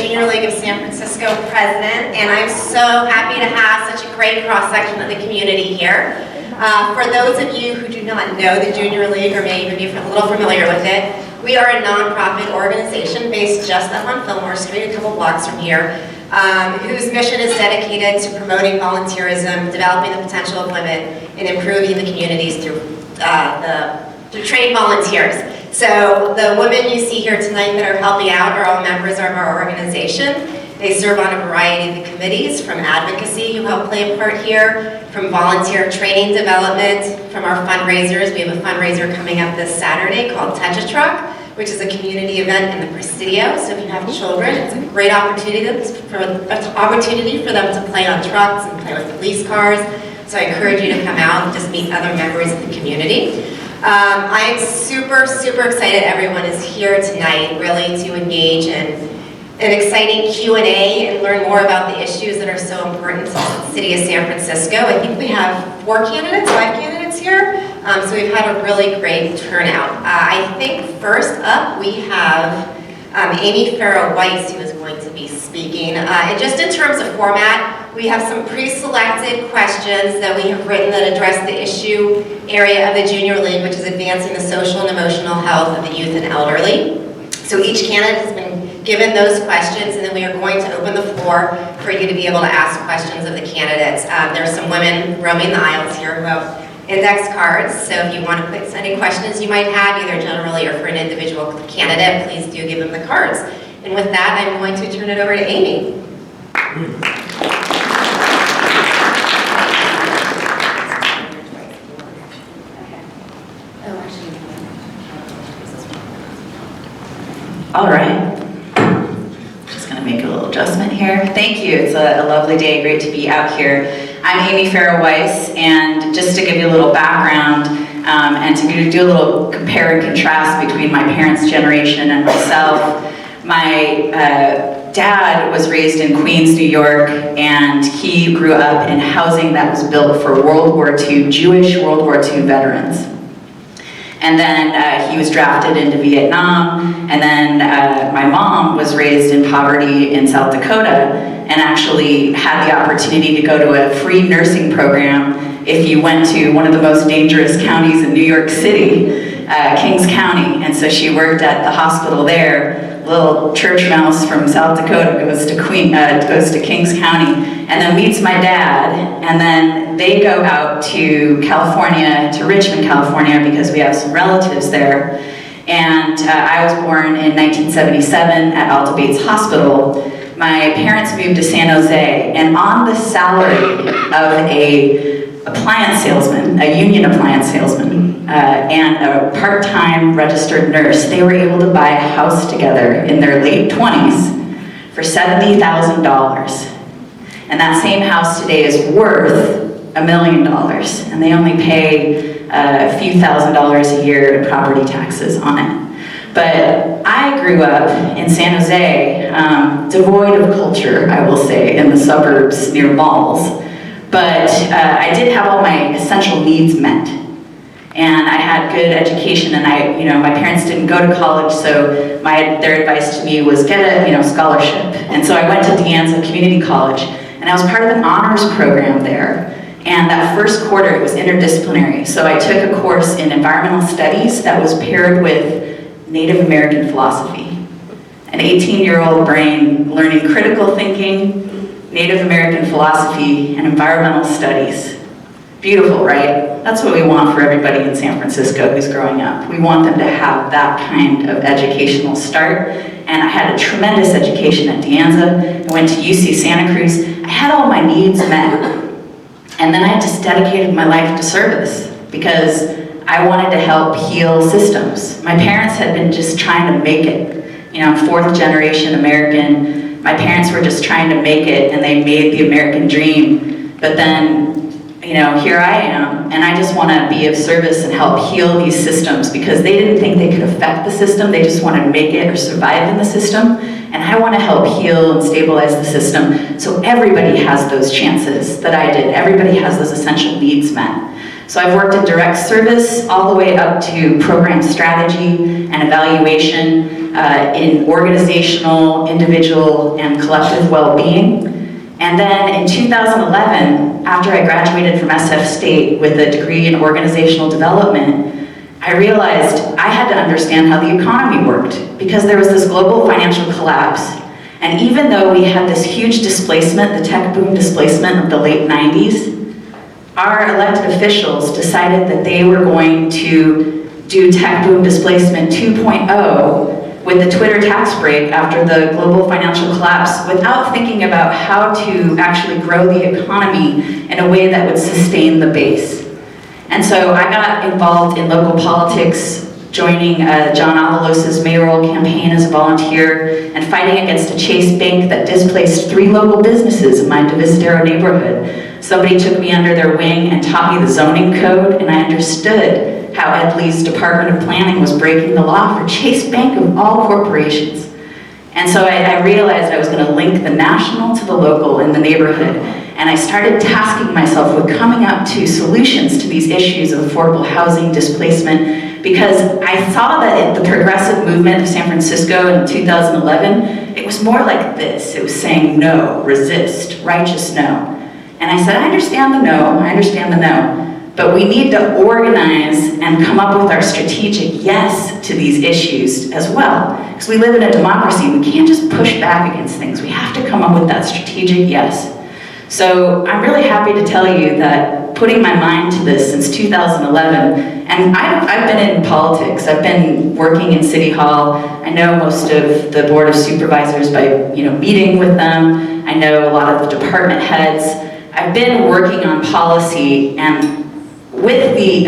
Junior League of San Francisco president, and I'm so happy to have such a great cross-section of the community here. For those of you who do not know the Junior League or may even be a little familiar with it, we are a nonprofit organization based just up on Fillmore Street, a couple blocks from here, whose mission is dedicated to promoting volunteerism, developing the potential of women, and improving the communities through trained volunteers. So the women you see here tonight that are helping out are all members of our organization. They serve on a variety of the committees, from advocacy, who help play a part here, from volunteer training development, from our fundraisers. We have a fundraiser coming up this Saturday called Touch a Truck, which is a community event in the Presidio. So if you have children, it's a great opportunity for them to play on trucks and play with police cars. So I encourage you to come out and just meet other members of the community. I am super, super excited everyone is here tonight, really to engage in an exciting Q&A and learn more about the issues that are so important to the city of San Francisco. I think we have 5 candidates here, so we've had a really great turnout. I think first up we have Amy Farrow-Weiss, who is going to be speaking. And just in terms of format, we have some pre-selected questions that we have written that address the issue area of the Junior League, which is advancing the social and emotional health of the youth and elderly. So each candidate has been given those questions, and then we are going to open the floor for you to be able to ask questions of the candidates. There are some women roaming the aisles here who have index cards, so if you want to put any questions you might have, either generally or for an individual candidate, please do give them the cards. And with that, I'm going to turn it over to Amy. All right. Just going to make a little adjustment here. Thank you. It's a lovely day. Great to be out here. I'm Amy Farrow-Weiss, and just to give you a little background and to do a little compare and contrast between my parents' generation and myself, my dad was raised in Queens, New York, and he grew up in housing that was built for World War II, Jewish World War II veterans. And then he was drafted into Vietnam, and then my mom was raised in poverty in South Dakota and actually had the opportunity to go to a free nursing program if you went to one of the most dangerous counties in New York City, Kings County. And so she worked at the hospital there. Little church mouse from South Dakota goes to Kings County and then meets my dad, and then they go out to California, to Richmond, California, because we have some relatives there. And I was born in 1977 at Alta Bates Hospital. My parents moved to San Jose, and on the salary of a appliance salesman, a union appliance salesman, and a part-time registered nurse, they were able to buy a house together in their late 20s for $70,000. And that same house today is worth $1 million, and they only pay a few $1,000s a year in property taxes on it. But I grew up in San Jose, devoid of culture, I will say, in the suburbs near malls. But I did have all my essential needs met. And I had good education, and my parents didn't go to college, so their advice to me was get a scholarship. And so I went to De Anza Community College, and I was part of an honors program there. And that first quarter, it was interdisciplinary. So I took a course in environmental studies that was paired with Native American philosophy. An 18-year-old brain learning critical thinking, Native American philosophy, and environmental studies. Beautiful, right? That's what we want for everybody in San Francisco who's growing up. We want them to have that kind of educational start. And I had a tremendous education at De Anza. I went to UC Santa Cruz. I had all my needs met. And then I just dedicated my life to service because I wanted to help heal systems. My parents had been just trying to make it. Fourth generation American. My parents were just trying to make it, and they made the American dream. But then, here I am, and I just want to be of service and help heal these systems because they didn't think they could affect the system. They just wanted to make it or survive in the system. And I want to help heal and stabilize the system so everybody has those chances that I did. Everybody has those essential needs met. So I've worked in direct service all the way up to program strategy and evaluation. in organizational, individual, and collective well-being. And then in 2011, after I graduated from SF State with a degree in organizational development, I realized I had to understand how the economy worked, because there was this global financial collapse. And even though we had this huge displacement, the tech boom displacement of the late 90s, our elected officials decided that they were going to do tech boom displacement 2.0 with the Twitter tax break after the global financial collapse, without thinking about how to actually grow the economy in a way that would sustain the base. And so I got involved in local politics, joining John Avalos's Mayoral campaign as a volunteer and fighting against a Chase Bank that displaced 3 local businesses in my Divisadero neighborhood. Somebody took me under their wing and taught me the zoning code, and I understood how Ed Lee's Department of Planning was breaking the law for Chase Bank of all corporations. And so I realized I was going to link the national to the local in the neighborhood, and I started tasking myself with coming up to solutions to these issues of affordable housing, displacement, because I saw that in the progressive movement of San Francisco in 2011, it was more like this. It was saying no, resist, righteous no. And I said, I understand the no, but we need to organize and come up with our strategic yes to these issues as well. Because we live in a democracy, we can't just push back against things. We have to come up with that strategic yes. So I'm really happy to tell you that putting my mind to this since 2011, and I've been in politics. I've been working in City Hall. I know most of the Board of Supervisors by meeting with them. I know a lot of the department heads. I've been working on policy, and with the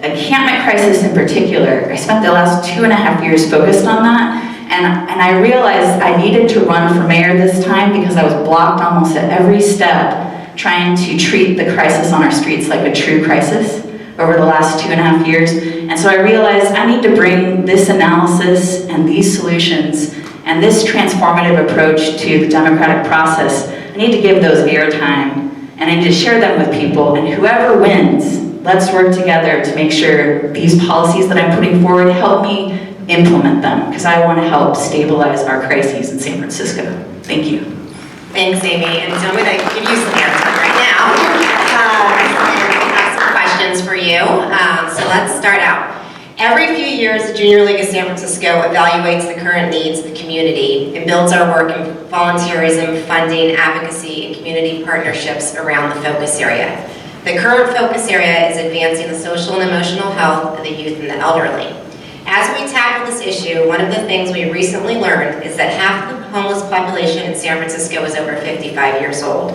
encampment crisis in particular, I spent the last 2.5 years focused on that, and I realized I needed to run for mayor this time because I was blocked almost at every step trying to treat the crisis on our streets like a true crisis over the last 2.5 years. And so I realized I need to bring this analysis and these solutions and this transformative approach to the democratic process. I need to give those airtime, and I need to share them with people, and whoever wins, let's work together to make sure these policies that I'm putting forward help me implement them, because I want to help stabilize our crises in San Francisco. Thank you. Thanks, Amy, and so I'm going to give you some airtime right now. And I have some questions for you, so let's start out. Every few years, the Junior League of San Francisco evaluates the current needs of the community and builds our work in volunteerism, funding, advocacy, and community partnerships around the focus area. The current focus area is advancing the social and emotional health of the youth and the elderly. As we tackle this issue, one of the things we recently learned is that half of the homeless population in San Francisco is over 55 years old.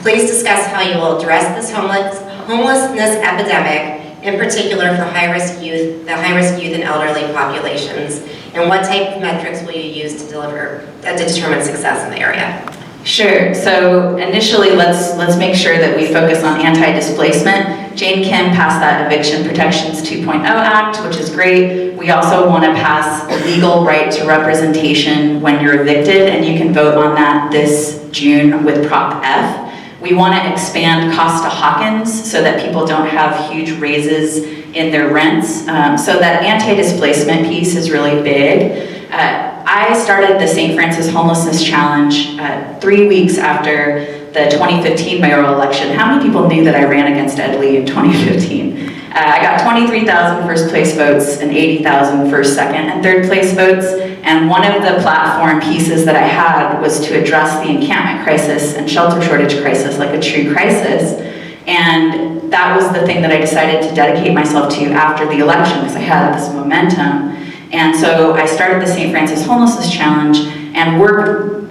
Please discuss how you will address this homelessness epidemic, in particular for high-risk youth, the high-risk youth and elderly populations, and what type of metrics will you use to determine success in the area? Sure. So initially, let's make sure that we focus on anti-displacement. Jane Kim passed that Eviction Protections 2.0 Act, which is great. We also want to pass a legal right to representation when you're evicted, and you can vote on that this June with Prop F. We want to expand Costa-Hawkins so that people don't have huge raises in their rents. So that anti-displacement piece is really big. I started the St. Francis Homelessness Challenge 3 weeks after the 2015 mayoral election. How many people knew that I ran against Ed Lee in 2015? I got 23,000 first place votes and 80,000 first, second, and third place votes. And one of the platform pieces that I had was to address the encampment crisis and shelter shortage crisis like a true crisis. And that was the thing that I decided to dedicate myself to after the election, because I had this momentum. And so I started the St. Francis Homelessness Challenge, and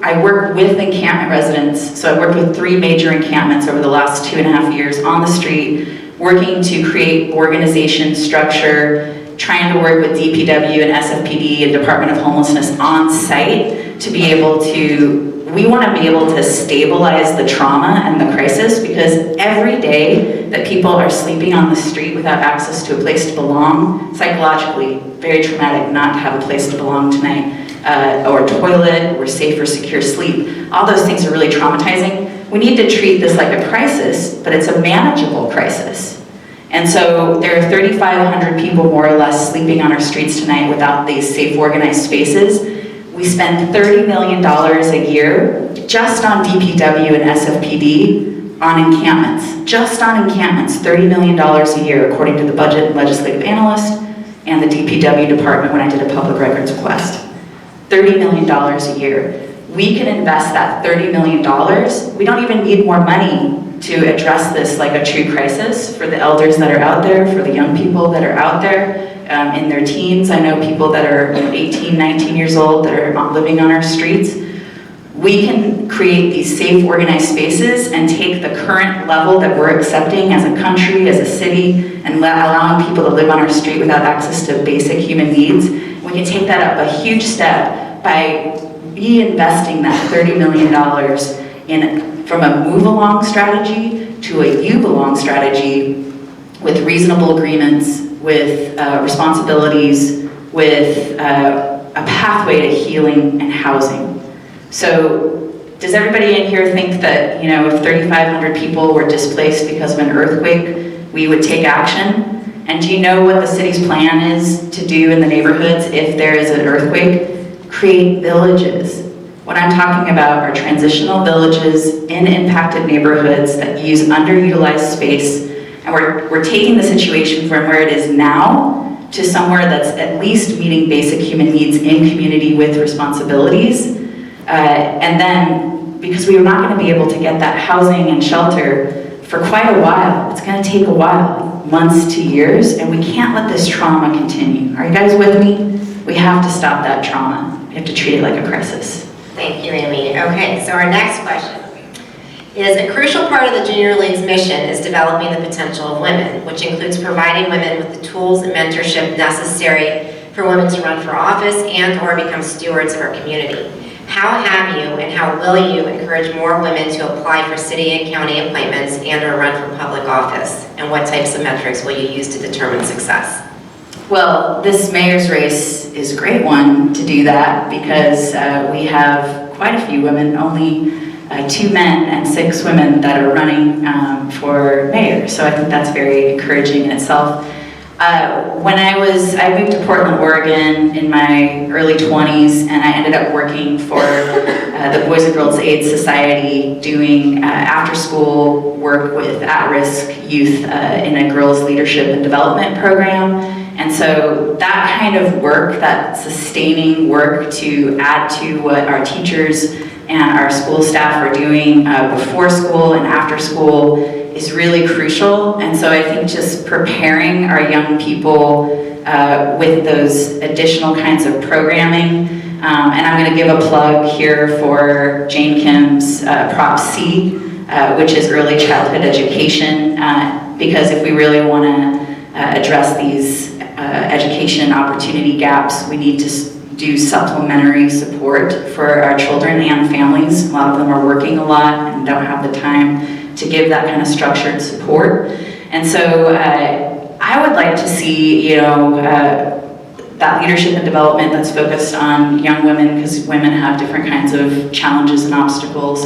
I work with encampment residents. So I worked with 3 major encampments over the last 2.5 years on the street, working to create organization structure, trying to work with DPW and SFPD and Department of Homelessness on site to be able to, we want to be able to stabilize the trauma and the crisis, because every day that people are sleeping on the street without access to a place to belong, psychologically, very traumatic not to have a place to belong tonight, or toilet, or safe or secure sleep. All those things are really traumatizing. We need to treat this like a crisis, but it's a manageable crisis. And so there are 3,500 people more or less sleeping on our streets tonight without these safe, organized spaces. We spend $30 million a year just on DPW and SFPD on encampments. Just on encampments, $30 million a year, according to the budget and legislative analyst and the DPW department when I did a public records request. $30 million a year. We can invest that $30 million. We don't even need more money to address this like a true crisis for the elders that are out there, for the young people that are out there in their teens. I know people that are 18, 19 years old that are living on our streets. We can create these safe, organized spaces and take the current level that we're accepting as a country, as a city, and allowing people to live on our street without access to basic human needs. We can take that up a huge step by reinvesting that $30 million from a move-along strategy to a you-belong strategy with reasonable agreements, with responsibilities, with a pathway to healing and housing. So does everybody in here think that, if 3,500 people were displaced because of an earthquake, we would take action? And do you know what the city's plan is to do in the neighborhoods if there is an earthquake? Create villages. What I'm talking about are transitional villages in impacted neighborhoods that use underutilized space. And we're taking the situation from where it is now to somewhere that's at least meeting basic human needs in community with responsibilities. And then, because we were not going to be able to get that housing and shelter for quite a while, it's going to take a while, months to years, and we can't let this trauma continue. Are you guys with me? We have to stop that trauma. We have to treat it like a crisis. Thank you, Amy. Okay, so our next question is, a crucial part of the Junior League's mission is developing the potential of women, which includes providing women with the tools and mentorship necessary for women to run for office and or become stewards of our community. How have you and how will you encourage more women to apply for city and county appointments and or run for public office? And what types of metrics will you use to determine success? Well, this mayor's race is a great one to do that because we have quite a few women, only 2 men and 6 women that are running for mayor. So I think that's very encouraging in itself. When I moved to Portland, Oregon in my early 20s, and I ended up working for the Boys and Girls Aid Society doing after-school work with at-risk youth in a girls' leadership and development program. And so that kind of work, that sustaining work to add to what our teachers and our school staff are doing before school and after school is really crucial. And so I think just preparing our young people with those additional kinds of programming, and I'm going to give a plug here for Jane Kim's Prop C, which is early childhood education, because if we really want to address these education opportunity gaps, we need to do supplementary support for our children and families. A lot of them are working a lot and don't have the time to give that kind of structured support. And so I would like to see, that leadership and development that's focused on young women, because women have different kinds of challenges and obstacles.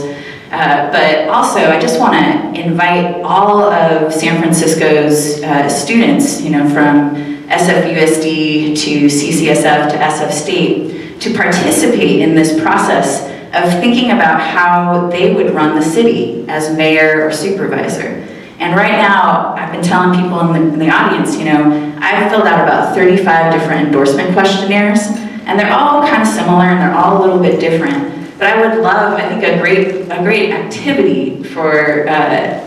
But also, I just want to invite all of San Francisco's students, from SFUSD to CCSF to SF State, to participate in this process of thinking about how they would run the city as mayor or supervisor. And right now, I've been telling people in the audience, I've filled out about 35 different endorsement questionnaires, and they're all kind of similar and they're all a little bit different. But I would love, I think a great activity for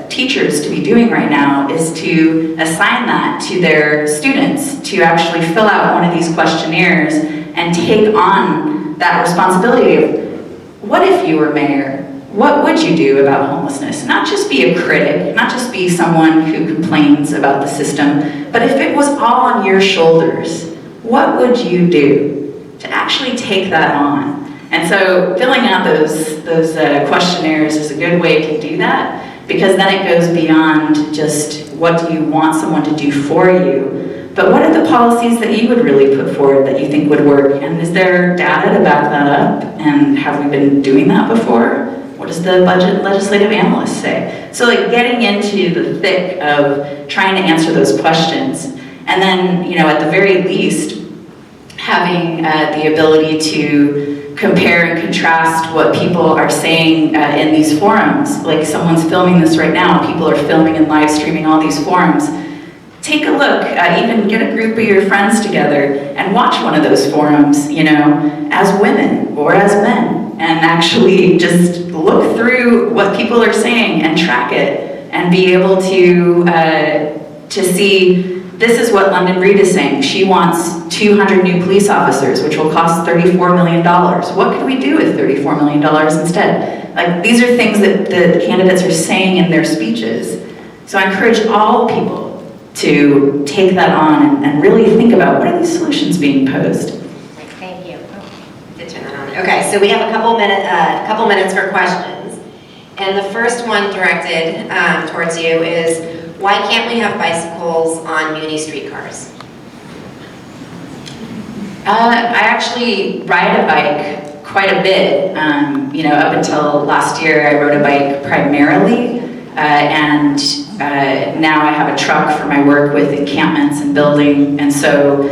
teachers to be doing right now is to assign that to their students, to actually fill out one of these questionnaires and take on that responsibility of, what if you were mayor? What would you do about homelessness? Not just be a critic, not just be someone who complains about the system, but if it was all on your shoulders, what would you do to actually take that on? And so filling out those questionnaires is a good way to do that, because then it goes beyond just what do you want someone to do for you, but what are the policies that you would really put forward that you think would work? And is there data to back that up? And have we been doing that before? What does the budget and legislative analyst say? So like getting into the thick of trying to answer those questions. And then, at the very least, having the ability to compare and contrast what people are saying in these forums. Like someone's filming this right now, people are filming and live streaming all these forums. Take a look, even get a group of your friends together and watch one of those forums, as women or as men, and actually just look through what people are saying and track it and be able to see. This is what London Breed is saying. She wants 200 new police officers, which will cost $34 million. What could we do with $34 million instead? Like, these are things that the candidates are saying in their speeches. So I encourage all people to take that on and really think about what are these solutions being posed. Thank you. Did turn that on. Okay, so we have a couple minutes for questions. And the first one directed towards you is, why can't we have bicycles on muni streetcars? I actually ride a bike quite a bit. Up until last year, I rode a bike primarily, and now I have a truck for my work with encampments and building, and so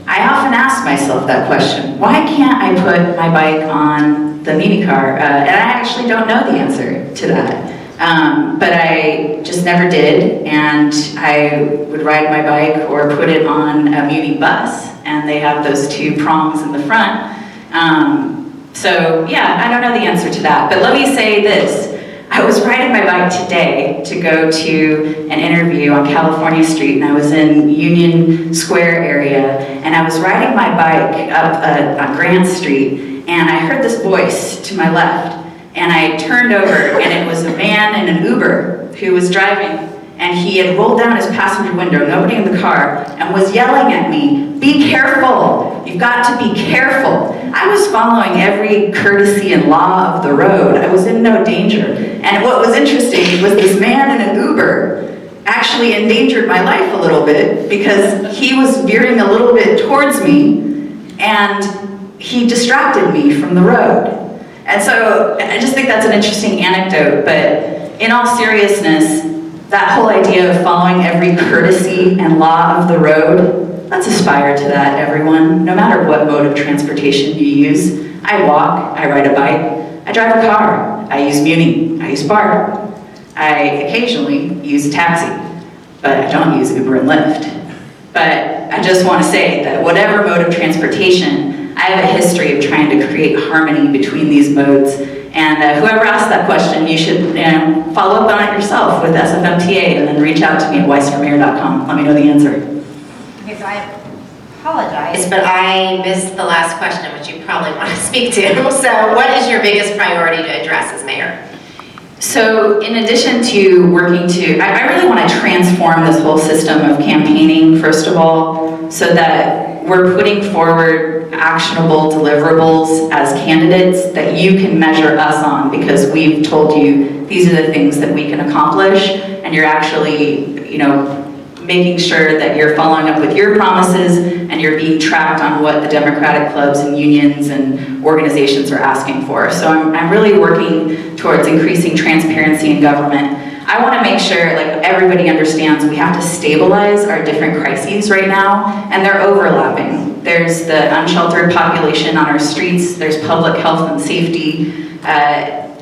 I often ask myself that question, why can't I put my bike on the mini car? And I actually don't know the answer to that. But I just never did, and I would ride my bike or put it on a muni bus, and they have those two prongs in the front. So yeah, I don't know the answer to that, but let me say this. I was riding my bike today to go to an interview on California Street, and I was in Union Square area, and I was riding my bike up on Grant Street, and I heard this voice to my left. And I turned over, and it was a man in an Uber who was driving, and he had rolled down his passenger window, nobody in the car, and was yelling at me, "Be careful, you've got to be careful." I was following every courtesy and law of the road. I was in no danger. And what was interesting was this man in an Uber actually endangered my life a little bit because he was veering a little bit towards me, and he distracted me from the road. And so I just think that's an interesting anecdote, but in all seriousness, that whole idea of following every courtesy and law of the road, let's aspire to that, everyone, no matter what mode of transportation you use. I walk, I ride a bike, I drive a car, I use Muni, I use BART. I occasionally use a taxi, but I don't use Uber and Lyft. But I just want to say that whatever mode of transportation, I have a history of trying to create harmony between these modes, and whoever asked that question, you should follow up on it yourself with SFMTA, and then reach out to me at weissformayor.com. Let me know the answer. Okay, so I apologize, but I missed the last question, which you probably want to speak to. So what is your biggest priority to address as mayor? So in addition to working I really want to transform this whole system of campaigning, first of all, so that we're putting forward actionable deliverables as candidates that you can measure us on, because we've told you these are the things that we can accomplish, and you're actually, making sure that you're following up with your promises and you're being tracked on what the Democratic clubs and unions and organizations are asking for. So I'm really working towards increasing transparency in government. I want to make sure everybody understands we have to stabilize our different crises right now, and they're overlapping. There's the unsheltered population on our streets, there's public health and safety.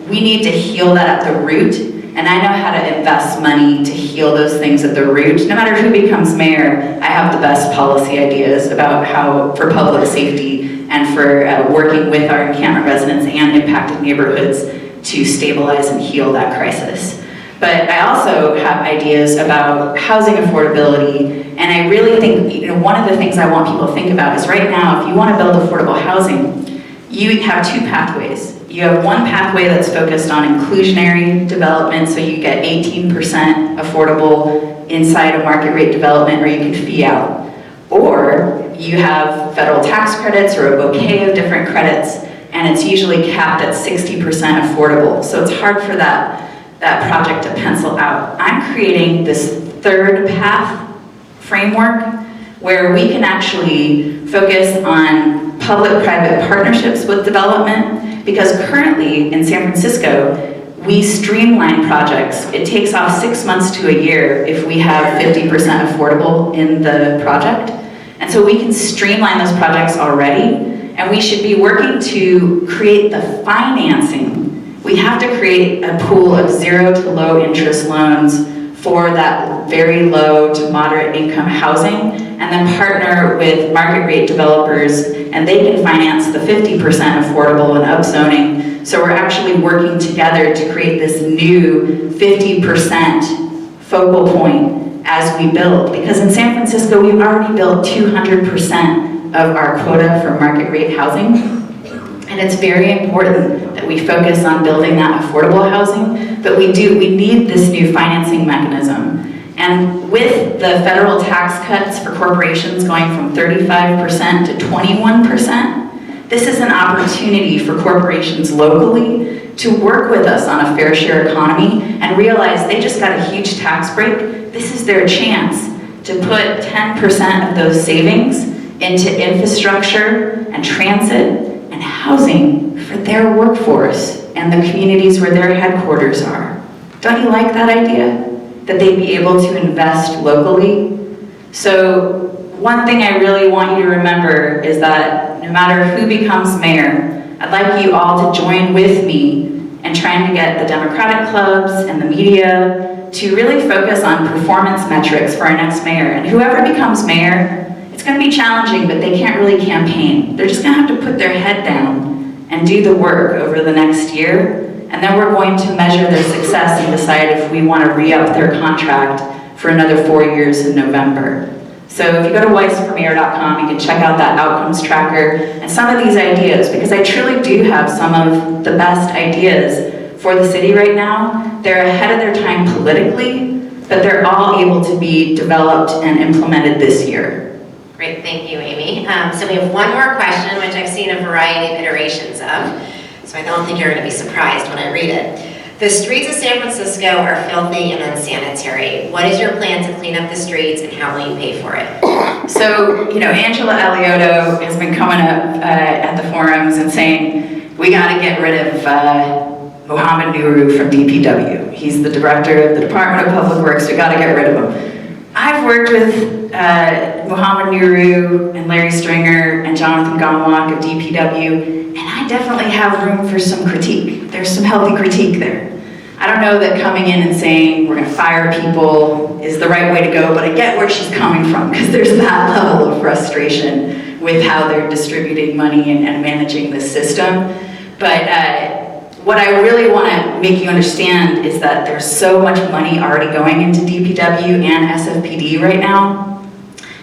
We need to heal that at the root. And I know how to invest money to heal those things at the root. No matter who becomes mayor, I have the best policy ideas about how, for public safety and for working with our encampment residents and impacted neighborhoods to stabilize and heal that crisis. But I also have ideas about housing affordability, and I really think, one of the things I want people to think about is right now, if you want to build affordable housing, you have two pathways. You have one pathway that's focused on inclusionary development, so you get 18% affordable inside a market rate development, or you can fee out. Or you have federal tax credits or a bouquet of different credits, and it's usually capped at 60% affordable. So it's hard for that project to pencil out. I'm creating this third path framework where we can actually focus on public-private partnerships with development, Because currently in San Francisco, we streamline projects. It takes off 6 months to a year if we have 50% affordable in the project. And so we can streamline those projects already, and we should be working to create the financing. We have to create a pool of 0 to low interest loans for that very low to moderate income housing, and then partner with market rate developers, and they can finance the 50% affordable and upzoning. So we're actually working together to create this new 50% focal point as we build. Because in San Francisco, we've already built 200% of our quota for market rate housing. And it's very important that we focus on building that affordable housing, but we need this new financing mechanism. And with the federal tax cuts for corporations going from 35% to 21%, this is an opportunity for corporations locally to work with us on a fair share economy and realize they just got a huge tax break. This is their chance to put 10% of those savings into infrastructure and transit and housing for their workforce and the communities where their headquarters are. Don't you like that idea? That they'd be able to invest locally? So one thing I really want you to remember is that no matter who becomes mayor, I'd like you all to join with me in trying to get the Democratic clubs and the media to really focus on performance metrics for our next mayor. And whoever becomes mayor, it's going to be challenging, but they can't really campaign. They're just going to have to put their head down and do the work over the next year, and then we're going to measure their success and decide if we want to re-up their contract for another 4 years in November. So if you go to weissformayor.com, you can check out that outcomes tracker and some of these ideas, because I truly do have some of the best ideas for the city right now. They're ahead of their time politically, but they're all able to be developed and implemented this year. Great, thank you, Amy. So we have one more question, which I've seen a variety of iterations of, so I don't think you're going to be surprised when I read it. The streets of San Francisco are filthy and unsanitary. What is your plan to clean up the streets, and how will you pay for it? So, Angela Alioto has been coming up at the forums and saying, we got to get rid of Mohammed Nuru from DPW. He's the director of the Department of Public Works. We got to get rid of him. I've worked with Mohammed Nuru and Larry Stringer and Jonathan Gomwalk of DPW, and I definitely have room for some critique. There's some healthy critique there. I don't know that coming in and saying we're going to fire people is the right way to go, but I get where she's coming from, because there's that level of frustration with how they're distributing money and managing the system. But what I really want to make you understand is that there's so much money already going into DPW and SFPD right now,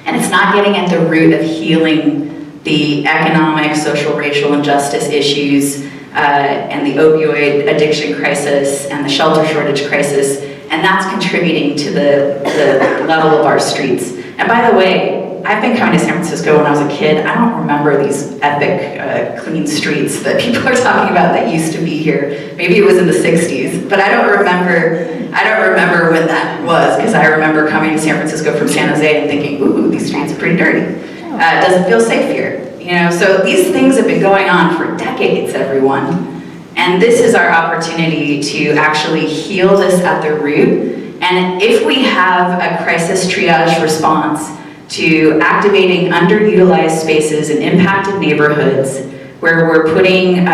and it's not getting at the root of healing the economic, social, racial injustice issues and the opioid addiction crisis and the shelter shortage crisis, and that's contributing to the level of our streets. And by the way, I've been coming to San Francisco when I was a kid. I don't remember these epic clean streets that people are talking about that used to be here. Maybe it was in the 60s, but I don't remember when that was, because I remember coming to San Francisco from San Jose and thinking, ooh, these streets are pretty dirty. It doesn't feel safe here. So these things have been going on for decades, everyone. And this is our opportunity to actually heal this at the root. And if we have a crisis triage response to activating underutilized spaces in impacted neighborhoods where we're creating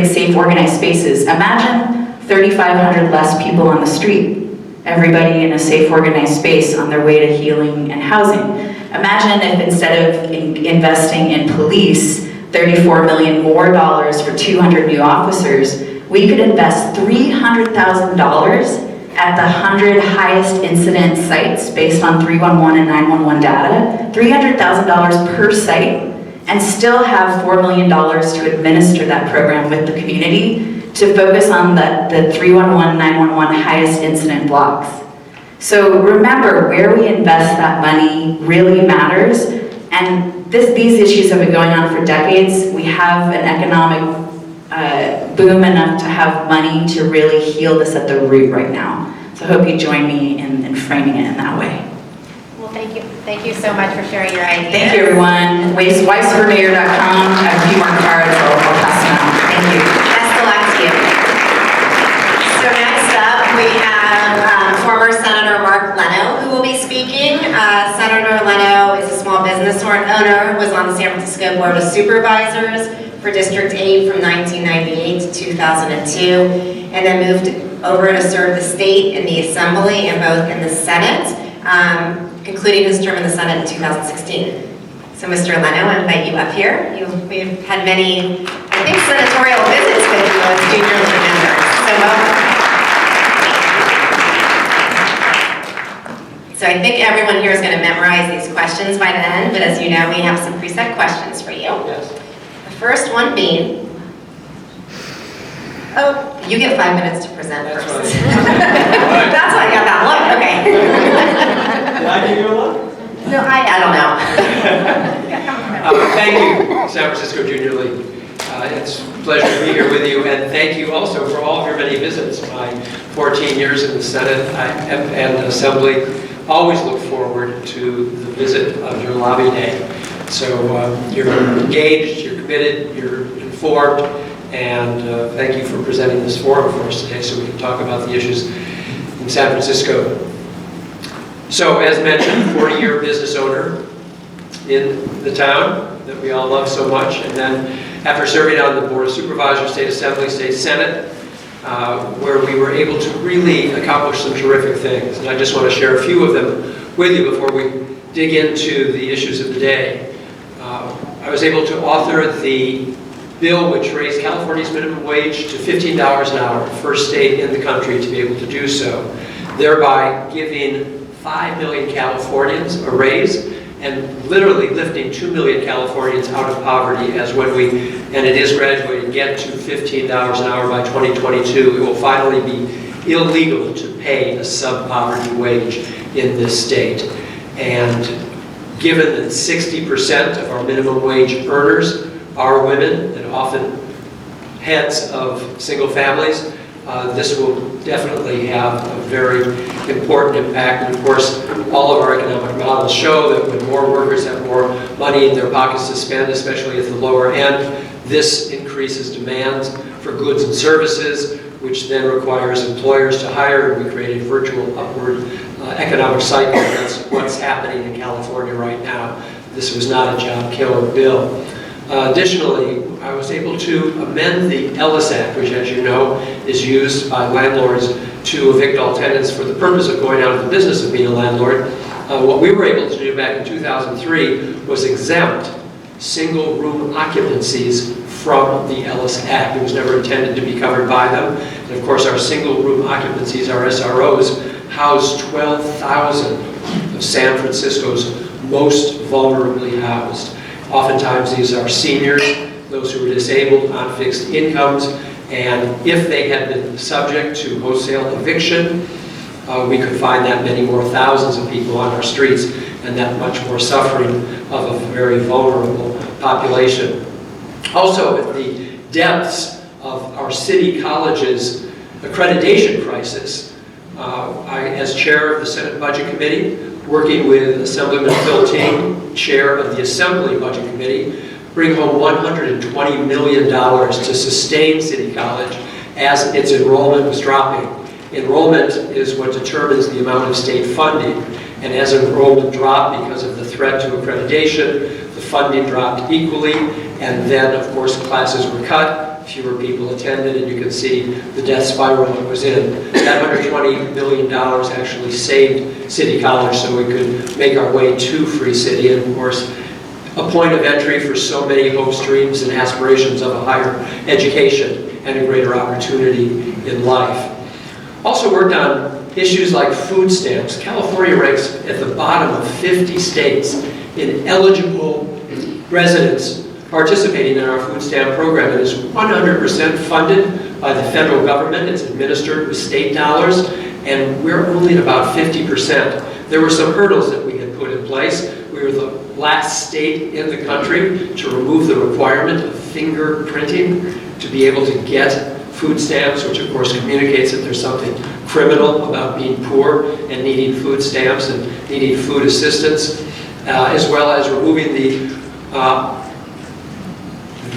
safe, organized spaces. Imagine 3,500 less people on the street, everybody in a safe, organized space on their way to healing and housing. Imagine if instead of investing in police, $34 million more for 200 new officers, we could invest $300,000 at the 100 highest incident sites based on 311 and 911 data, $300,000 per site, and still have $4 million to administer that program with the community to focus on the 311, 911 highest incident blocks. So remember, where we invest that money really matters, and these issues have been going on for decades. We have an economic boom enough to have money to really heal this at the root right now. So I hope you join me in framing it in that way. Well, thank you. Thank you so much for sharing your ideas. Thank you, everyone. Weissformayor.com. I have a few more cards. I'll pass them out. Thank you. Best of luck to you. So next up, we have former Senator Mark Leno, who will be speaking. Senator Leno is a small business owner, was on the San Francisco Board of Supervisors for District 8 from 1998 to 2002, and then moved over to serve the state in the Assembly and both in the Senate, concluding his term in the Senate in 2016. So Mr. Leno, I invite you up here. We've had many, I think, senatorial visits with you as junior members. So welcome. So I think everyone here is going to memorize these questions by then, but as you know, we have some preset questions for you. Yes. The first one being, oh, you get 5 minutes to present That's first. right. That's why I got that look, okay. Did I give you a look? No, I don't know. Thank you, San Francisco Junior League. It's a pleasure to be here with you, and thank you also for all of your many visits. My 14 years in the Senate and Assembly, always look forward to the visit of your lobby day. So you're engaged, you're committed, you're informed, and thank you for presenting this forum for us today so we can talk about the issues in San Francisco. So, as mentioned, 40-year business owner in the town that we all love so much, and then after serving on the Board of Supervisors, State Assembly, State Senate, where we were able to really accomplish some terrific things. And I just want to share a few of them with you before we dig into the issues of the day. I was able to author the bill which raised California's minimum wage to $15 an hour, first state in the country to be able to do so, thereby giving 5 million Californians a raise and literally lifting 2 million Californians out of poverty, as when we, and it is graduating, get to $15 an hour by 2022, it will finally be illegal to pay a sub-poverty wage in this state. And given that 60% of our minimum wage earners are women, and often heads of single families, this will definitely have a very important impact. And of course, all of our economic models show that when more workers have more money in their pockets to spend, especially at the lower end, this increases demands for goods and services, which then requires employers to hire, and we create a virtual upward economic cycle. That's what's happening in California right now. This was not a job killer bill. Additionally, I was able to amend the Ellis Act, which, as you know, is used by landlords to evict all tenants for the purpose of going out of the business of being a landlord. What we were able to do back in 2003 was exempt single room occupancies from the Ellis Act. It was never intended to be covered by them. And of course, our single room occupancies, our SROs, house 12,000 of San Francisco's most vulnerably housed. Oftentimes these are seniors, those who are disabled on fixed incomes, and if they had been subject to wholesale eviction, we could find that many more thousands of people on our streets and that much more suffering of a very vulnerable population. Also, at the depths of our city college's accreditation crisis, I, as chair of the Senate Budget Committee, working with Assemblyman Phil Ting, chair of the Assembly Budget Committee, bring home $120 million to sustain City College as its enrollment was dropping. Enrollment is what determines the amount of state funding, and as enrollment dropped because of the threat to accreditation, the funding dropped equally, and then of course classes were cut, fewer people attended, and you can see the death spiral it was in. That $120 million actually saved City College so we could make our way to Free City, and of course a point of entry for so many hopes, dreams, and aspirations of a higher education and a greater opportunity in life. Also worked on issues like food stamps. California ranks at the bottom of 50 states in eligible residents participating in our food stamp program. It is 100% funded by the federal government. It's administered with state dollars, and we're only at about 50%. There were some hurdles that we had put in place. We were the last state in the country to remove the requirement of fingerprinting to be able to get food stamps, which of course communicates that there's something criminal about being poor and needing food stamps and needing food assistance, as well as removing the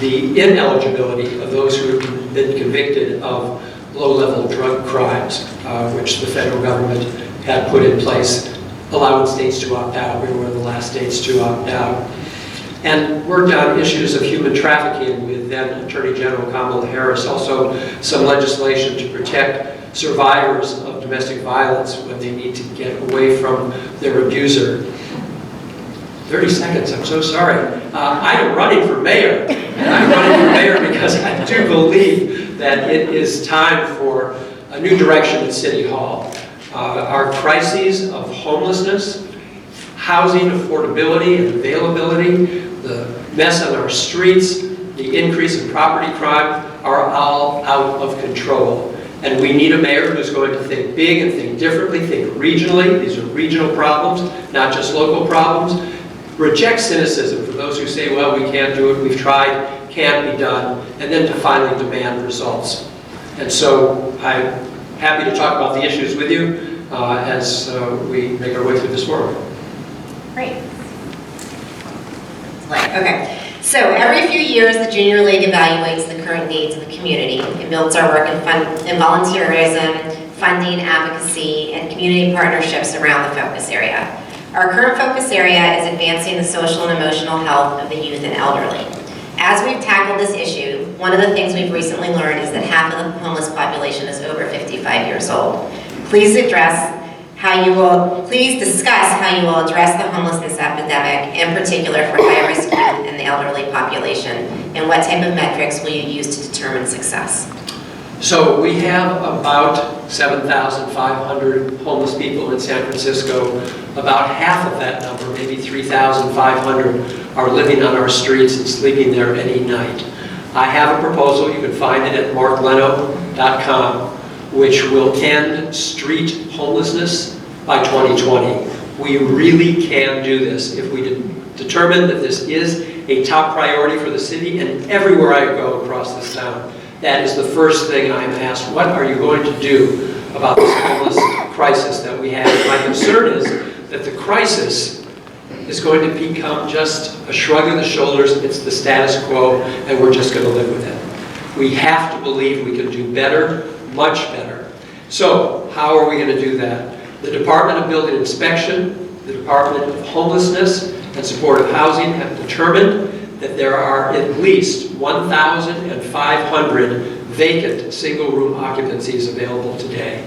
the ineligibility of those who have been convicted of low-level drug crimes, which the federal government had put in place, allowing states to opt out. We were one of the last states to opt out. And worked on issues of human trafficking with then Attorney General Kamala Harris, also some legislation to protect survivors of domestic violence when they need to get away from their abuser. 30 seconds, I'm so sorry. I am running for mayor, and I'm running for mayor because I do believe that it is time for a new direction at City Hall. Our crises of homelessness, housing affordability and availability, the mess on our streets, the increase in property crime are all out of control. And we need a mayor who's going to think big and think differently, think regionally. These are regional problems, not just local problems. Reject cynicism for those who say, well, we can't do it, we've tried, can't be done, and then to finally demand results. And so I'm happy to talk about the issues with you as we make our way through this work. Great. Okay. So every few years, the Junior League evaluates the current needs of the community. It builds our work in volunteerism, funding, advocacy, and community partnerships around the focus area. Our current focus area is advancing the social and emotional health of the youth and elderly. As we've tackled this issue, one of the things we've recently learned is that half of the homeless population is over 55 years old. Please discuss how you will address the homelessness epidemic, in particular for high-risk youth and the elderly population, and what type of metrics will you use to determine success? So we have about 7,500 homeless people in San Francisco. About half of that number, maybe 3,500, are living on our streets and sleeping there any night. I have a proposal, you can find it at markleno.com, which will end street homelessness by 2020. We really can do this if we determine that this is a top priority for the city, and everywhere I go across this town, that is the first thing I'm asked. What are you going to do about this homeless crisis that we have? My concern is that the crisis is going to become just a shrug of the shoulders. It's the status quo, and we're just going to live with it. We have to believe we can do better, much better. So, how are we going to do that? The Department of Building Inspection, the Department of Homelessness and Supportive Housing have determined that there are at least 1,500 vacant single-room occupancies available today.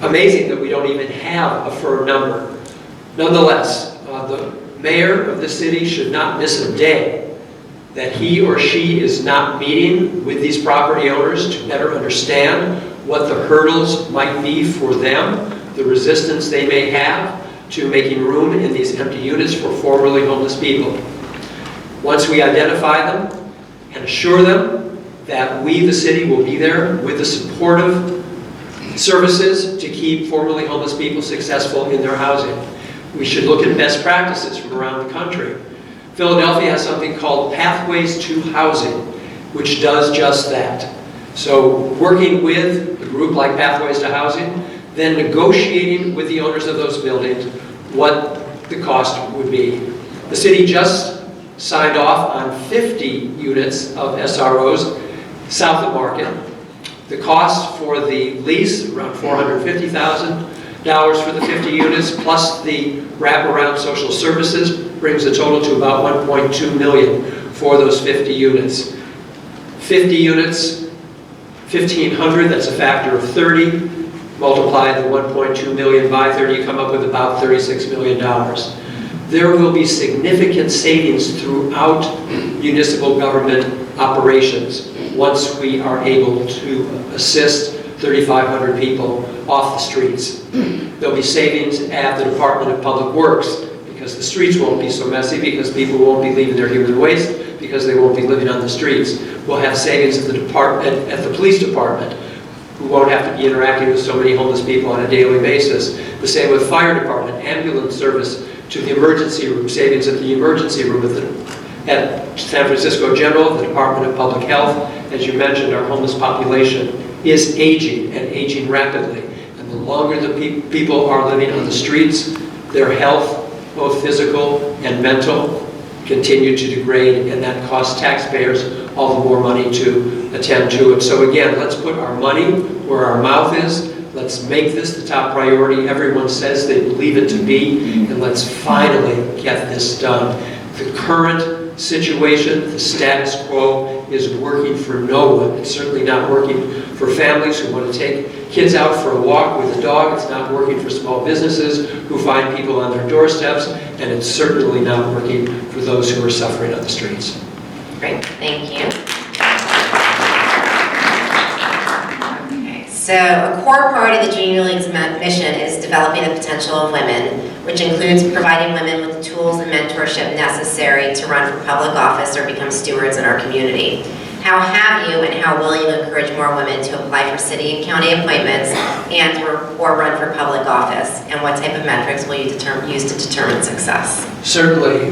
Amazing that we don't even have a firm number. Nonetheless, the mayor of the city should not miss a day that he or she is not meeting with these property owners to better understand what the hurdles might be for them, the resistance they may have to making room in these empty units for formerly homeless people. Once we identify them and assure them that we, the city, will be there with the supportive services to keep formerly homeless people successful in their housing. We should look at best practices from around the country. Philadelphia has something called Pathways to Housing, which does just that. So working with a group like Pathways to Housing, then negotiating with the owners of those buildings what the cost would be. The city just signed off on 50 units of SROs south of Market. The cost for the lease, around $450,000 for the 50 units, plus the wraparound social services, brings the total to about $1.2 million for those 50 units. 50 units, 1,500, that's a factor of 30. Multiply the 1.2 million by 30, you come up with about $36 million. There will be significant savings throughout municipal government operations once we are able to assist 3,500 people off the streets. There'll be savings at the Department of Public Works because the streets won't be so messy, because people won't be leaving their human waste, because they won't be living on the streets. We'll have savings at the police department, who won't have to be interacting with so many homeless people on a daily basis. The same with fire department, ambulance service to the emergency room, savings at the emergency room at San Francisco General, the Department of Public Health. As you mentioned, our homeless population is aging and aging rapidly. And the longer the people are living on the streets, their health, both physical and mental, continue to degrade, and that costs taxpayers all the more money to attend to it. So again, let's put our money where our mouth is. Let's make this the top priority everyone says they believe it to be, and let's finally get this done. The current situation, the status quo, is working for no one. It's certainly not working for families who want to take kids out for a walk with a dog. It's not working for small businesses who find people on their doorsteps, and it's certainly not working for those who are suffering on the streets. Great, thank you. Okay, so a core part of the Junior League's mission is developing the potential of women, which includes providing women with the tools and mentorship necessary to run for public office or become stewards in our community. How have you and how will you encourage more women to apply for city and county appointments and or run for public office? And what type of metrics will you use to determine success? Certainly.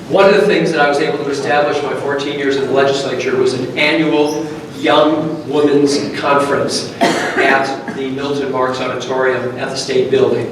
One of the things that I was able to establish in my 14 years in the legislature was an annual Young Women's Conference at the Milton Marks Auditorium at the State Building.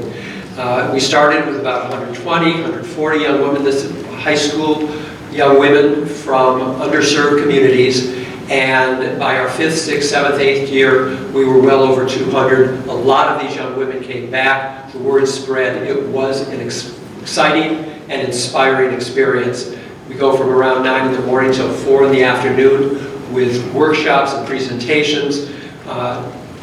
We started with about 120, 140 young women. This is high school young women from underserved communities, and by our 5th, 6th, 7th, 8th year, we were well over 200. A lot of these young women came back. The word spread. It was an exciting and inspiring experience. We go from around 9 in the morning till 4 in the afternoon with workshops and presentations,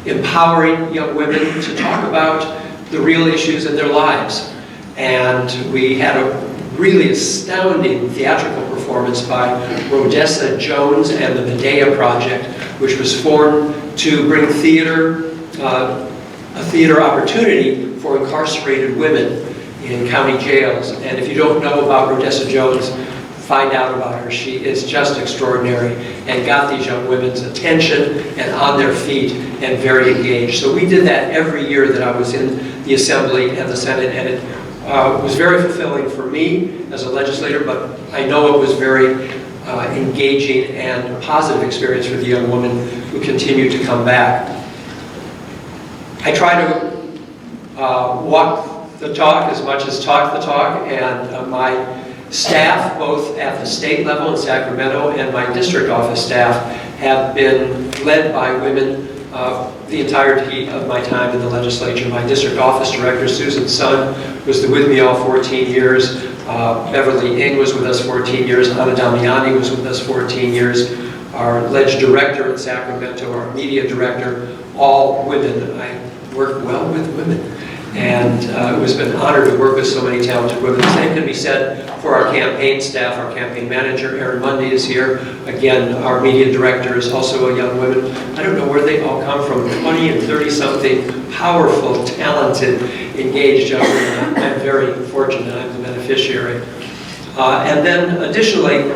empowering young women to talk about the real issues in their lives. And we had a really astounding theatrical performance by Rodessa Jones and the Medea Project, which was formed to bring theater, a theater opportunity for incarcerated women in county jails. And if you don't know about Rodessa Jones, find out about her. She is just extraordinary and got these young women's attention and on their feet and very engaged. So we did that every year that I was in the Assembly and the Senate, and it was very fulfilling for me as a legislator, but I know it was very engaging and a positive experience for the young women who continue to come back. I try to walk the talk as much as talk the talk, and my staff, both at the state level in Sacramento and my district office staff, have been led by women the entirety of my time in the legislature. My district office director, Susan Sun, was with me all 14 years. Beverly Ng was with us 14 years. Anna Damiani was with us 14 years. Our ledge director in Sacramento, our media director, all women. I work well with women. And it has been an honor to work with so many talented women. The same can be said for our campaign staff. Our campaign manager, Erin Mundy, is here. Again, our media director is also a young woman. I don't know where they all come from, 20 and 30-something, powerful, talented, engaged young women. I'm very fortunate. I'm the beneficiary. And then additionally,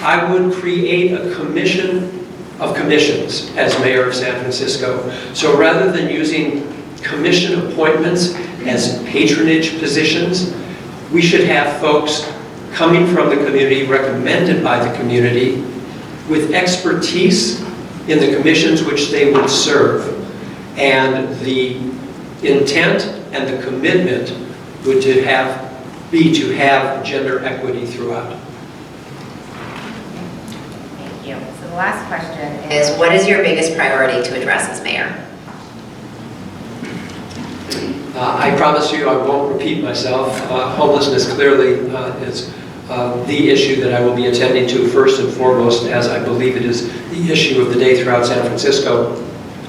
I would create a commission of commissions as mayor of San Francisco. So rather than using commission appointments as patronage positions, we should have folks coming from the community, recommended by the community, with expertise in the commissions which they would serve. And the intent and the commitment would be to have gender equity throughout. The last question is, what is your biggest priority to address as mayor? I promise you I won't repeat myself. Homelessness clearly is the issue that I will be attending to first and foremost, as I believe it is the issue of the day throughout San Francisco.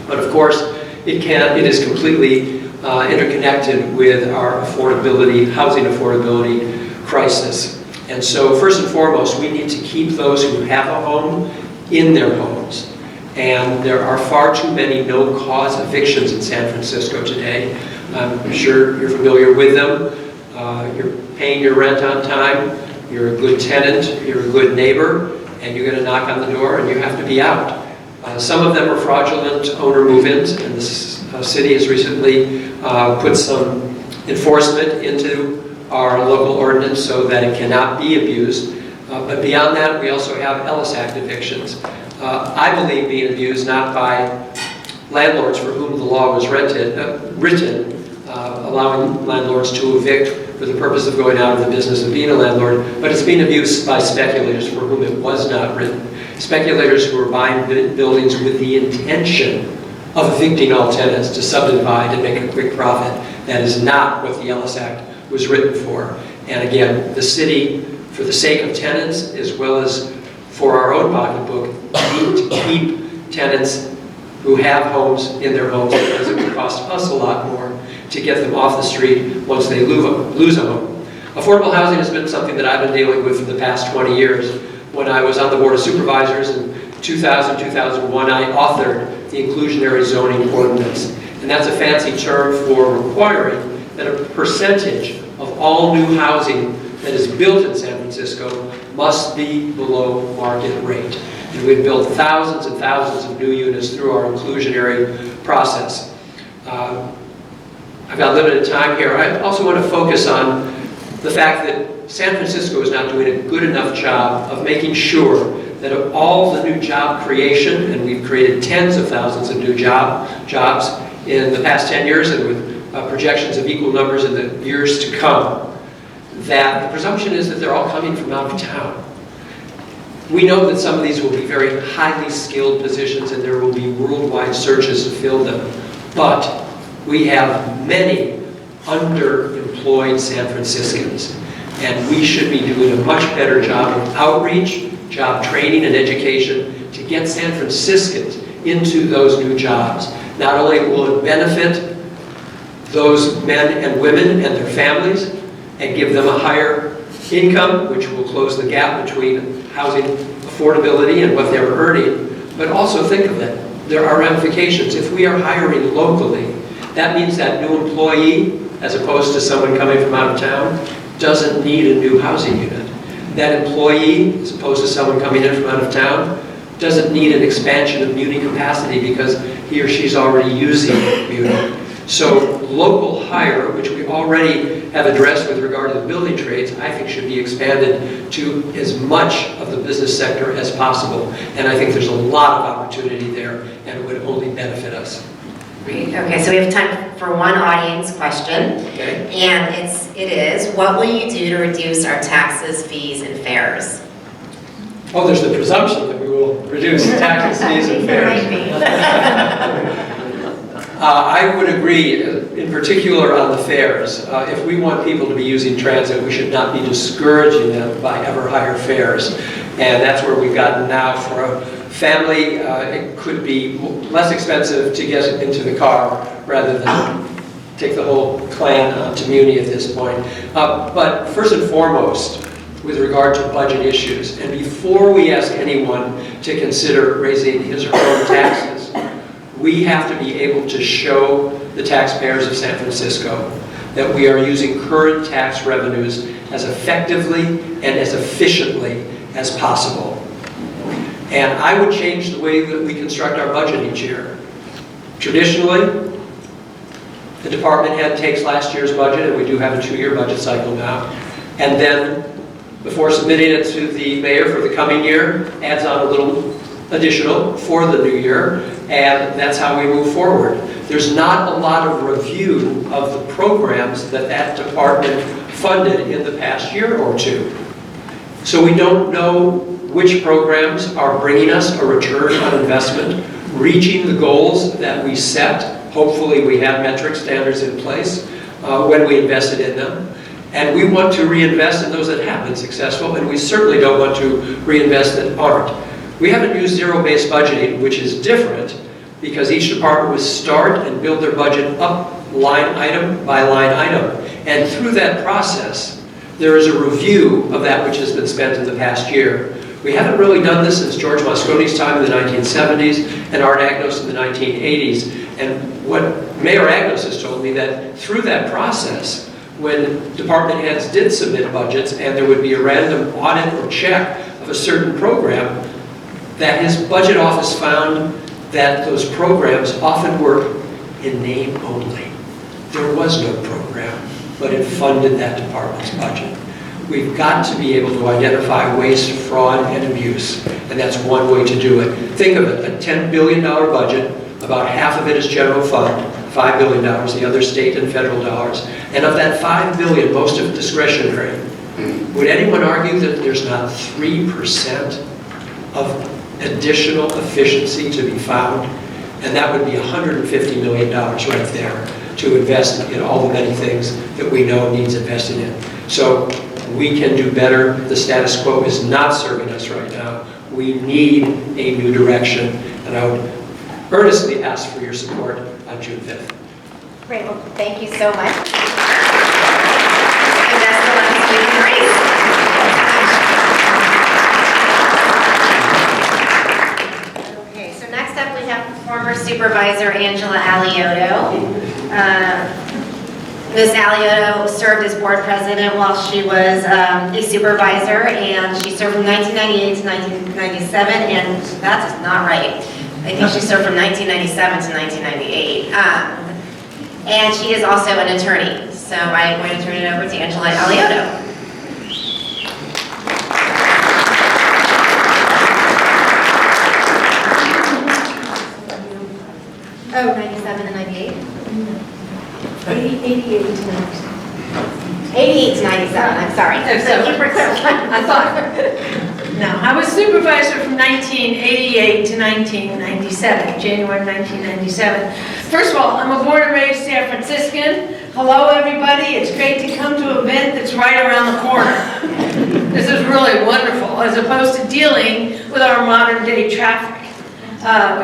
But of course, it is completely interconnected with our housing affordability crisis. And so first and foremost, we need to keep those who have a home in their homes. And there are far too many no-cause evictions in San Francisco today. I'm sure you're familiar with them. You're paying your rent on time, you're a good tenant, you're a good neighbor, and you're going to knock on the door and you have to be out. Some of them are fraudulent owner move-ins, and the city has recently put some enforcement into our local ordinance so that it cannot be abused. But beyond that, we also have Ellis Act evictions. I believe being abused not by landlords for whom the law was written, allowing landlords to evict for the purpose of going out of the business of being a landlord, but it's being abused by speculators for whom it was not written. Speculators who are buying buildings with the intention of evicting all tenants to subdivide and make a quick profit. That is not what the Ellis Act was written for. And again, the city, for the sake of tenants, as well as for our own pocketbook, need to keep tenants who have homes in their homes, because it would cost us a lot more to get them off the street once they lose a home. Affordable housing has been something that I've been dealing with for the past 20 years. When I was on the Board of Supervisors in 2000, 2001, I authored the inclusionary zoning ordinance. And that's a fancy term for requiring that a percentage of all new housing that is built in San Francisco must be below market rate. And we've built thousands and thousands of new units through our inclusionary process. I've got limited time here. I also want to focus on the fact that San Francisco is not doing a good enough job of making sure that of all the new job creation, and we've created tens of thousands of new jobs in the past 10 years, and with projections of equal numbers in the years to come, that the presumption is that they're all coming from out of town. We know that some of these will be very highly skilled positions and there will be worldwide searches to fill them. But we have many underemployed San Franciscans, and we should be doing a much better job of outreach, job training, and education to get San Franciscans into those new jobs. Not only will it benefit those men and women and their families and give them a higher income, which will close the gap between housing affordability and what they're earning, but also think of it. There are ramifications. If we are hiring locally, that means that new employee, as opposed to someone coming from out of town, doesn't need a new housing unit. That employee, as opposed to someone coming in from out of town, doesn't need an expansion of muni capacity because he or she's already using muni. So local hire, which we already have addressed with regard to the building trades, I think should be expanded to as much of the business sector as possible. And I think there's a lot of opportunity there, and it would only benefit us. Great. Okay, so we have time for one audience question. Okay. And it is, what will you do to reduce our taxes, fees, and fares? Oh, there's the presumption that we will reduce taxes, fees, and fares. I would agree, in particular on the fares. If we want people to be using transit, we should not be discouraging them by ever higher fares. And that's where we've gotten now. For a family, it could be less expensive to get into the car rather than take the whole clan to Muni at this point. But first and foremost, with regard to budget issues, and before we ask anyone to consider raising his or her own taxes, we have to be able to show the taxpayers of San Francisco that we are using current tax revenues as effectively and as efficiently as possible. And I would change the way that we construct our budget each year. Traditionally, the department head takes last year's budget, and we do have a 2-year budget cycle now, and then before submitting it to the mayor for the coming year, adds on a little additional for the new year, and that's how we move forward. There's not a lot of review of the programs that that department funded in the past year or two. So we don't know which programs are bringing us a return on investment, reaching the goals that we set. Hopefully we have metric standards in place when we invested in them. And we want to reinvest in those that have been successful, and we certainly don't want to reinvest that aren't. We haven't used zero-based budgeting, which is different, because each department would start and build their budget up line item by line item. And through that process, there is a review of that which has been spent in the past year. We haven't really done this since George Mosconi's time in the 1970s and Art Agnos in the 1980s. And what Mayor Agnos has told me, that through that process, when department heads did submit budgets and there would be a random audit or check of a certain program, that his budget office found that those programs often were in name only. There was no program, but it funded that department's budget. We've got to be able to identify waste, fraud, and abuse, and that's one way to do it. Think of it, a $10 billion budget, about half of it is general fund, $5 billion, the other state and federal dollars. And of that $5 billion, most of it discretionary. Would anyone argue that there's not 3% of additional efficiency to be found? And that would be $150 million right there to invest in all the many things that we know needs investing in. So we can do better. The status quo is not serving us right now. We need a new direction, and I would earnestly ask for your support on June 5th. Great, well, thank you so much. And that's the last week in Greece. Okay, so next up we have former supervisor Angela Alioto. Ms. Alioto served as board president while she was a supervisor, and she served from 1998 to 1997, and that's not right. I think she served from 1997 to 1998. And she is also an attorney. So I'm going to turn it over to Angela Alioto. Oh, 97 and 98? 88 to 97. 88 to 97, I'm sorry. Thank you for clarifying. I thought. No, I was supervisor from 1988 to 1997, January 1997. First of all, I'm a born and raised San Franciscan. Hello, everybody. It's great to come to an event that's right around the corner. This is really wonderful, as opposed to dealing with our modern day traffic,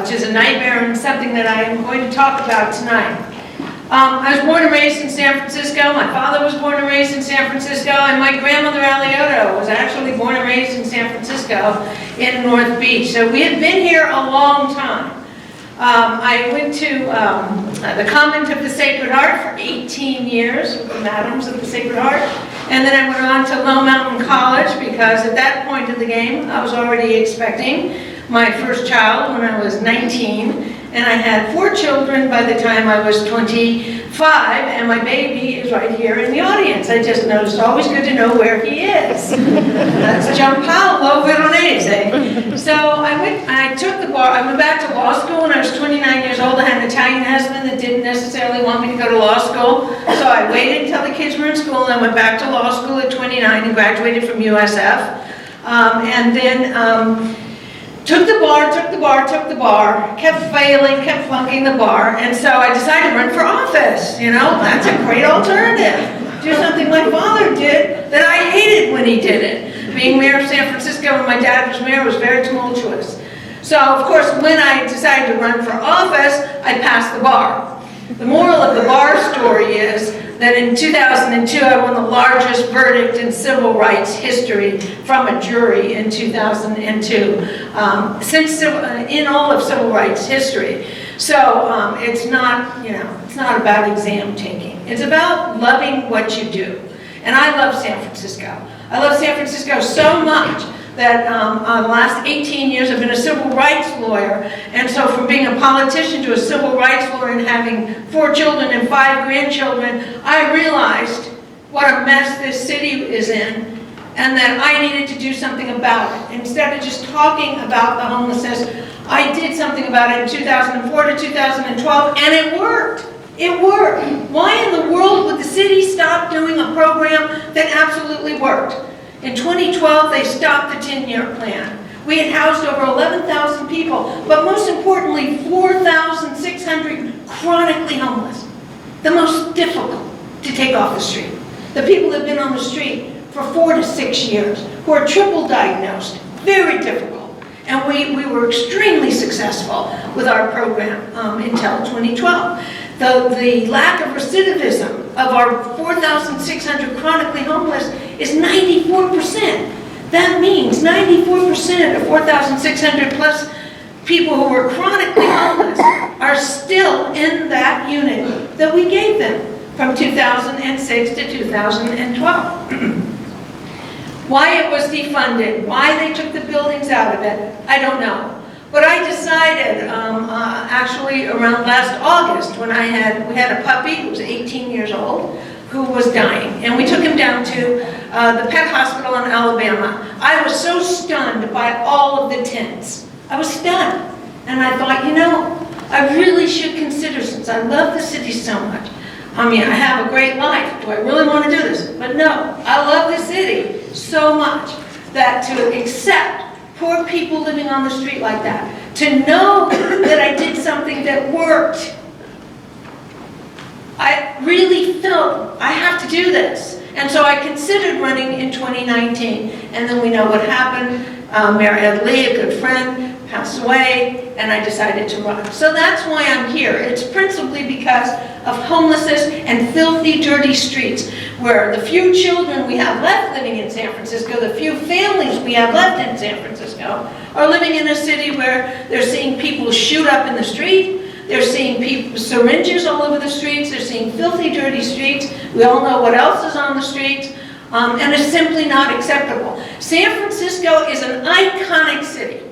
which is a nightmare and something that I am going to talk about tonight. I was born and raised in San Francisco. My father was born and raised in San Francisco, and my grandmother Alioto was actually born and raised in San Francisco in North Beach. So we have been here a long time. I went to the Convent of the Sacred Heart for 18 years with the Madams of the Sacred Heart, and then I went on to Lone Mountain College because at that point of the game I was already expecting my first child when I was 19. And I had 4 children by the time I was 25, and my baby is right here in the audience. I just noticed, always good to know where he is. That's Gianpaolo Veronese. So I took the bar, I went back to law school when I was 29 years old. I had an Italian husband that didn't necessarily want me to go to law school. So I waited until the kids were in school, and I went back to law school at 29 and graduated from USF. And then took the bar, kept failing, kept flunking the bar, and so I decided to run for office. You know, that's a great alternative. Do something my father did that I hated when he did it. Being mayor of San Francisco when my dad was mayor was very tumultuous. So, of course, when I decided to run for office, I passed the bar. The moral of the bar story is that in 2002, I won the largest verdict in civil rights history from a jury in 2002, in all of civil rights history. So it's not, it's not about exam taking. It's about loving what you do. And I love San Francisco. I love San Francisco so much that the last 18 years I've been a civil rights lawyer, and so from being a politician to a civil rights lawyer and having 4 children and 5 grandchildren, I realized what a mess this city is in, and that I needed to do something about it. Instead of just talking about the homelessness, I did something about it in 2004 to 2012, and it worked. It worked. Why in the world would the city stop doing a program that absolutely worked? In 2012, they stopped the 10-year plan. We had housed over 11,000 people, but most importantly, 4,600 chronically homeless. The most difficult to take off the street. The people that have been on the street for 4 to 6 years, who are triple diagnosed, very difficult. And we were extremely successful with our program until 2012. The lack of recidivism of our 4,600 chronically homeless is 94%. That means 94% of 4,600 plus people who were chronically homeless are still in that unit that we gave them from 2006 to 2012. Why it was defunded, why they took the buildings out of it, I don't know. But I decided, actually around last August, when we had a puppy who was 18 years old, who was dying, and we took him down to the pet hospital in Alabama. I was so stunned by all of the tents. I was stunned, and I thought, I really really should consider, since I love the city so much. I mean, I have a great life. Do I really want to do this? But no, I love the city so much that to accept poor people living on the street like that, to know that I did something that worked, I really felt I have to do this. And so I considered running in 2019. And then we know what happened. Mayor Lee, a good friend, passed away, and I decided to run. So that's why I'm here. It's principally because of homelessness and filthy, dirty streets, where the few children we have left living in San Francisco, the few families we have left in San Francisco, are living in a city where they're seeing people shoot up in the street, they're seeing people, syringes all over the streets, they're seeing filthy, dirty streets. We all know what else is on the streets, and it's simply not acceptable. San Francisco is an iconic city.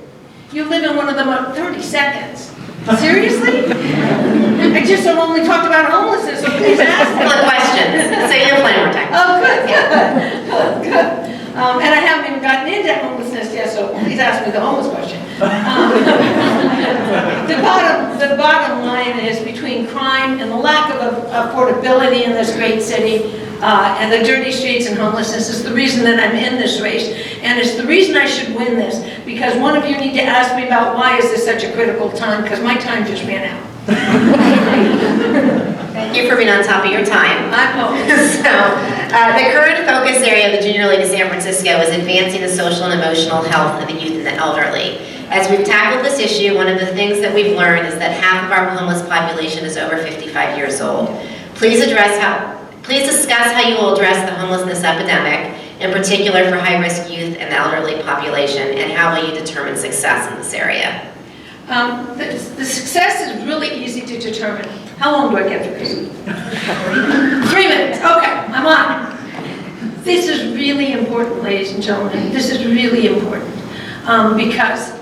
You live in one of them 30 seconds. Seriously? I just only talked about homelessness, so please ask me. Couple of questions, so you have plenty more time. Oh, good. And I haven't even gotten into homelessness yet, so please ask me the homeless question. The bottom line is between crime and the lack of affordability in this great city, and the dirty streets and homelessness is the reason that I'm in this race. And it's the reason I should win this, because one of you need to ask me about why is this such a critical time, because my time just ran out. Thank you for being on top of your time. I'm home. So, the current focus area of the Junior League of San Francisco is advancing the social and emotional health of the youth and the elderly. As we've tackled this issue, one of the things that we've learned is that half of our homeless population is over 55 years old. Please discuss how you will address the homelessness epidemic, in particular for high-risk youth and the elderly population, and how will you determine success in this area? The success is really easy to determine. How long do I get for this? 3 minutes. Okay, I'm on. This is really important, ladies and gentlemen. This is really important because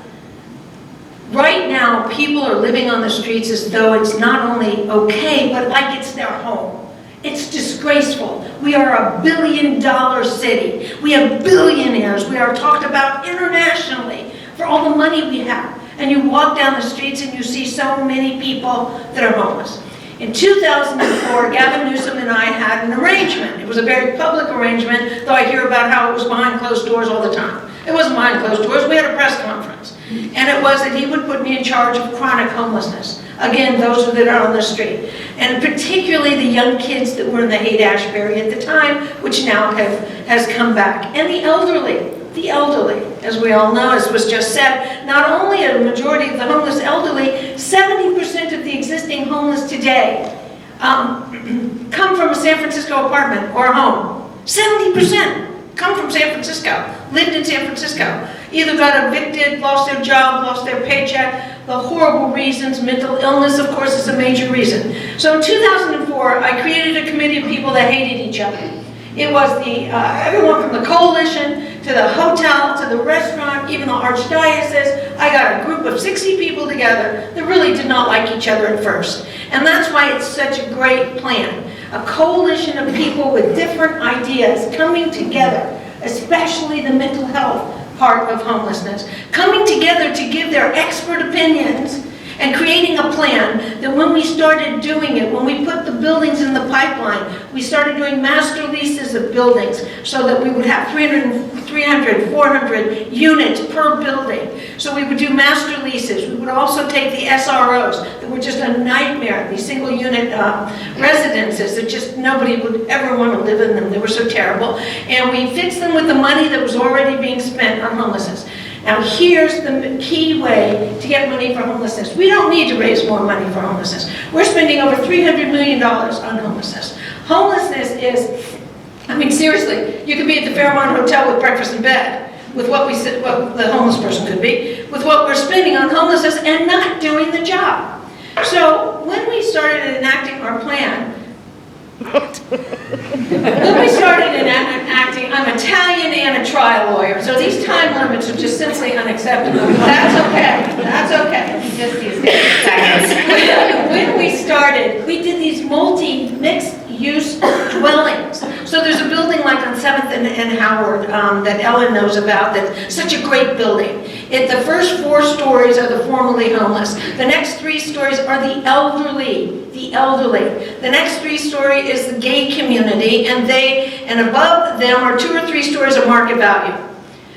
right now people are living on the streets as though it's not only okay, but like it's their home. It's disgraceful. We are a $1 billion city. We have billionaires. We are talked about internationally for all the money we have. And you walk down the streets and you see so many people that are homeless. In 2004, Gavin Newsom and I had an arrangement. It was a very public arrangement, though I hear about how it was behind closed doors all the time. It wasn't behind closed doors. We had a press conference. And it was that he would put me in charge of chronic homelessness. Again, those that are on the street. And particularly the young kids that were in the Haight-Ashbury at the time, which now has come back. And the elderly, as we all know, as was just said, not only a majority of the homeless elderly, 70% of the existing homeless today come from a San Francisco apartment or a home. 70% come from San Francisco, lived in San Francisco, either got evicted, lost their job, lost their paycheck, the horrible reasons. Mental illness, of course, is a major reason. So in 2004, I created a committee of people that hated each other. It was everyone from the coalition to the hotel to the restaurant, even the archdiocese. I got a group of 60 people together that really did not like each other at first. And that's why it's such a great plan. A coalition of people with different ideas coming together, especially the mental health part of homelessness, coming together to give their expert opinions and creating a plan that when we started doing it, when we put the buildings in the pipeline, we started doing master leases of buildings so that we would have 300, 400 units per building. So we would do master leases. We would also take the SROs that were just a nightmare, these single unit residences that just nobody would ever want to live in them. They were so terrible. And we fixed them with the money that was already being spent on homelessness. Now here's the key way to get money for homelessness. We don't need to raise more money for homelessness. We're spending over $300 million on homelessness. Homelessness is, I mean seriously, you could be at the Fairmont Hotel with breakfast in bed, with what the homeless person could be, with what we're spending on homelessness and not doing the job. So when we started enacting our plan, I'm Italian and a trial lawyer, so these time limits are just simply unacceptable. That's okay. Just these seconds. When we started, we did these mixed-use dwellings. So there's a building like on 7th and Howard that Ellen knows about that's such a great building. The first 4 stories are the formerly homeless. The next 3 stories are the elderly. The next 3 stories is the gay community, and above them are 2 or 3 stories of market value.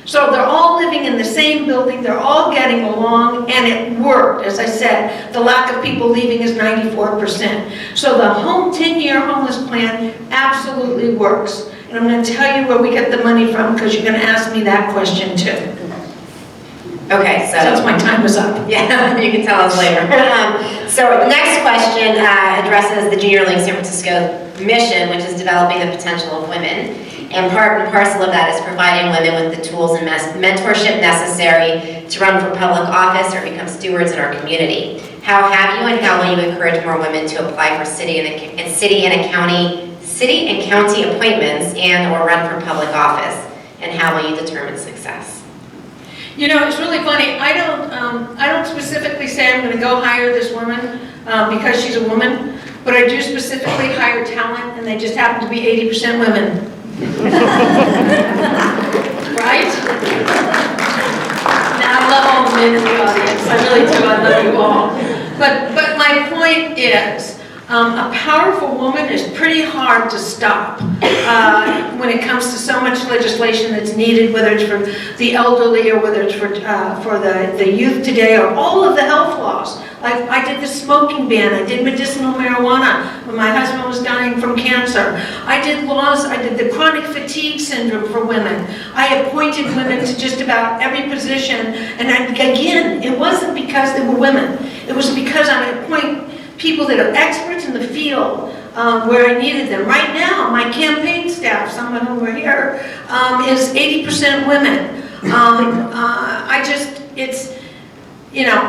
So they're all living in the same building, they're all getting along, and it worked. As I said, the lack of people leaving is 94%. So the 10-year homeless plan absolutely works. And I'm going to tell you where we get the money from, because you're going to ask me that question too. Okay, so. Since my time is up. Yeah, you can tell us later. So the next question addresses the Junior League San Francisco mission, which is developing the potential of women. And part and parcel of that is providing women with the tools and mentorship necessary to run for public office or become stewards in our community. How have you and how will you encourage more women to apply for city and county appointments and or run for public office? And how will you determine success? You know, it's really funny. I don't specifically say I'm going to go hire this woman because she's a woman, but I do specifically hire talent, and they just happen to be 80% women. Right? Now, I love all the men in the audience. I really do. I love you all. But my point is, a powerful woman is pretty hard to stop when it comes to so much legislation that's needed, whether it's for the elderly or whether it's for the youth today, or all of the health laws. Like I did the smoking ban, I did medicinal marijuana when my husband was dying from cancer. I did the chronic fatigue syndrome for women. I appointed women to just about every position, and again, it wasn't because they were women. It was because I appoint people that are experts in the field where I needed them. Right now, my campaign staff, some of whom are here, is 80% women.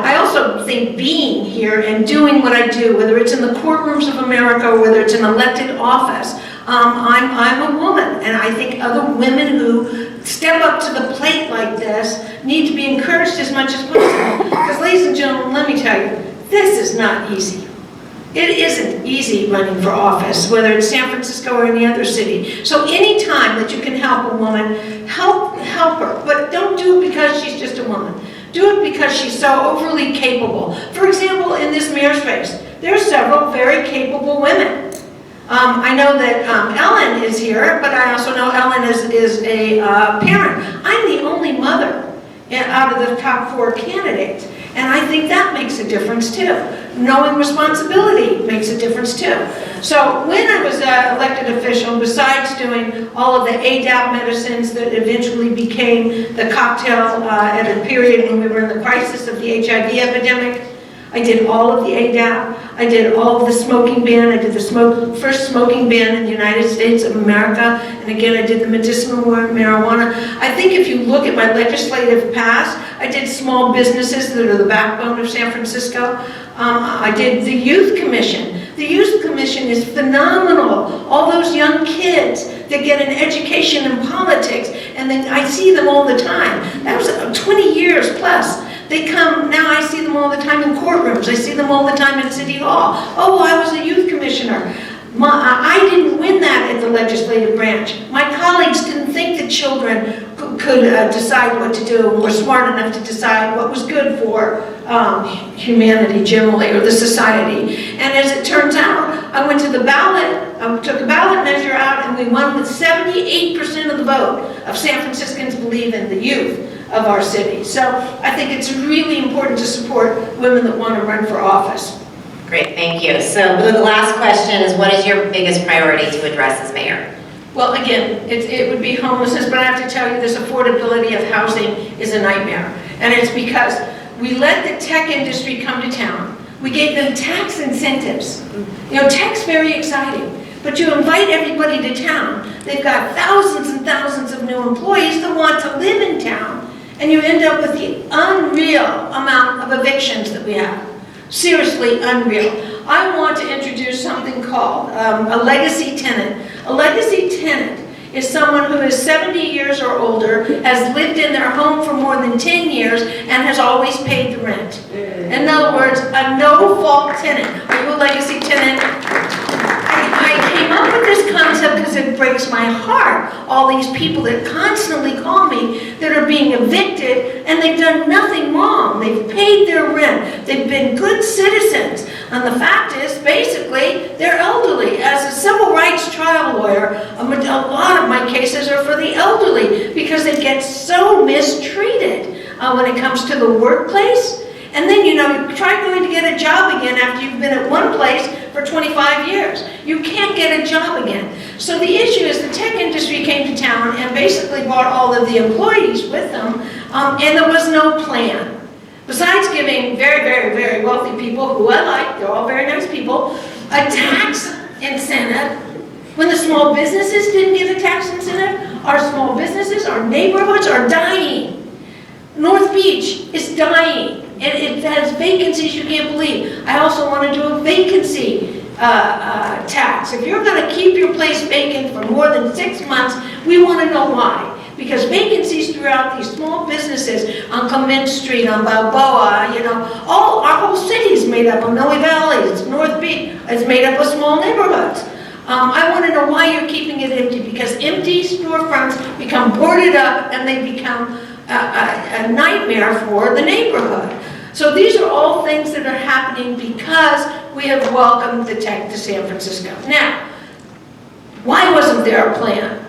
I also think being here and doing what I do, whether it's in the courtrooms of America or whether it's an elected office, I'm a woman, and I think other women who step up to the plate like this need to be encouraged as much as possible. Because, ladies and gentlemen, let me tell you, this is not easy. It isn't easy running for office, whether it's San Francisco or any other city. So any time that you can help a woman, help her. But don't do it because she's just a woman. Do it because she's so overly capable. For example, in this mayor's race, there are several very capable women. I know that Ellen is here, but I also know Ellen is a parent. I'm the only mother out of the top 4 candidates. And I think that makes a difference too. Knowing responsibility makes a difference too. So when I was an elected official, besides doing all of the ADAP medicines that eventually became the cocktail at a period when we were in the crisis of the HIV epidemic, I did all of the ADAP. I did all of the smoking ban. I did the first smoking ban in the United States of America. And again, I did the medicinal marijuana. I think if you look at my legislative past, I did small businesses that are the backbone of San Francisco. I did the Youth Commission. The Youth Commission is phenomenal. All those young kids that get an education in politics, and then I see them all the time. That was 20 years plus. They come, now I see them all the time in courtrooms. I see them all the time in City Hall. Oh, I was a youth commissioner. I didn't win that at the legislative branch. My colleagues didn't think that children could decide what to do and were smart enough to decide what was good for humanity generally, or the society. And as it turns out, I went to the ballot, took a ballot measure out, and we won with 78% of the vote of San Franciscans believe in the youth of our city. So I think it's really important to support women that want to run for office. Great, thank you. So the last question is, what is your biggest priority to address as mayor? Well, again, it would be homelessness, but I have to tell you, this affordability of housing is a nightmare. And it's because we let the tech industry come to town. We gave them tax incentives. You know, tech's very exciting. But you invite everybody to town. They've got thousands and thousands of new employees that want to live in town. And you end up with the unreal amount of evictions that we have. Seriously unreal. I want to introduce something called a legacy tenant. A legacy tenant is someone who is 70 years or older, has lived in their home for more than 10 years, and has always paid the rent. In other words, a no-fault tenant. Are you a legacy tenant? I came up with this concept because it breaks my heart. All these people that constantly call me that are being evicted, and they've done nothing wrong. They've paid their rent. They've been good citizens. And the fact is, basically, they're elderly. As a civil rights trial lawyer, a lot of my cases are for the elderly because they get so mistreated when it comes to the workplace. And then, you try going to get a job again after you've been at one place for 25 years. You can't get a job again. So the issue is the tech industry came to town and basically brought all of the employees with them, and there was no plan. Besides giving very, very, very wealthy people, who I like, they're all very nice people, a tax incentive, when the small businesses didn't get a tax incentive, our small businesses, our neighborhoods are dying. North Beach is dying. It has vacancies you can't believe. I also want to do a vacancy tax. If you're going to keep your place vacant for more than 6 months, we want to know why. Because vacancies throughout these small businesses on Clement Street, on Balboa, our whole city is made up of Noe Valley, it's North Beach, it's made up of small neighborhoods. I want to know why you're keeping it empty, because empty storefronts become boarded up and they become a nightmare for the neighborhood. So these are all things that are happening because we have welcomed the tech to San Francisco. Now, why wasn't there a plan?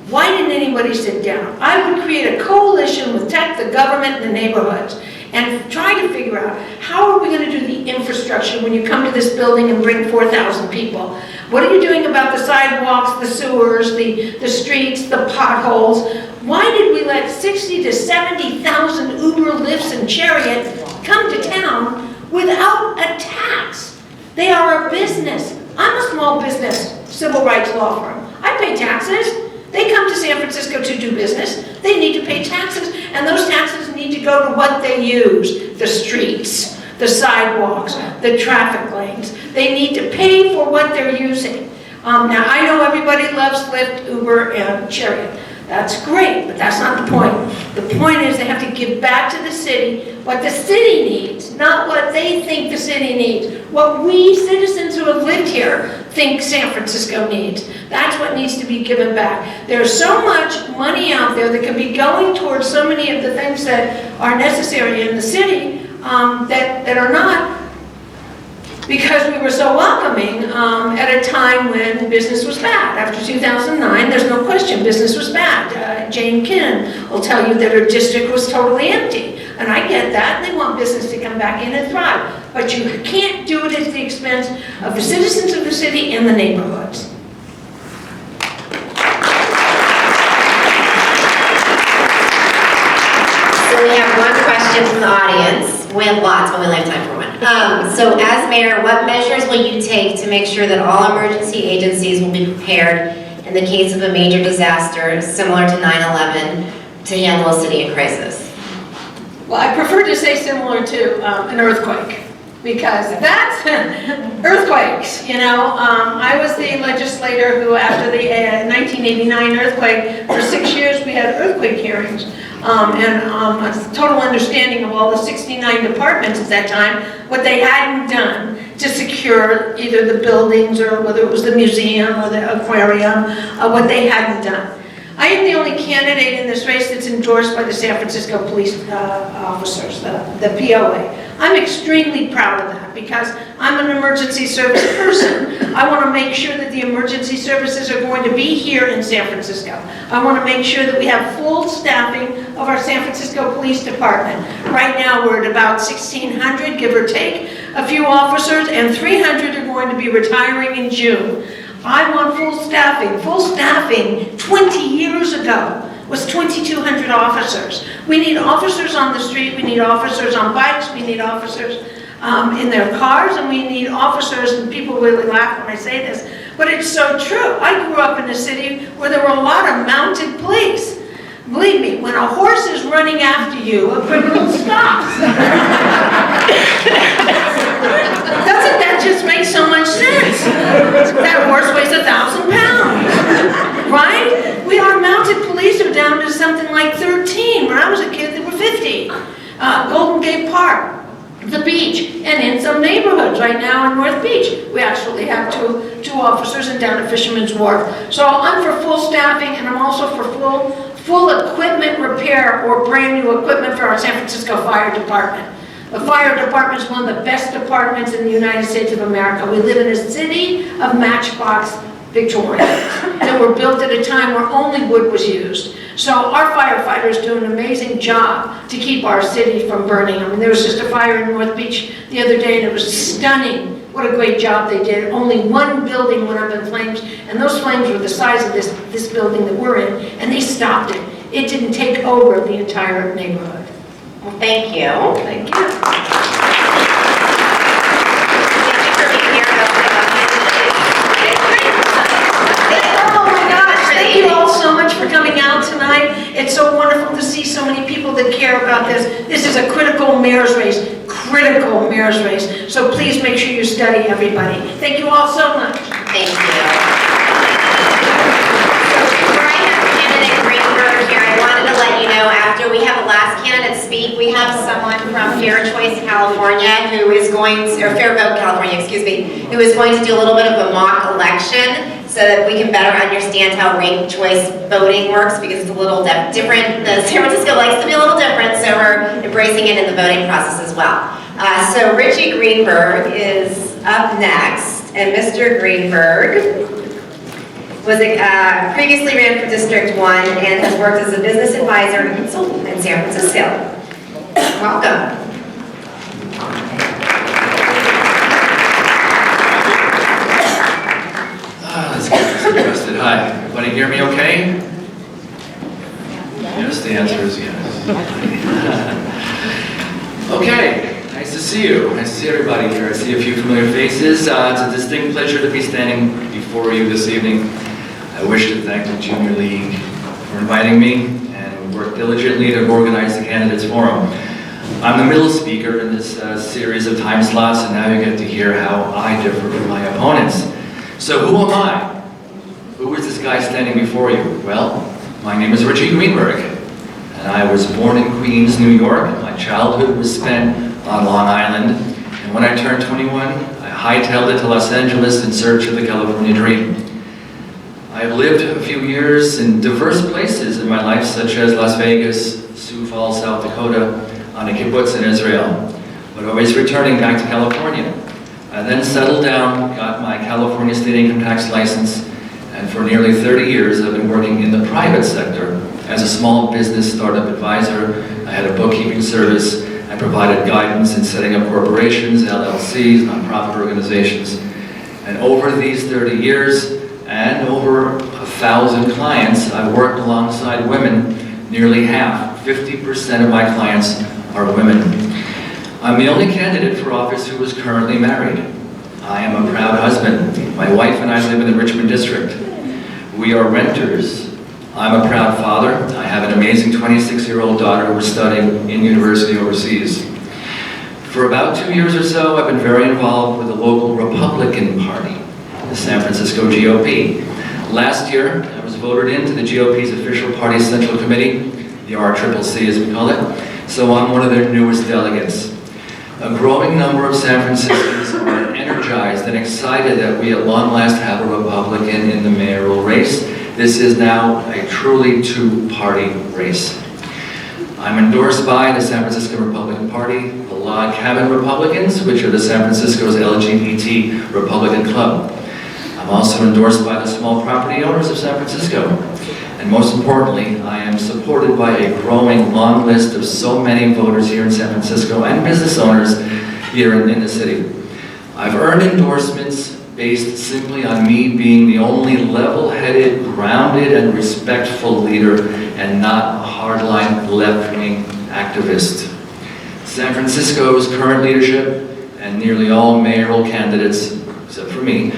Why didn't anybody sit down? I would create a coalition with tech, the government, and the neighborhoods, and try to figure out how are we going to do the infrastructure when you come to this building and bring 4,000 people. What are you doing about the sidewalks, the sewers, the streets, the potholes? Why did we let 60 to 70,000 Uber, Lyfts, and Chariot come to town without a tax? They are a business. I'm a small business civil rights law firm. I pay taxes. They come to San Francisco to do business. They need to pay taxes, and those taxes need to go to what they use: the streets, the sidewalks, the traffic lanes. They need to pay for what they're using. Now, I know everybody loves Lyft, Uber, and Chariot. That's great, but that's not the point. The point is they have to give back to the city what the city needs, not what they think the city needs. What we citizens who have lived here think San Francisco needs. That's what needs to be given back. There's so much money out there that could be going towards so many of the things that are necessary in the city that are not, because we were so welcoming at a time when business was bad. After 2009, there's no question business was bad. Jane Kin will tell you that her district was totally empty. And I get that. They want business to come back in and thrive. But you can't do it at the expense of the citizens of the city and the neighborhoods. So we have one question from the audience. We have lots, but we only have time for one. So as mayor, what measures will you take to make sure that all emergency agencies will be prepared in the case of a major disaster similar to 9/11 to handle a city in crisis? Well, I prefer to say similar to an earthquake, because that's earthquakes, I was the legislator who, after the 1989 earthquake, for 6 years we had earthquake hearings. And a total understanding of all the 69 departments at that time, what they hadn't done to secure either the buildings or whether it was the museum or the aquarium, what they hadn't done. I am the only candidate in this race that's endorsed by the San Francisco police officers, the POA. I'm extremely proud of that because I'm an emergency service person. I want to make sure that the emergency services are going to be here in San Francisco. I want to make sure that we have full staffing of our San Francisco Police Department. Right now we're at about 1,600, give or take, a few officers, and 300 are going to be retiring in June. I want full staffing. Full staffing 20 years ago was 2,200 officers. We need officers on the street, we need officers on bikes, we need officers in their cars, and we need officers, and people really laugh when I say this, but it's so true. I grew up in a city where there were a lot of mounted police. Believe me, when a horse is running after you, a criminal stops. Doesn't that just make so much sense? That horse weighs 1,000 pounds, right? Our mounted police are down to something like 13. When I was a kid, they were 50. Golden Gate Park, the beach, and in some neighborhoods right now in North Beach, we actually have two officers, and down at Fisherman's Wharf. So I'm for full staffing, and I'm also for full equipment repair or brand new equipment for our San Francisco Fire Department. The fire department is one of the best departments in the United States of America. We live in a city of matchbox Victorians that were built at a time where only wood was used. So our firefighters do an amazing job to keep our city from burning. I mean, there was just a fire in North Beach the other day, and it was stunning. What a great job they did. Only one building went up in flames, and those flames were the size of this building that we're in, and they stopped it. It didn't take over the entire neighborhood. Well, thank you. Thank you. Oh my gosh, thank you all so much for coming out tonight. It's so wonderful to see so many people that care about this. This is a critical mayor's race, so please make sure you study, everybody. Thank you all so much. Thank you. Before I have candidate Greenberg here, I wanted to let you know, after we have the last candidate speak, we have someone from Fair Choice, California, who is going to, or Fair Vote, California, excuse me, who is going to do a little bit of a mock election so that we can better understand how ranked choice voting works, because it's a little different. The San Francisco likes to be a little different, so we're embracing it in the voting process as well. So Richie Greenberg is up next, and Mr. Greenberg was previously ran for District 1 and has worked as a business advisor and consultant in San Francisco. Welcome. Let's get adjusted. Hi, everybody hear me okay? Yes, the answer is yes. Okay, nice to see you. Nice to see everybody here. I see a few familiar faces. It's a distinct pleasure to be standing before you this evening. I wish to thank the Junior League for inviting me, and we worked diligently to organize the Candidates Forum. I'm the middle speaker in this series of time slots, and now you get to hear how I differ from my opponents. So who am I? Who is this guy standing before you? Well, my name is Richie Greenberg, and I was born in Queens, New York. My childhood was spent on Long Island, and when I turned 21, I hightailed it to Los Angeles in search of the California dream. I have lived a few years in diverse places in my life, such as Las Vegas, Sioux Falls, South Dakota, on a kibbutz in Israel, but always returning back to California. I then settled down, got my California state income tax license, and for nearly 30 years I've been working in the private sector as a small business startup advisor. I had a bookkeeping service. I provided guidance in setting up corporations, LLCs, nonprofit organizations. And over these 30 years and over 1,000 clients, I've worked alongside women. Nearly half, 50% of my clients are women. I'm the only candidate for office who is currently married. I am a proud husband. My wife and I live in the Richmond district. We are renters. I'm a proud father. I have an amazing 26-year-old daughter who is studying in university overseas. For about 2 years or so, I've been very involved with the local Republican Party, the San Francisco GOP. Last year, I was voted into the GOP's official party central committee, the RCCC as we call it, so I'm one of their newest delegates. A growing number of San Franciscans are energized and excited that we at long last have a Republican in the mayoral race. This is now a truly two-party race. I'm endorsed by the San Francisco Republican Party, the Log Cabin Republicans, which are the San Francisco's LGBT Republican Club. I'm also endorsed by the small property owners of San Francisco. And most importantly, I am supported by a growing long list of so many voters here in San Francisco and business owners here in the city. I've earned endorsements based simply on me being the only level-headed, grounded, and respectful leader and not a hardline left-wing activist. San Francisco's current leadership and nearly all mayoral candidates, except for me,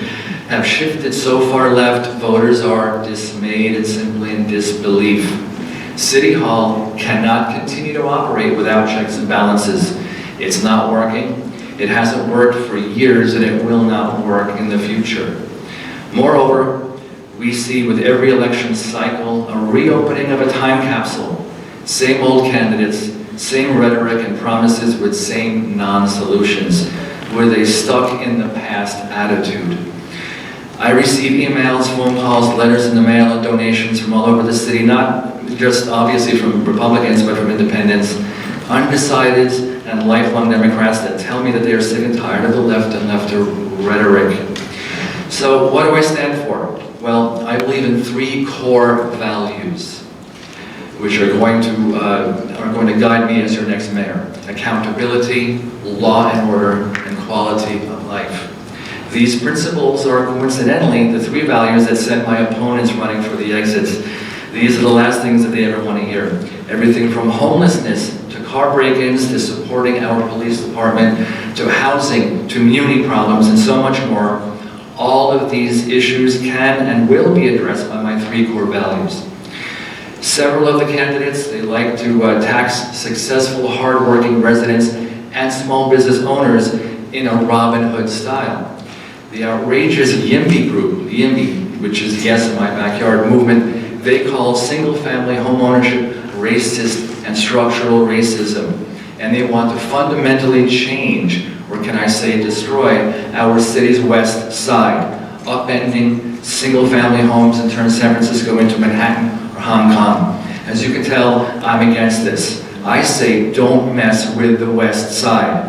have shifted so far left, voters are dismayed and simply in disbelief. City Hall cannot continue to operate without checks and balances. It's not working. It hasn't worked for years, and it will not work in the future. Moreover, we see with every election cycle a reopening of a time capsule. Same old candidates, same rhetoric and promises with same non-solutions, with a stuck in the past attitude. I receive emails, phone calls, letters in the mail, and donations from all over the city, not just obviously from Republicans, but from independents, undecided and lifelong Democrats that tell me that they are sick and tired of the left and left rhetoric. So what do I stand for? Well, I believe in 3 core values, which are going to guide me as your next mayor: accountability, law and order, and quality of life. These principles are coincidentally the 3 values that sent my opponents running for the exits. These are the last things that they ever want to hear. Everything from homelessness to car break-ins to supporting our police department to housing to community problems and so much more. All of these issues can and will be addressed by my 3 core values. Several of the candidates, they like to tax successful, hard-working residents and small business owners in a Robin Hood style. The outrageous YIMBY group, the YIMBY, which is Yes in My Backyard movement, they call single-family homeownership racist and structural racism. And they want to fundamentally change, or can I say destroy, our city's west side, upending single-family homes and turn San Francisco into Manhattan or Hong Kong. As you can tell, I'm against this. I say don't mess with the west side.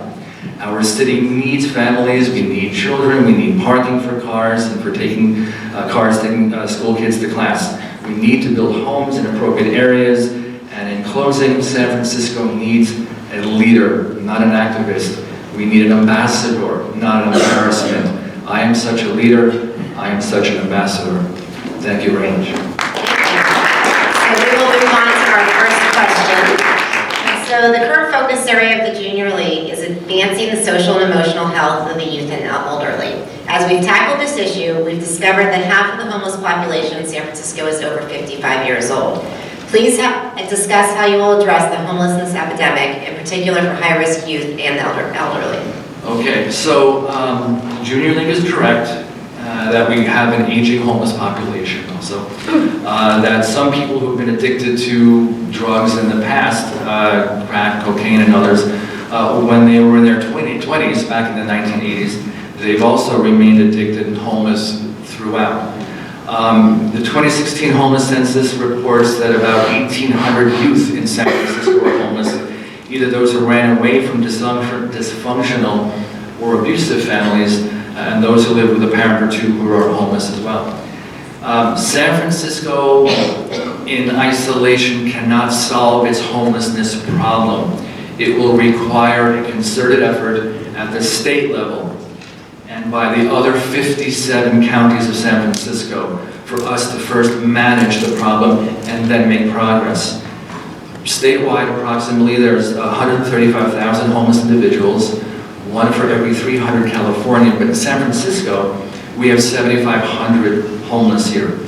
Our city needs families, we need children, we need parking for cars and for taking school kids to class. We need to build homes in appropriate areas. And in closing, San Francisco needs a leader, not an activist. We need an ambassador, not an embarrassment. I am such a leader, I am such an ambassador. Thank you very much. So we will move on to our first question. So the current focus area of the Junior League is advancing the social and emotional health of the youth and elderly. As we've tackled this issue, we've discovered that half of the homeless population in San Francisco is over 55 years old. Please discuss how you will address the homelessness epidemic, in particular for high-risk youth and elderly. Okay, so Junior League is correct that we have an aging homeless population also. That some people who've been addicted to drugs in the past, crack, cocaine, and others, when they were in their 20s, back in the 1980s, they've also remained addicted and homeless throughout. The 2016 homeless census reports that about 1,800 youth in San Francisco are homeless, either those who ran away from dysfunctional or abusive families, and those who live with a parent or two who are homeless as well. San Francisco in isolation cannot solve its homelessness problem. It will require a concerted effort at the state level and by the other 57 counties of San Francisco for us to first manage the problem and then make progress. Statewide, approximately, there's 135,000 homeless individuals, 1 for every 300 California, but in San Francisco, we have 7,500 homeless here.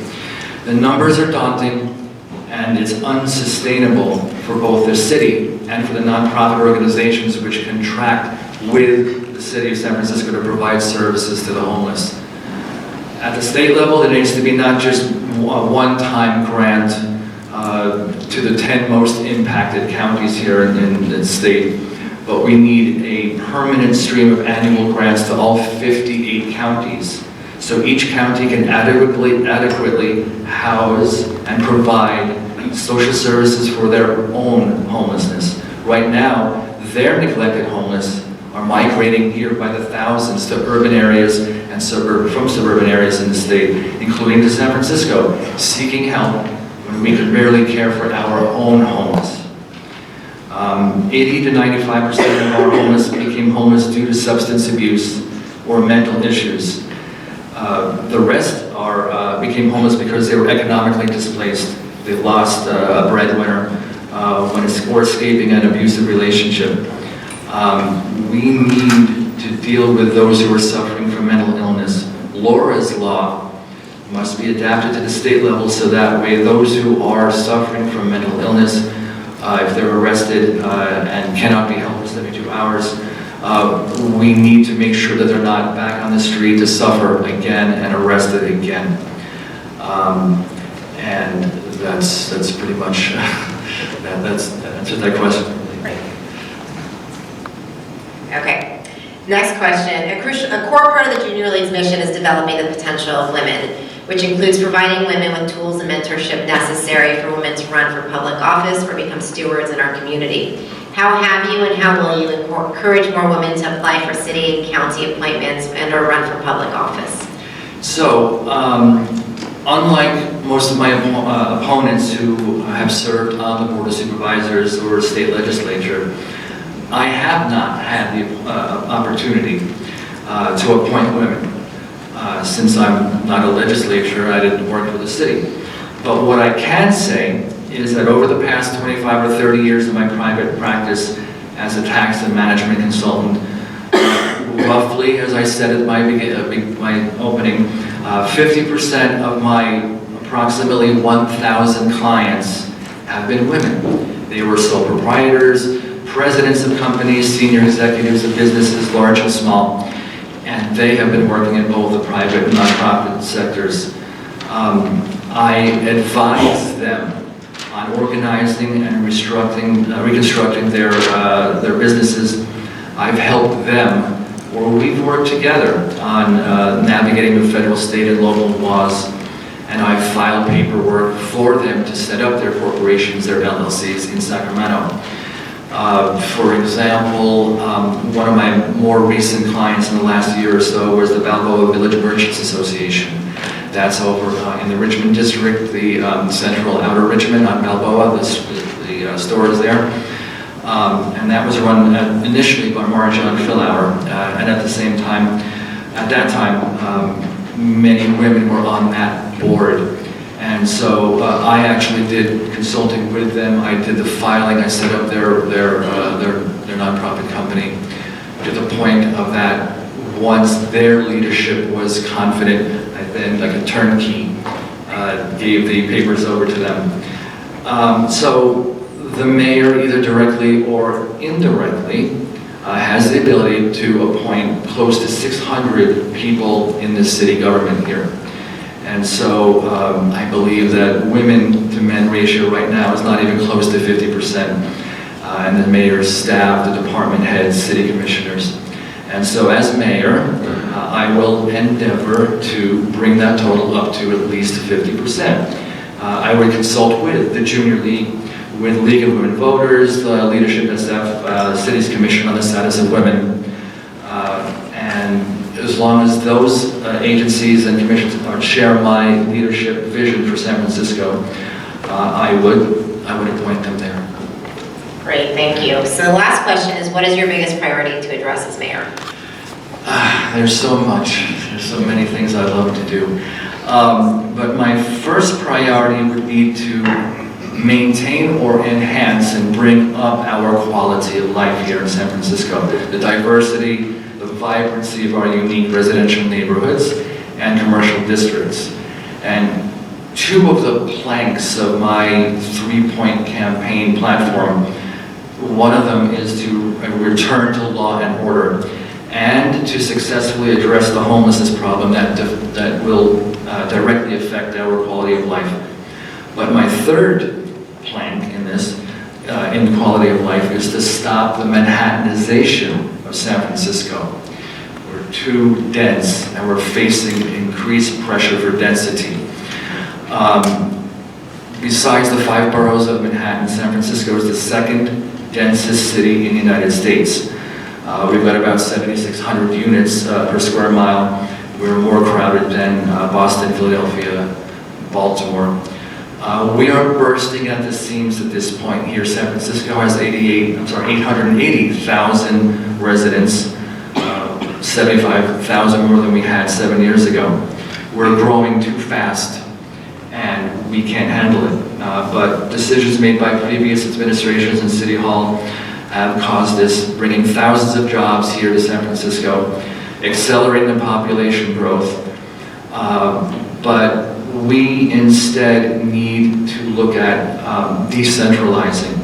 The numbers are daunting, and it's unsustainable for both the city and for the nonprofit organizations which contract with the city of San Francisco to provide services to the homeless. At the state level, there needs to be not just a one-time grant to the 10 most impacted counties here in the state, but we need a permanent stream of annual grants to all 58 counties, so each county can adequately house and provide social services for their own homelessness. Right now, their neglected homeless are migrating here by the thousands to urban areas and from suburban areas in the state, including to San Francisco, seeking help when we can barely care for our own homeless. 80 to 95% of our homeless became homeless due to substance abuse or mental issues. The rest became homeless because they were economically displaced. They lost a breadwinner or escaping an abusive relationship. We need to deal with those who are suffering from mental illness. Laura's Law must be adapted to the state level so that way those who are suffering from mental illness, if they're arrested and cannot be held for 72 hours, we need to make sure that they're not back on the street to suffer again and arrested again. And that's pretty much, that answers that question. Right. Okay. Next question. A core part of the Junior League's mission is developing the potential of women. which includes providing women with tools and mentorship necessary for women to run for public office or become stewards in our community. How have you and how will you encourage more women to apply for city and county appointments and or run for public office? So, unlike most of my opponents who have served on the Board of Supervisors or state legislature, I have not had the opportunity to appoint women. Since I'm not a legislature, I didn't work for the city. But what I can say is that over the past 25 or 30 years of my private practice as a tax and management consultant, roughly, as I said at my opening, 50% of my approximately 1,000 clients have been women. They were sole proprietors, presidents of companies, senior executives of businesses, large and small, and they have been working in both the private and nonprofit sectors. I advise them on organizing and reconstructing their businesses. I've helped them, or we've worked together on navigating the federal, state, and local laws, and I've filed paperwork for them to set up their corporations, their LLCs in Sacramento. For example, one of my more recent clients in the last year or so was the Balboa Village Merchants Association. That's over in the Richmond district, the central outer Richmond on Balboa, the store is there. And that was run initially by Marjan Fillmore, and at the same time, at that time, many women were on that board. And so I actually did consulting with them. I did the filing. I set up their nonprofit company to the point of that. Once their leadership was confident, I then, like a turnkey, gave the papers over to them. So the mayor, either directly or indirectly, has the ability to appoint close to 600 people in the city government here. And so I believe that women to men ratio right now is not even close to 50%. And the mayor's staff, the department heads, city commissioners. And so as mayor, I will endeavor to bring that total up to at least 50%. I would consult with the Junior League, with League of Women Voters, the Leadership SF, City's Commission on the Status of Women. And as long as those agencies and commissions share my leadership vision for San Francisco, I would appoint them there. Great, thank you. So the last question is, what is your biggest priority to address as mayor? There's so much. There's so many things I love to do. But my first priority would be to maintain or enhance and bring up our quality of life here in San Francisco. The diversity, the vibrancy of our unique residential neighborhoods and commercial districts. And two of the planks of my three-point campaign platform, one of them is to return to law and order and to successfully address the homelessness problem that will directly affect our quality of life. But my third plank in this, in quality of life, is to stop the Manhattanization of San Francisco. We're too dense and we're facing increased pressure for density. Besides the 5 boroughs of Manhattan, San Francisco is the second densest city in the United States. We've got about 7,600 units per square mile. We're more crowded than Boston, Philadelphia, Baltimore. We are bursting at the seams at this point here. San Francisco has 880,000 residents, 75,000 more than we had 7 years ago. We're growing too fast, and we can't handle it. But decisions made by previous administrations in City Hall have caused this, bringing thousands of jobs here to San Francisco, accelerating the population growth. But we instead need to look at decentralizing.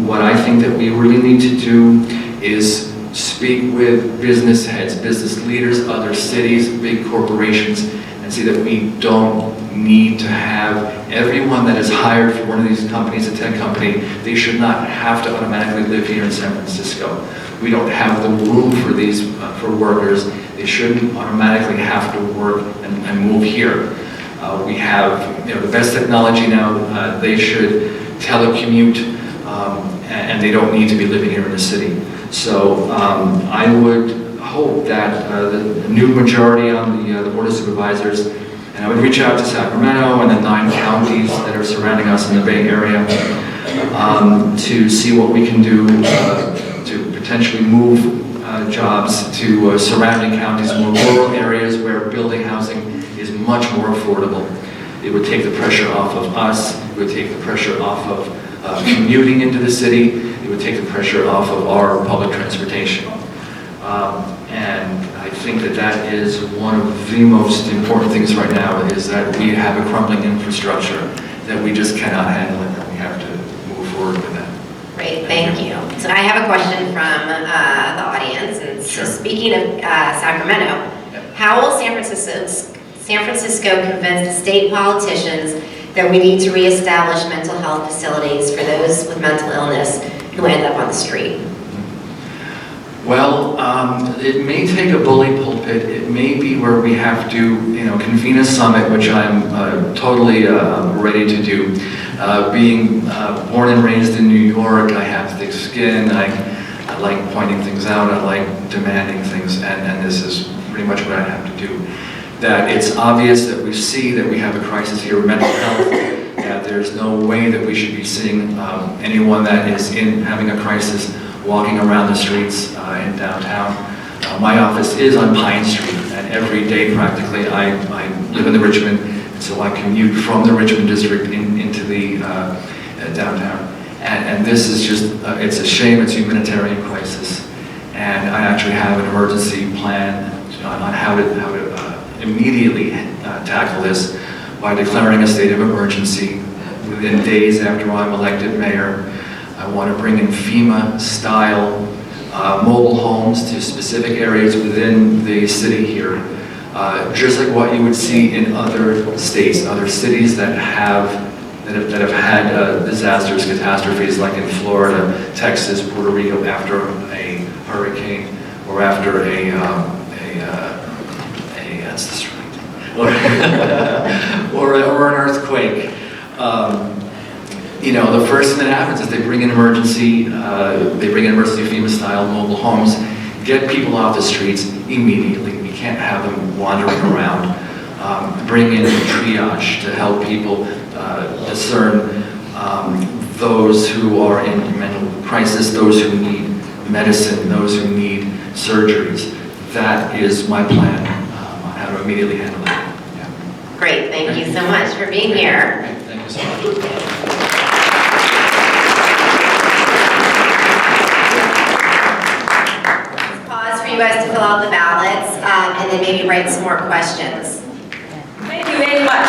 What I think that we really need to do is speak with business heads, business leaders, other cities, big corporations, and see that we don't need to have everyone that is hired for one of these companies, a tech company, they should not have to automatically live here in San Francisco. We don't have the room for these for workers They shouldn't automatically have to work and move here. We have the best technology now. They should telecommute, and they don't need to be living here in the city. So I would hope that the new majority on the Board of Supervisors, and I would reach out to Sacramento and the 9 counties that are surrounding us in the Bay Area to see what we can do to potentially move jobs to surrounding counties, more rural areas where building housing is much more affordable. It would take the pressure off of us. It would take the pressure off of commuting into the city. It would take the pressure off of our public transportation. And I think that that is one of the most important things right now, is that we have a crumbling infrastructure that we just cannot handle, and that we have to move forward with that. Great, thank you. So I have a question from the audience. And so speaking of Sacramento, how will San Francisco convince the state politicians that we need to reestablish mental health facilities for those with mental illness who end up on the street? Well, it may take a bully pulpit. It may be where we have to, convene a summit, which I'm totally ready to do. Being born and raised in New York, I have thick skin. I like pointing things out. I like demanding things, and this is pretty much what I have to do. That it's obvious that we see that we have a crisis here with mental health. That there's no way that we should be seeing anyone that is having a crisis walking around the streets in downtown. My office is on Pine Street, and every day practically I live in the Richmond, and so I commute from the Richmond district into the downtown. And this is just, it's a shame, it's a humanitarian crisis. And I actually have an emergency plan on how to immediately tackle this by declaring a state of emergency within days after I'm elected mayor. I want to bring in FEMA-style mobile homes to specific areas within the city here, just like what you would see in other states, other cities that have had disasters, catastrophes, like in Florida, Texas, Puerto Rico, after a hurricane or after that's the street, or an earthquake. The first thing that happens is they bring in emergency FEMA-style mobile homes, get people off the streets immediately. We can't have them wandering around. Bring in triage to help people discern those who are in mental crisis, those who need medicine, those who need surgeries. That is my plan on how to immediately handle that. Yeah. Great, thank you so much for being here. Thank you so much. You guys to fill out the ballots and then maybe write some more questions. Thank you very much.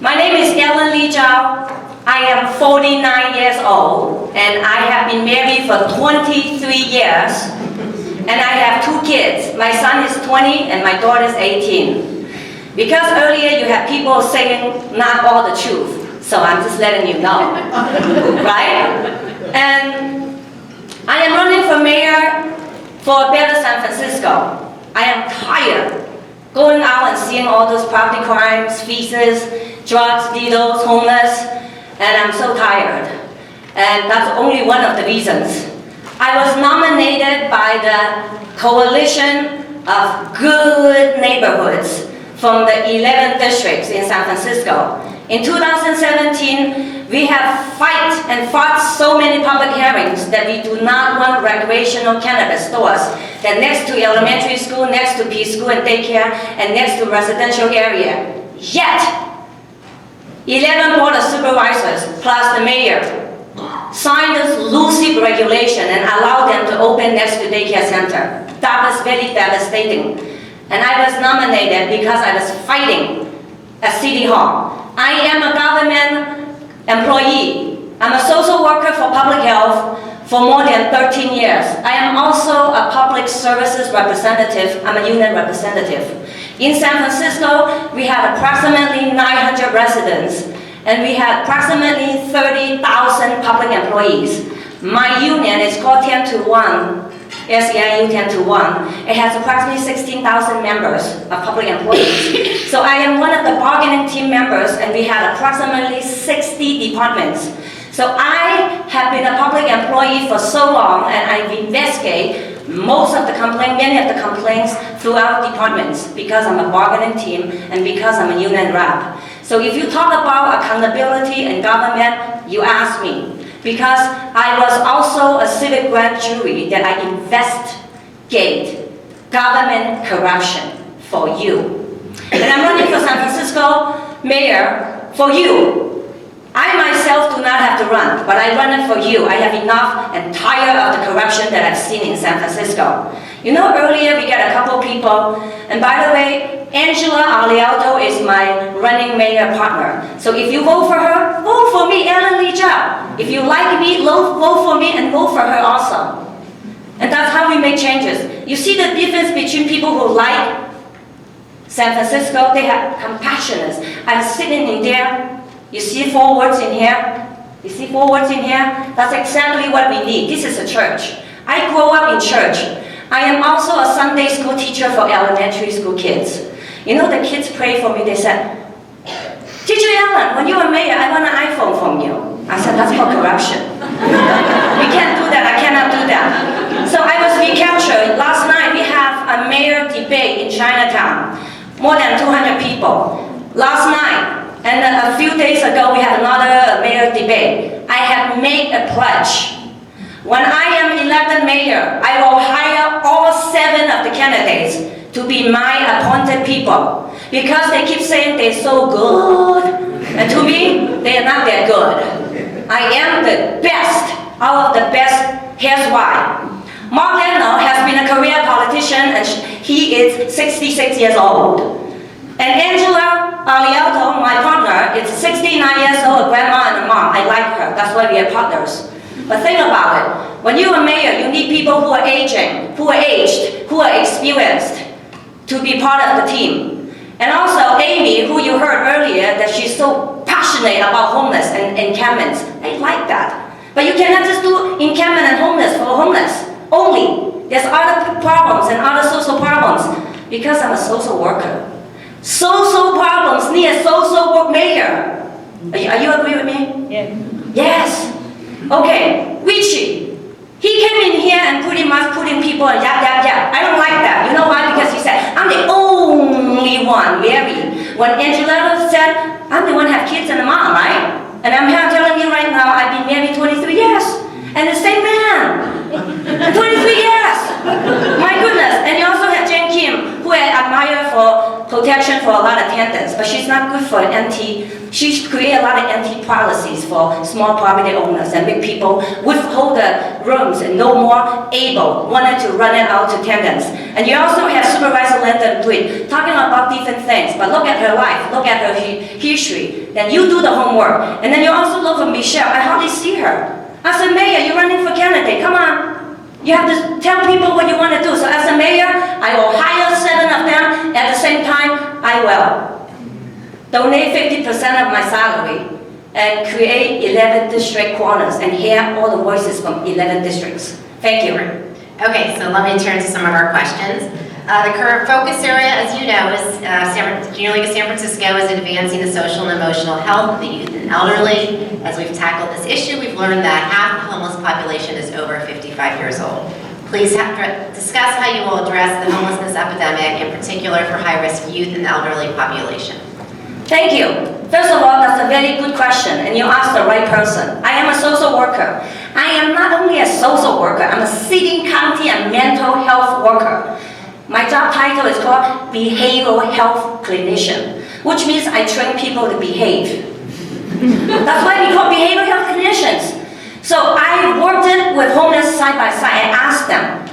My name is Lee Zhou. I am 49 years old, and I have been married for 23 years, and I have 2 kids. My son is 20 and my daughter is 18. Because earlier you had people saying not all the truth, so I'm just letting you know, right? And I am running for mayor for a better San Francisco. I am tired going out and seeing all those property crimes, feces, drugs, needles, homeless, and I'm so tired. And that's only one of the reasons. I was nominated by the Coalition of Good Neighborhoods from the 11 districts in San Francisco. In 2017, we have fought so many public hearings that we do not want recreational cannabis stores that next to elementary school, next to preschool and daycare, and next to residential area. Yet, 11 Board of Supervisors plus the mayor signed this loose regulation and allowed them to open next to daycare center. That was very devastating. And I was nominated because I was fighting at City Hall. I am a government employee. I'm a social worker for public health for more than 13 years. I am also a public services representative. I'm a union representative. In San Francisco, we have approximately 900 residents, and we have approximately 30,000 public employees. My union is called 10 to 1. SEIU 10-1. It has approximately 16,000 members of public employees. So I am one of the bargaining team members, and we had approximately 60 departments. So I have been a public employee for so long, and I've investigated most of the complaints, many of the complaints throughout departments, because I'm a bargaining team and because I'm a union rep. So if you talk about accountability in government, you ask me. Because I was also a civic grand jury that I investigate government corruption for you. And I'm running for San Francisco mayor for you. I myself do not have to run, but I run it for you. I have enough and tired of the corruption that I've seen in San Francisco. You know, earlier we got a couple people, and by the way, Angela Alioto is my running mayor partner. So if you vote for her, vote for me, Lee Zhou. If you like me, vote for me and vote for her also. And that's how we make changes. You see the difference between people who like San Francisco, they have compassion. I'm sitting in there. You see 4 words in here? You see 4 words in here? That's exactly what we need. This is a church. I grew up in church. I am also a Sunday school teacher for elementary school kids. You know, the kids pray for me. They said, Teacher Ellen, when you were mayor, I want an iPhone from you. I said, that's called corruption. We can't do that. I cannot do that. So I was recaptured. Last night, we have a mayor debate in Chinatown. More than 200 people. Last night, and a few days ago, we had another mayor debate. I have made a pledge. When I am elected mayor, I will hire all 7 of the candidates to be my appointed people. Because they keep saying they're so good. And to me, they are not that good. I am the best out of the best. Here's why. Mark Leno has been a career politician, and he is 66 years old. And Angela Alioto, my partner, is 69 years old, a grandma and a mom. I like her. That's why we are partners. But think about it. When you're a mayor, you need people who are aging, who are aged, who are experienced to be part of the team. And also Amy, who you heard earlier, that she's so passionate about homeless and encampments. I like that. But you cannot just do encampment and homeless for homeless only. There's other problems and other social problems. Because I'm a social worker. Social problems need a social work mayor. Are you agree with me? Yeah. Yes. Okay, Richie. He came in here and pretty much putting people in yap. I don't like that. You know why? Because he said, I'm the only one married. When Angela said, I'm the one have kids and a mom, right? And I'm here telling you right now, I've been married 23 years. And the same man. 23 years. My goodness. And you also have Jane Kim, who I admire for protection for a lot of attendants, but she's not good for she created a lot of anti-policies for small property owners and big people withhold the rooms and no more able, wanted to run it out to tenants. And you also have Supervisor Lyndon Tweed talking about different things, but look at her life, look at her history. Then you do the homework. And then you also look at Michelle, I hardly see her. As a mayor, you're running for candidate, come on. You have to tell people what you want to do. So as a mayor, I will hire 7 of them. At the same time, I will donate 50% of my salary and create 11 district corners and hear all the voices from 11 districts. Thank you. Okay, so let me turn to some of our questions. The current focus area, as you know, is Junior League of San Francisco is advancing the social and emotional health of the youth and elderly. As we've tackled this issue, we've learned that half the homeless population is over 55 years old. Please discuss how you will address the homelessness epidemic, in particular for high-risk youth and elderly population. Thank you. First of all, that's a very good question, and you asked the right person. I am a social worker. I am not only a social worker, I'm a city, county, and mental health worker. My job title is called Behavioral Health Clinician, which means I train people to behave. That's why we call behavioral health clinicians. So I worked it with homeless side by side. I asked them.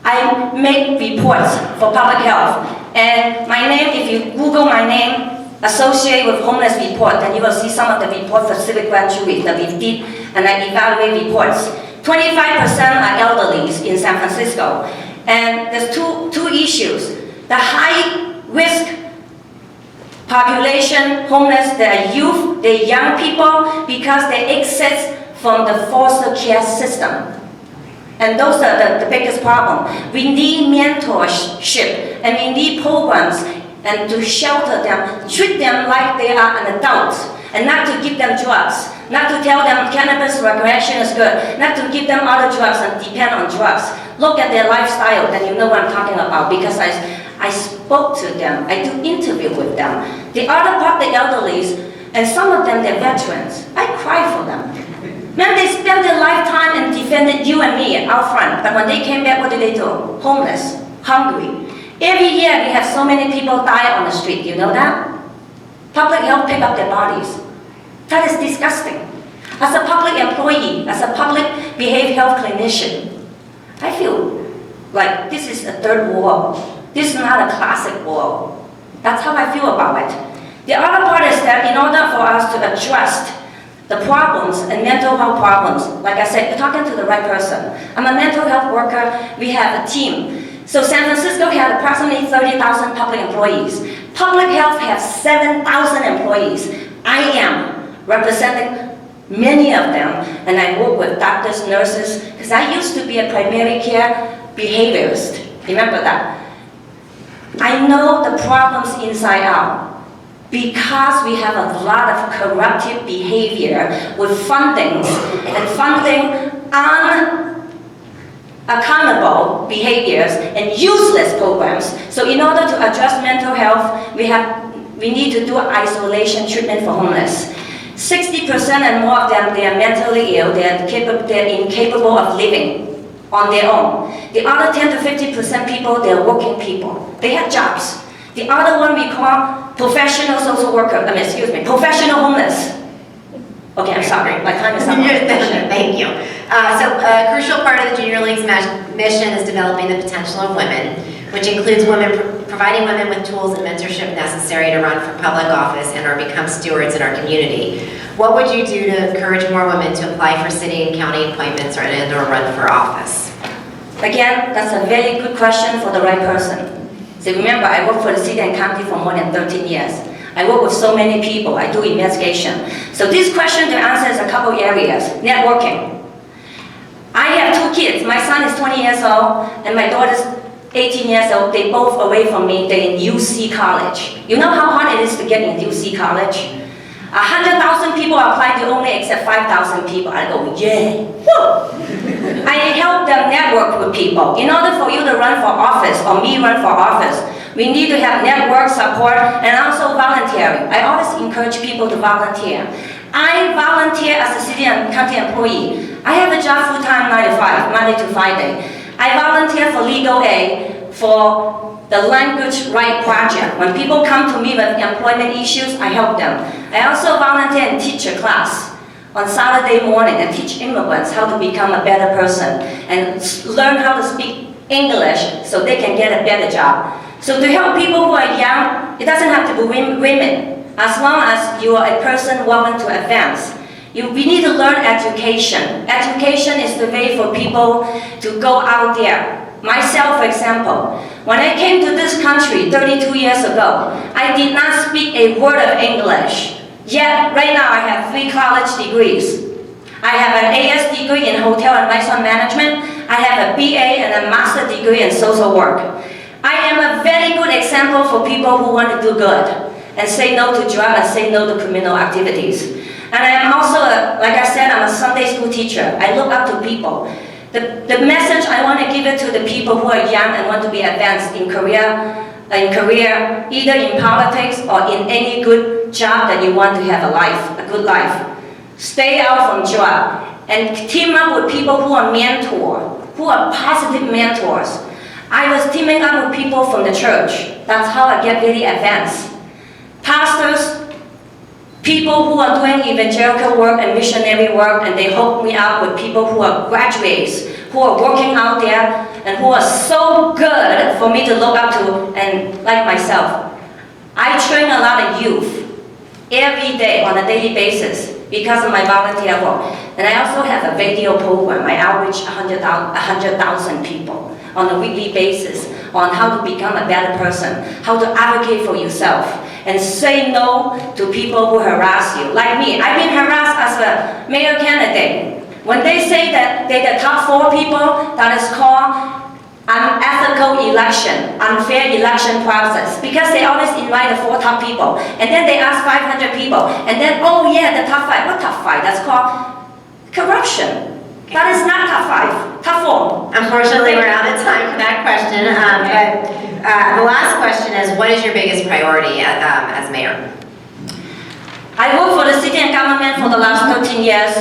I make reports for public health. And my name, if you Google my name, associate with homeless report, then you will see some of the reports for civic grand juries that we did, and I evaluate reports. 25% are elderlies in San Francisco. And there's two issues. The high risk population, homeless, they're youth, they're young people, because they exit from the foster care system. And those are the biggest problem. We need mentorship, and we need programs and to shelter them, treat them like they are an adult, and not to give them drugs, not to tell them cannabis recreation is good, not to give them other drugs and depend on drugs. Look at their lifestyle, then you know what I'm talking about, because I spoke to them, I do interview with them. The other part, the elderlies, and some of them, they're veterans. I cry for them. Man, they spent their lifetime and defended you and me out front, but when they came back, what did they do? Homeless, hungry. Every year we have so many people die on the street, you know that? Public health pick up their bodies. That is disgusting. As a public employee, as a public behavioral health clinician, I feel like this is a third world. This is not a classic world. That's how I feel about it. The other part is that in order for us to address the problems and mental health problems, like I said, you're talking to the right person. I'm a mental health worker. We have a team. So San Francisco had approximately 30,000 public employees. Public health has 7,000 employees. I am representing many of them, and I work with doctors, nurses, because I used to be a primary care behaviorist. Remember that? I know the problems inside out because we have a lot of corruptive behavior with fundings and funding unaccountable behaviors and useless programs. So in order to address mental health, we need to do isolation treatment for homeless. 60% and more of them, they are mentally ill, they're incapable of living on their own. The other 10 to 50% people, they're working people. They have jobs. The other one we call professional social worker, professional homeless. Okay, I'm sorry, my time is up. Thank you. So a crucial part of the Junior League's mission is developing the potential of women, which includes providing women with tools and mentorship necessary to run for public office and or become stewards in our community. What would you do to encourage more women to apply for city and county appointments or run for office? Again, that's a very good question for the right person. So remember, I worked for the city and county for more than 13 years. I work with so many people, I do investigation. So this question, the answer is a couple areas. Networking. I have 2 kids. My son is 20 years old and my daughter's 18 years old. They both away from me. They're in UC college. You know how hard it is to get in UC college? 100,000 people apply, they only accept 5,000 people. I go, yay! Woo! I help them network with people. In order for you to run for office, or me run for office, we need to have network support and also volunteering. I always encourage people to volunteer. I volunteer as a city and county employee. I have a job full-time 9 to 5, Monday to Friday. I volunteer for legal aid for the Language Right Project. When people come to me with employment issues, I help them. I also volunteer and teach a class on Saturday morning and teach immigrants how to become a better person and learn how to speak English so they can get a better job. So to help people who are young, it doesn't have to be women. As long as you are a person willing to advance. We need to learn education. Education is the way for people to go out there. Myself, for example, when I came to this country 32 years ago, I did not speak a word of English. Yet, right now I have 3 college degrees. I have an AS degree in hotel and restaurant management. I have a BA and a master degree in social work. I am a very good example for people who want to do good and say no to drugs and say no to criminal activities. And I am also, like I said, I'm a Sunday school teacher. I look up to people. The message I want to give it to the people who are young and want to be advanced in career, either in politics or in any good job that you want to have a good life. Stay out from drugs and team up with people who are mentors, who are positive mentors. I was teaming up with people from the church. That's how I get very advanced. Pastors, people who are doing evangelical work and missionary work, and they hook me up with people who are graduates, who are working out there, and who are so good for me to look up to, and like myself. I train a lot of youth every day on a daily basis because of my volunteer work. And I also have a radio program. I outreach 100,000 people on a weekly basis on how to become a better person, how to advocate for yourself, and say no to people who harass you. Like me, I've been harassed as a mayor candidate. When they say that they're the top 4 people, that is called unethical election, unfair election process, because they always invite the 4 top people, and then they ask 500 people, and then, oh yeah, the top 5. What top 5? That's called corruption. That is not top 5, top 4. Unfortunately, we're out of time for that question, but the last question is, what is your biggest priority as mayor? I work for the city and government for the last 13 years,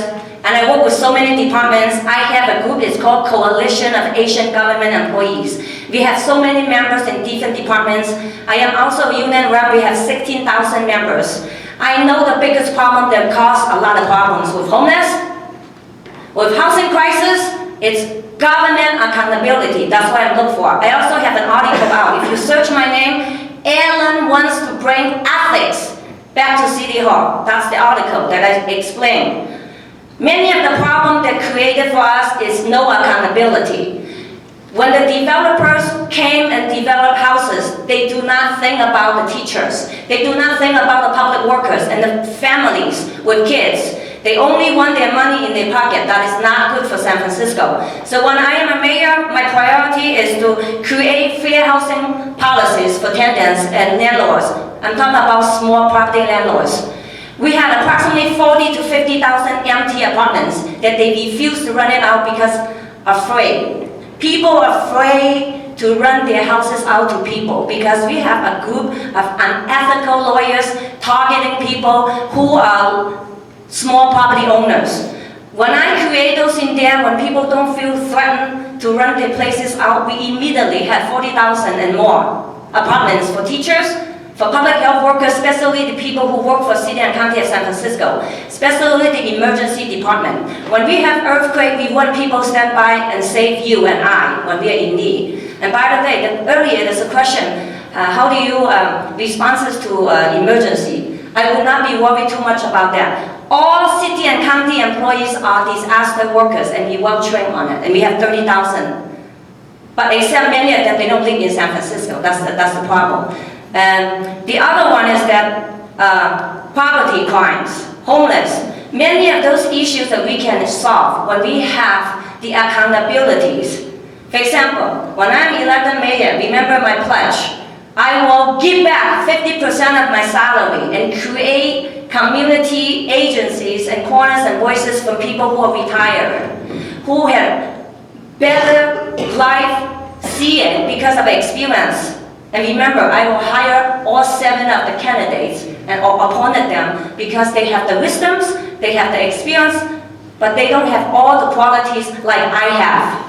and I work with so many departments. I have a group, it's called Coalition of Asian Government Employees. We have so many members in different departments. I am also a union rep, we have 16,000 members. I know the biggest problem that causes a lot of problems with homeless, with housing crisis, it's government accountability. That's what I look for. I also have an article out. If you search my name, Alan wants to bring ethics back to City Hall. That's the article that I explained. Many of the problems that created for us is no accountability. When the developers came and developed houses, they do not think about the teachers. They do not think about the public workers and the families with kids. They only want their money in their pocket. That is not good for San Francisco. So when I am a mayor, my priority is to create fair housing policies for tenants and landlords. I'm talking about small property landlords. We had approximately 40 to 50,000 empty apartments that they refuse to rent it out because afraid. People are afraid to rent their houses out to people because we have a group of unethical lawyers targeting people who are small property owners. When I create those in there, when people don't feel threatened to rent their places out, we immediately have 40,000 and more apartments for teachers, for public health workers, especially the people who work for City and County of San Francisco, especially the emergency department. When we have earthquake, we want people to stand by and save you and I when we are in need. And by the way, earlier there's a question, how do you responses to emergency? I will not be worried too much about that. All city and county employees are disaster workers, and we well trained on it, and we have 30,000. But except many of them, they don't live in San Francisco. That's the problem. And the other one is that property crimes, homeless. Many of those issues that we can solve when we have the accountabilities. For example, when I'm elected mayor, remember my pledge. I will give back 50% of my salary and create community agencies and corners and voices for people who are retired, who have better life seeing because of experience. And remember, I will hire all 7 of the candidates and appointed them because they have the wisdoms, they have the experience, but they don't have all the qualities like I have.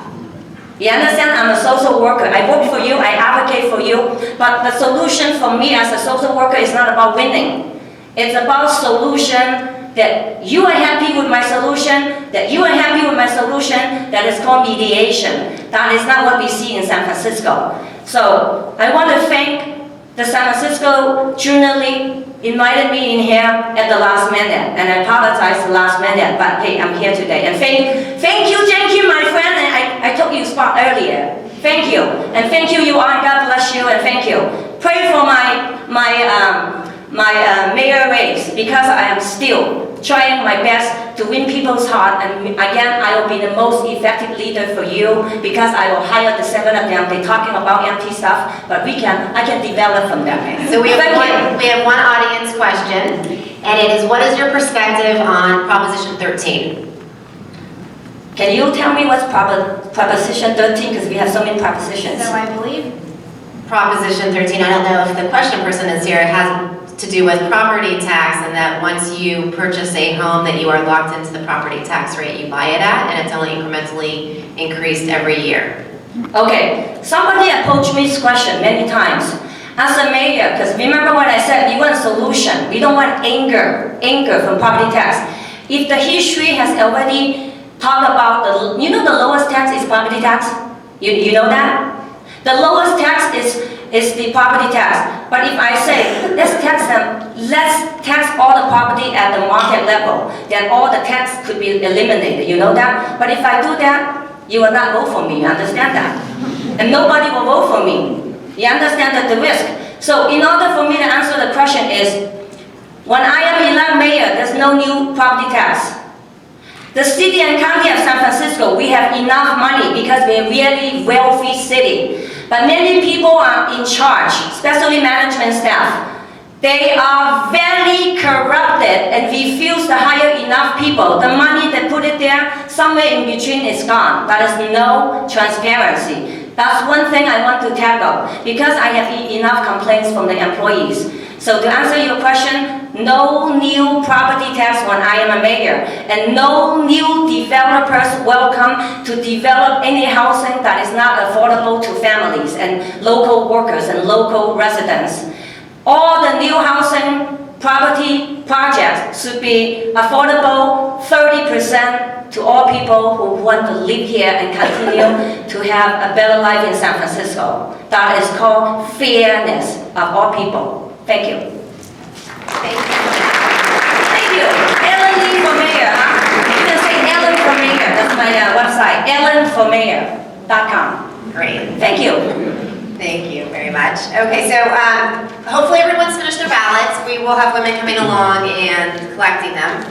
You understand? I'm a social worker. I work for you, I advocate for you, but the solution for me as a social worker is not about winning. It's about solution that you are happy with my solution, that you are happy with my solution, that is called mediation. That is not what we see in San Francisco. So I want to thank the San Francisco Junior League invited me in here at the last minute, and I apologize the last minute, but hey, I'm here today. And thank you, my friend, and I took you spot earlier. Thank you, and thank you, you all, God bless you, and thank you. Pray for my mayor race, because I am still trying my best to win people's heart, and again, I will be the most effective leader for you, because I will hire the 7 of them. They're talking about empty stuff, but I can develop from them. So we have one audience question, and it is, what is your perspective on Proposition 13? Can you tell me what's Proposition 13, because we have so many propositions. So I believe Proposition 13, I don't know if the question person is here, it has to do with property tax, and that once you purchase a home that you are locked into the property tax rate you buy it at, and it's only incrementally increased every year. Okay, somebody approached me this question many times. As a mayor, because remember what I said, we want a solution. We don't want anger from property tax. If the history has already talked about the lowest tax is property tax? You know that? The lowest tax is the property tax. But if I say, let's tax all the property at the market level, then all the tax could be eliminated, you know that? But if I do that, you will not vote for me, you understand that? And nobody will vote for me. You understand that the risk. So in order for me to answer the question is, when I am elected mayor, there's no new property tax. The city and county of San Francisco, we have enough money because we're a really wealthy city. But many people are in charge, especially management staff. They are very corrupted and refuse to hire enough people. The money they put it there, somewhere in between is gone. There is no transparency. That's one thing I want to tackle because I have enough complaints from the employees. So to answer your question, no new property tax when I am a mayor, and no new developers welcome to develop any housing that is not affordable to families and local workers and local residents. All the new housing property projects should be affordable 30% to all people who want to live here and continue to have a better life in San Francisco. That is called fairness of all people. Thank you. Thank you. Thank you. Ellen Lee for mayor, huh? You can say Ellen for mayor. That's my website, ellenformayor.com. Great. Thank you. Thank you very much. Okay, so hopefully everyone's finished their ballots. We will have women coming along and collecting them.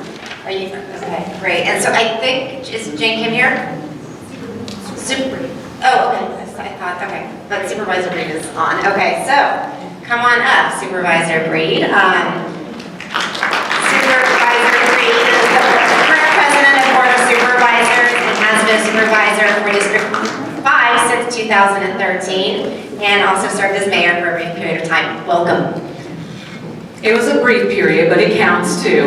Are you? Okay, great. And so I think, is Jane Kim here? Oh, okay. I thought, okay. But Supervisor Breed is on. Okay, so come on up, Supervisor Breed. Supervisor Breed is the current president of Board of Supervisors and has been a supervisor for District 5 since 2013, and also served as mayor for a brief period of time. Welcome. It was a brief period, but it counts too.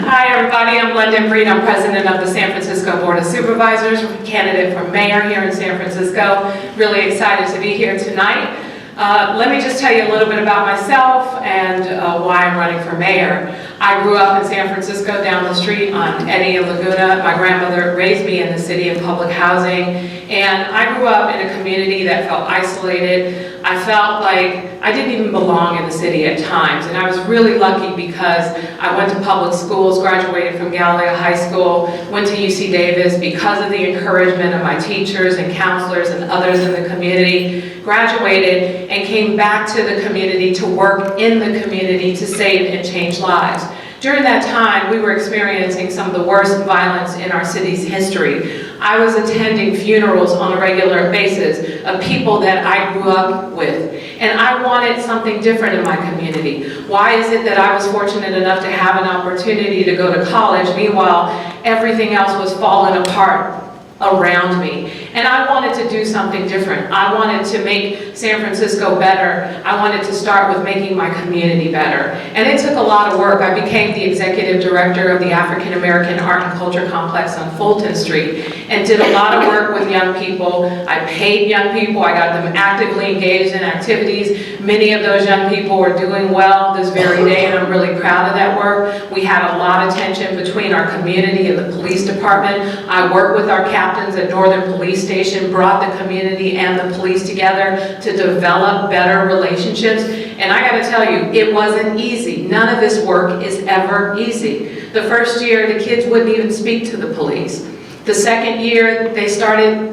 Hi everybody, I'm London Breed. I'm president of the San Francisco Board of Supervisors, candidate for mayor here in San Francisco. Really excited to be here tonight. Let me just tell you a little bit about myself and why I'm running for mayor. I grew up in San Francisco down the street on Eddy and Laguna. My grandmother raised me in the city in public housing, and I grew up in a community that felt isolated. I felt like I didn't even belong in the city at times, and I was really lucky because I went to public schools, graduated from Galileo High School, went to UC Davis because of the encouragement of my teachers and counselors and others in the community, graduated and came back to the community to work in the community to save and change lives. During that time, we were experiencing some of the worst violence in our city's history. I was attending funerals on a regular basis of people that I grew up with, and I wanted something different in my community. Why is it that I was fortunate enough to have an opportunity to go to college, meanwhile everything else was falling apart around me? And I wanted to do something different. I wanted to make San Francisco better. I wanted to start with making my community better. And it took a lot of work. I became the executive director of the African American Art and Culture Complex on Fulton Street and did a lot of work with young people. I paid young people. I got them actively engaged in activities. Many of those young people are doing well this very day, and I'm really proud of that work. We had a lot of tension between our community and the police department. I worked with our captains at Northern Police Station, brought the community and the police together to develop better relationships. And I gotta tell you, it wasn't easy. None of this work is ever easy. The first year, the kids wouldn't even speak to the police. The second year, they started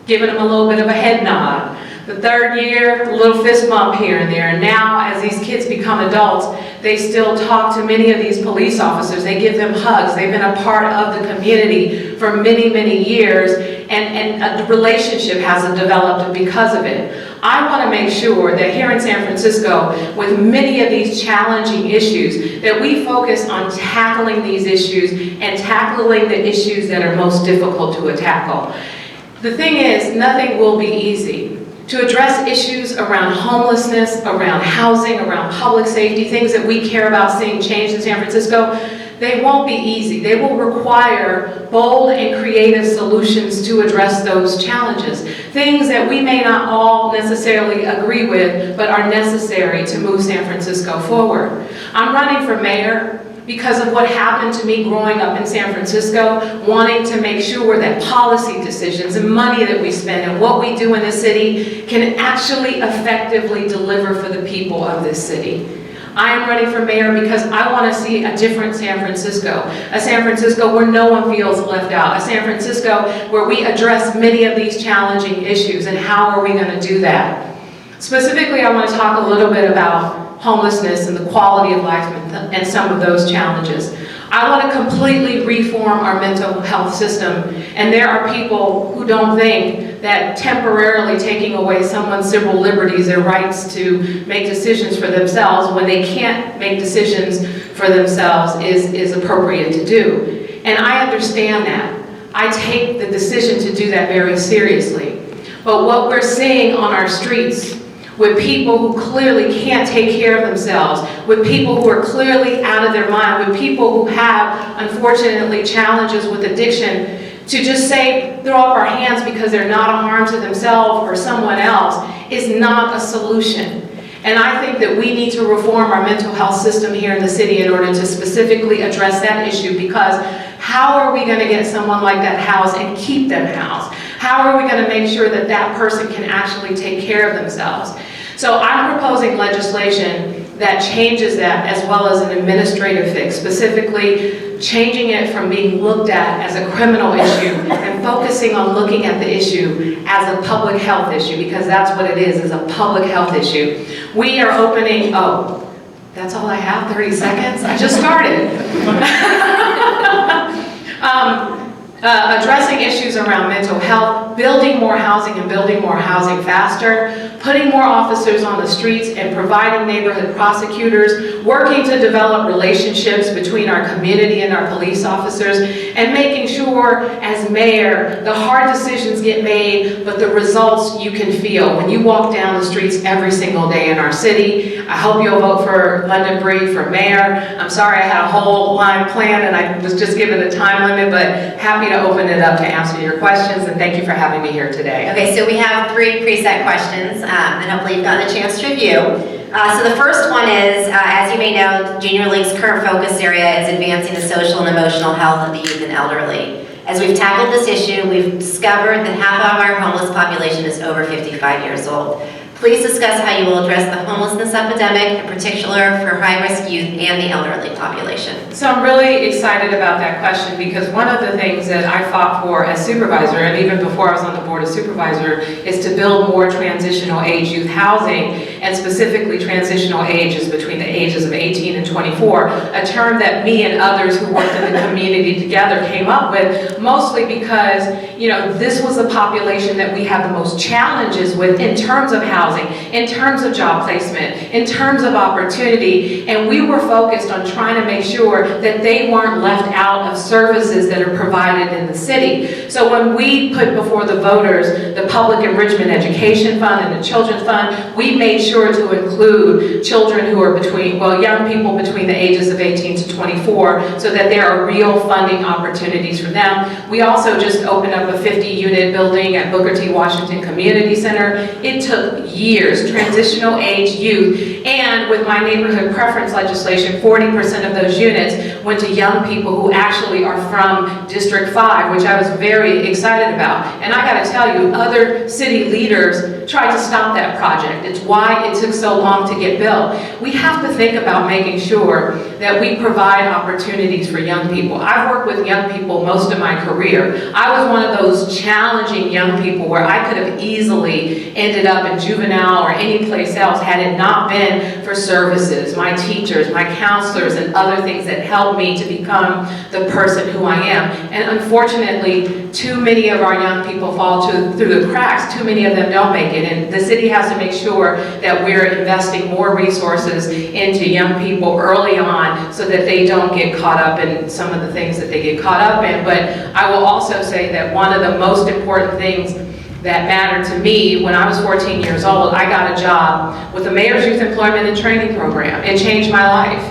giving them a little bit of a head nod. The third year, a little fist bump here and there. And now, as these kids become adults, they still talk to many of these police officers. They give them hugs. They've been a part of the community for many, many years, and a relationship has developed because of it. I want to make sure that here in San Francisco, with many of these challenging issues, that we focus on tackling these issues and tackling the issues that are most difficult to tackle. The thing is, nothing will be easy. To address issues around homelessness, around housing, around public safety, things that we care about seeing change in San Francisco, they won't be easy. They will require bold and creative solutions to address those challenges. Things that we may not all necessarily agree with, but are necessary to move San Francisco forward. I'm running for mayor because of what happened to me growing up in San Francisco, wanting to make sure that policy decisions and money that we spend and what we do in this city can actually effectively deliver for the people of this city. I am running for mayor because I want to see a different San Francisco, a San Francisco where no one feels left out, a San Francisco where we address many of these challenging issues, and how are we going to do that? Specifically, I want to talk a little bit about homelessness and the quality of life and some of those challenges. I I want to completely reform our mental health system, and there are people who don't think that temporarily taking away someone's civil liberties, their rights to make decisions for themselves when they can't make decisions for themselves is appropriate to do. And I understand that. I take the decision to do that very seriously. But what we're seeing on our streets with people who clearly can't take care of themselves, with people who are clearly out of their mind, with people who have, unfortunately, challenges with addiction, to just say, throw up our hands because they're not a harm to themselves or someone else is not a solution. And I think that we need to reform our mental health system here in the city in order to specifically address that issue, because how are we going to get someone like that housed and keep them housed? How are we going to make sure that that person can actually take care of themselves? So I'm proposing legislation that changes that, as well as an administrative fix, specifically changing it from being looked at as a criminal issue and focusing on looking at the issue as a public health issue, because that's what it is a public health issue. We are opening, oh, that's all I have, 30 seconds? I just started. Addressing issues around mental health, building more housing and building more housing faster, putting more officers on the streets and providing neighborhood prosecutors, working to develop relationships between our community and our police officers, and making sure, as mayor, the hard decisions get made, but the results you can feel when you walk down the streets every single day in our city. I hope you'll vote for London Breed for mayor. I'm sorry I had a whole line planned and I was just given a time limit, but happy to open it up to answer your questions, and thank you for having me here today. Okay, so we have 3 preset questions, and hopefully you've gotten a chance to review. So the first one is, as you may know, Junior League's current focus area is advancing the social and emotional health of the youth and elderly. As we've tackled this issue, we've discovered that half of our homeless population is over 55 years old. Please discuss how you will address the homelessness epidemic, in particular for high-risk youth and the elderly population. So I'm really excited about that question, because one of the things that I fought for as supervisor, and even before I was on the board of supervisor, is to build more transitional age youth housing, and specifically transitional ages between the ages of 18 and 24, a term that me and others who worked in the community together came up with, mostly because, you know, this was the population that we have the most challenges with in terms of housing, in terms of job placement, in terms of opportunity, and we were focused on trying to make sure that they weren't left out of services that are provided in the city. So when we put before the voters the Public Enrichment Education Fund and the Children's Fund, we made sure to include children who are between, well, young people between the ages of 18 to 24, so that there are real funding opportunities for them. We also just opened up a 50-unit building at Booker T. Washington Community Center. It took years, transitional age youth, and with my neighborhood preference legislation, 40% of those units went to young people who actually are from District 5, which I was very excited about. And I gotta tell you, other city leaders tried to stop that project. It's why it took so long to get built. We have to think about making sure that we provide opportunities for young people. I've worked with young people most of my career. I was one of those challenging young people where I could have easily ended up in juvenile or any place else had it not been for services, my teachers, my counselors, and other things that helped me to become the person who I am. And unfortunately, too many of our young people fall through the cracks. Too many of them don't make it. And the city has to make sure that we're investing more resources into young people early on so that they don't get caught up in some of the things that they get caught up in. But I will also say that one of the most important things that mattered to me when I was 14 years old, I got a job with the Mayor's Youth Employment and Training Program. It changed my life.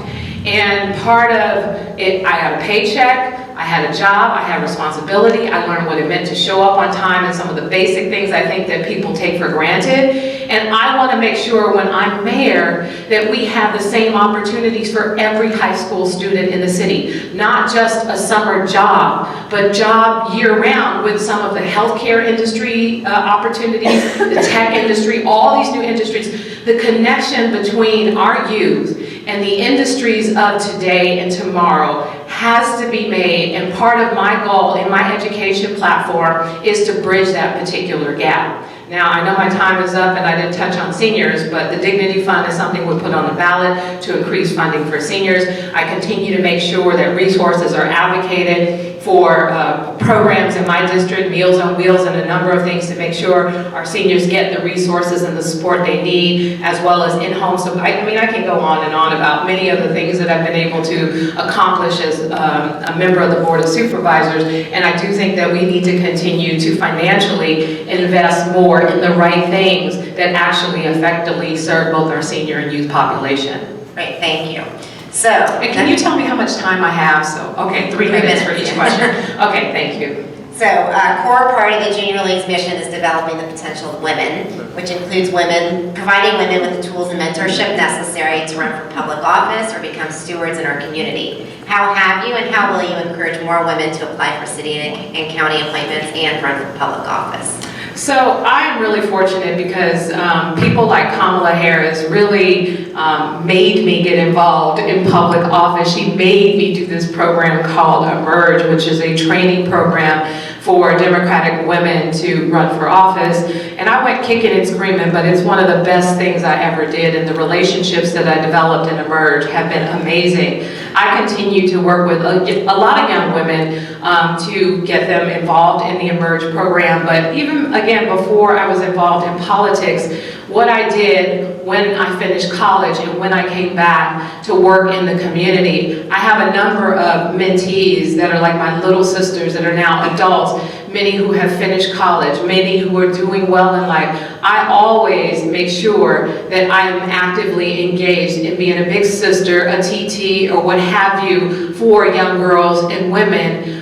And part of it, I got a paycheck, I had a job, I had responsibility, I learned what it meant to show up on time and some of the basic things I think that people take for granted. And I want to make sure when I'm mayor that we have the same opportunities for every high school student in the city. Not just a summer job, but job year-round with some of the healthcare industry opportunities, the tech industry, all these new industries. The connection between our youth and the industries of today and tomorrow has to be made, and part of my goal in my education platform is to bridge that particular gap. Now, I know my time is up and I didn't touch on seniors, but the Dignity Fund is something we put on the ballot to increase funding for seniors. I continue to make sure that resources are advocated for programs in my district, Meals on Wheels, and a number of things to make sure our seniors get the resources and the support they need, as well as in-home support. I mean, I can go on and on about many of the things that I've been able to accomplish as a member of the Board of Supervisors, and I do think that we need to continue to financially invest more in the right things that actually effectively serve both our senior and youth population. Great, thank you. So, And can you tell me how much time I have? So, okay, 3 minutes for each question. Okay, thank you. So, a core part of the Junior League's mission is developing the potential of women, which includes providing women with the tools and mentorship necessary to run for public office or become stewards in our community. How have you and how will you encourage more women to apply for city and county appointments and run for public office? So I'm really fortunate because people like Kamala Harris really made me get involved in public office. She made me do this program called Emerge, which is a training program for Democratic women to run for office. And I went kicking and screaming, but it's one of the best things I ever did. And the relationships that I developed in Emerge have been amazing. I continue to work with a lot of young women to get them involved in the Emerge program. But even, again, before I was involved in politics, what I did when I finished college and when I came back to work in the community, I have a number of mentees that are like my little sisters that are now adults, many who have finished college, many who are doing well in life. I always make sure that I am actively engaged in being a big sister, a TT, or what have you for young girls and women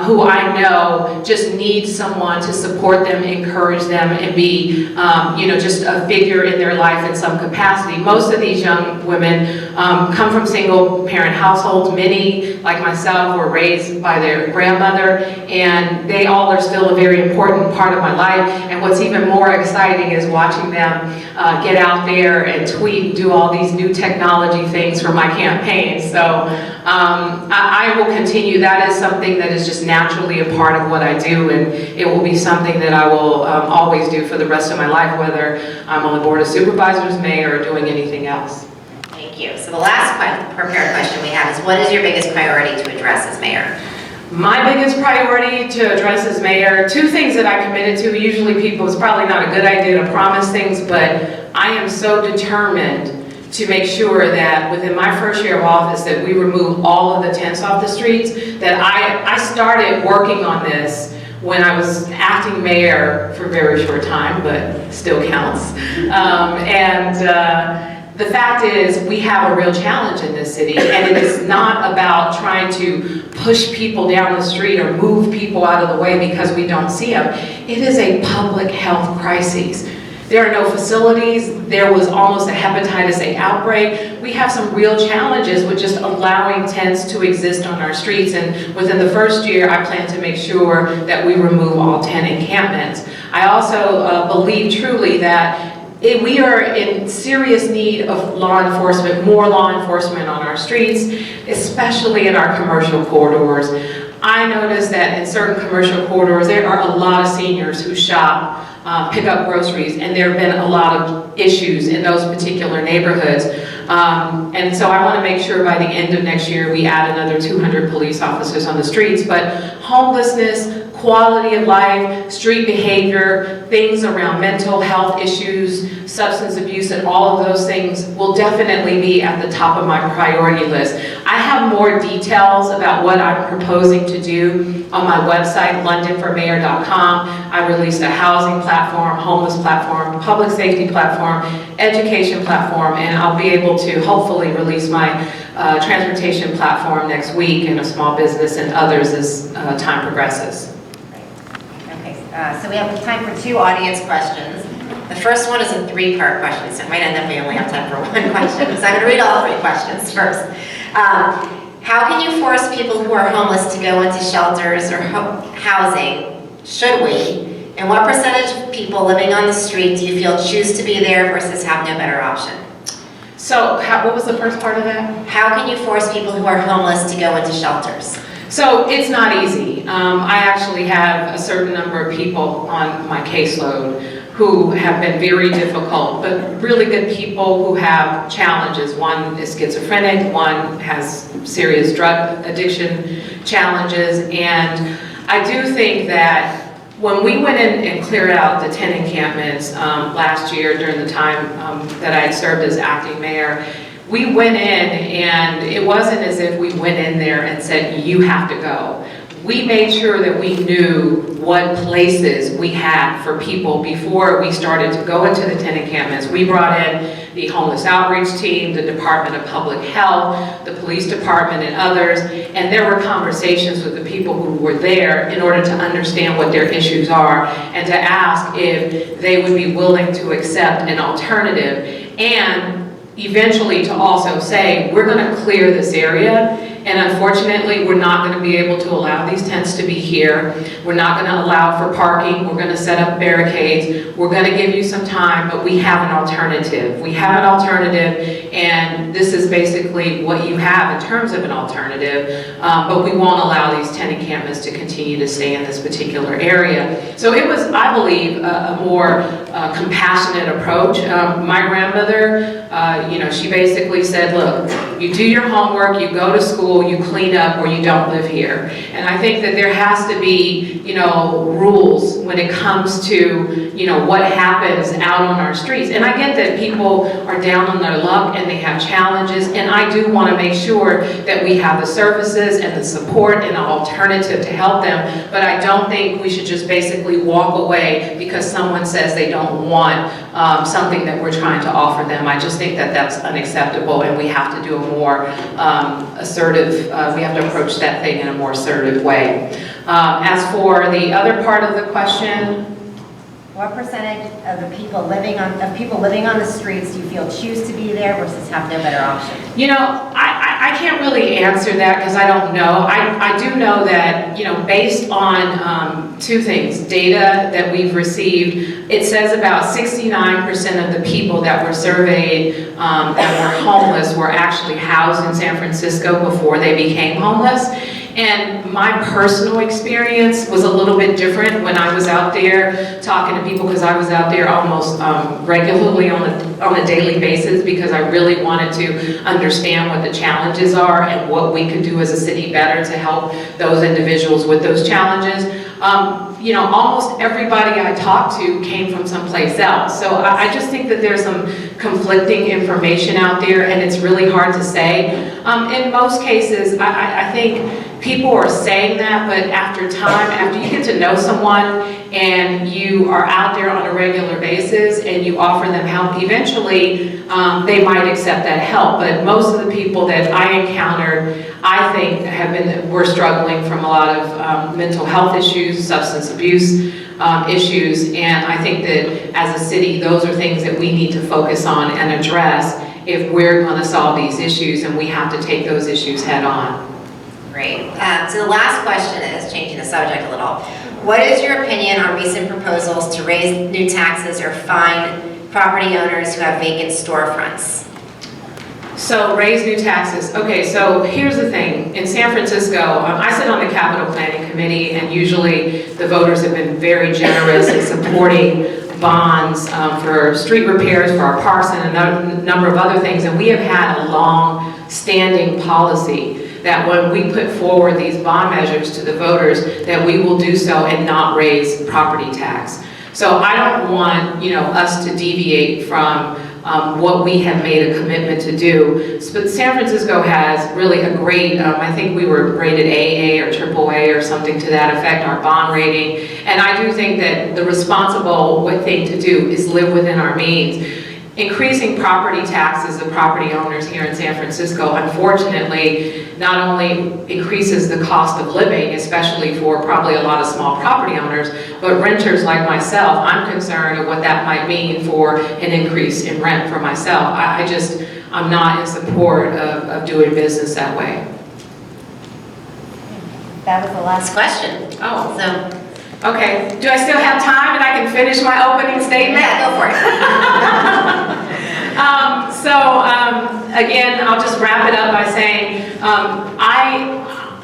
who I know just need someone to support them, encourage them, and be, just a figure in their life in some capacity. Most of these young women come from single-parent households. Many, like myself, were raised by their grandmother, and they all are still a very important part of my life. And what's even more exciting is watching them get out there and tweet and do all these new technology things for my campaign. So I will continue. That is something that is just naturally a part of what I do, and it will be something that I will always do for the rest of my life, whether I'm on the Board of Supervisors, mayor, or doing anything else. Thank you. So the last prepared question we have is, what is your biggest priority to address as mayor? My biggest priority to address as mayor, 2 things that I committed to. Usually people, it's probably not a good idea to promise things, but I am so determined to make sure that within my first year of office that we remove all of the tents off the streets. That I started working on this when I was acting mayor for a very short time, but still counts. The fact is, we have a real challenge in this city, and it is not about trying to push people down the street or move people out of the way because we don't see them. It is a public health crisis. There are no facilities. There was almost a hepatitis A outbreak. We have some real challenges with just allowing tents to exist on our streets, and within the first year, I plan to make sure that we remove all tent encampments. I also believe truly that we are in serious need of law enforcement, more law enforcement on our streets, especially in our commercial corridors. I noticed that in certain commercial corridors, there are a lot of seniors who shop, pick up groceries, and there have been a lot of issues in those particular neighborhoods. And so I want to make sure by the end of next year, we add another 200 police officers on the streets. But homelessness, quality of life, street behavior, things around mental health issues, substance abuse, and all of those things will definitely be at the top of my priority list. I have more details about what I'm proposing to do on my website, londonformayor.com. I released a housing platform, homeless platform, public safety platform, education platform, and I'll be able to hopefully release my transportation platform next week, and a small business and others as time progresses. Okay, so we have time for 2 audience questions. The first one is a 3-part question, so it might end up we only have time for 1 question, so I'm going to read all 3 questions first. How can you force people who are homeless to go into shelters or housing, should we? And what percentage of people living on the street do you feel choose to be there versus have no better option? So what was the first part of that? How can you force people who are homeless to go into shelters? So it's not easy. I actually have a certain number of people on my caseload who have been very difficult, but really good people who have challenges. One is schizophrenic, one has serious drug addiction challenges, and I do think that when we went in and cleared out the 10 encampments last year during the time that I had served as acting mayor, we went in and it wasn't as if we went in there and said, you have to go. We made sure that we knew what places we had for people before we started to go into the 10 encampments. We brought in the homeless outreach team, the Department of Public Health, the police department, and others, and there were conversations with the people who were there in order to understand what their issues are and to ask if they would be willing to accept an alternative, and eventually to also say, we're going to clear this area, and unfortunately, we're not going to be able to allow these tents to be here. We're not going to allow for parking. We're going to set up barricades. We're going to give you some time, but we have an alternative. We have an alternative, and this is basically what you have in terms of an alternative, but we won't allow these 10 encampments to continue to stay in this particular area. So it was, I believe, a more compassionate approach. My grandmother, she basically said, look, you do your homework, you go to school, you clean up, or you don't live here. And I think that there has to be, rules when it comes to, what happens out on our streets. And I get that people are down on their luck and they have challenges, and I do want to make sure that we have the services and the support and an alternative to help them, but I don't think we should just basically walk away because someone says they don't want something that we're trying to offer them. I just think that that's unacceptable, and we have to do a more assertive, we have to approach that thing in a more assertive way. As for the other part of the question, What percentage of the people living on the streets do you feel choose to be there versus have no better option? I can't really answer that because I don't know. I do know that, based on two things, data that we've received, it says about 69% of the people that were surveyed that were homeless were actually housed in San Francisco before they became homeless. And my personal experience was a little bit different when I was out there talking to people, because I was out there almost regularly on a daily basis, because I really wanted to understand what the challenges are and what we could do as a city better to help those individuals with those challenges. Almost everybody I talked to came from someplace else. So I just think that there's some conflicting information out there, and it's really hard to say. In most cases, I think people are saying that, but after time, after you get to know someone and you are out there on a regular basis and you offer them help, eventually they might accept that help. But most of the people that I encountered, I think were struggling from a lot of mental health issues, substance abuse issues, and I think that as a city, those are things that we need to focus on and address if we're going to solve these issues, and we have to take those issues head on. Great. So the last question is, changing the subject a little, what is your opinion on recent proposals to raise new taxes or fine property owners who have vacant storefronts? So raise new taxes. Okay, so here's the thing. In San Francisco, I sit on the Capital Planning Committee, and usually the voters have been very generous in supporting bonds for street repairs, for our parks, and a number of other things. And we have had a long-standing policy that when we put forward these bond measures to the voters, that we will do so and not raise property tax. So I don't want us to deviate from what we have made a commitment to do. But San Francisco has really a great, I think we were rated AA or AAA or something to that effect, our bond rating. And I do think that the responsible thing to do is live within our means. Increasing property taxes of property owners here in San Francisco, unfortunately, not only increases the cost of living, especially for probably a lot of small property owners, but renters like myself, I'm concerned of what that might mean for an increase in rent for myself. I'm not in support of doing business that way. That was the last question. Oh. So. Okay, do I still have time and I can finish my opening statement? Yeah, go for it. Again, I'll just wrap it up by saying,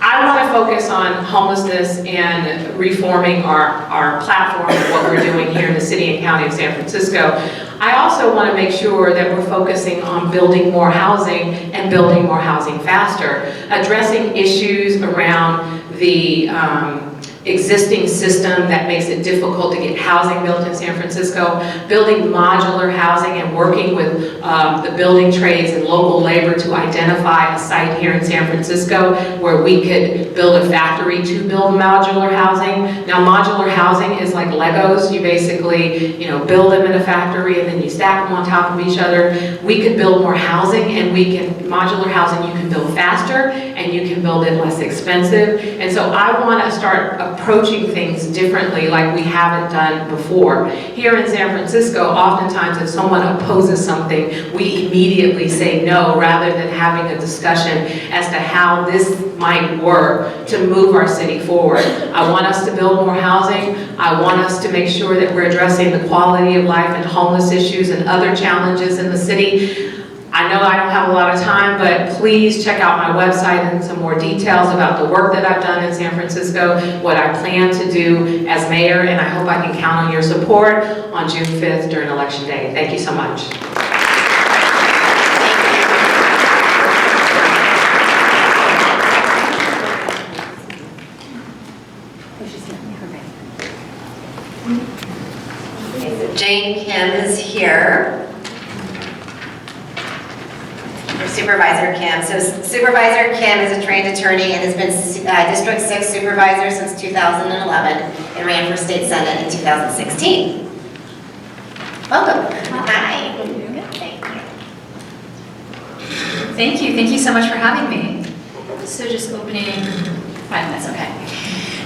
I want to focus on homelessness and reforming our platform and what we're doing here in the city and county of San Francisco. I also want to make sure that we're focusing on building more housing and building more housing faster, addressing issues around the existing system that makes it difficult to get housing built in San Francisco, building modular housing and working with the building trades and local labor to identify a site here in San Francisco where we could build a factory to build modular housing. Now, modular housing is like Legos. You basically, build them in a factory and then you stack them on top of each other. We could build more housing, and modular housing you can build faster and you can build it less expensive. And so I want to start approaching things differently like we haven't done before. Here in San Francisco, oftentimes if someone opposes something, we immediately say no rather than having a discussion as to how this might work to move our city forward. I want us to build more housing. I want us to make sure that we're addressing the quality of life and homeless issues and other challenges in the city. I know I don't have a lot of time, but please check out my website and some more details about the work that I've done in San Francisco, what I plan to do as mayor, and I hope I can count on your support on June 5th during Election Day. Thank you so much. Jane Kim is here. Supervisor Kim. So Supervisor Kim is a trained attorney and has been District 6 Supervisor since 2011 and ran for State Senate in 2016. Welcome. Hi. Thank you. Thank you so much for having me. So just opening 5 minutes, okay.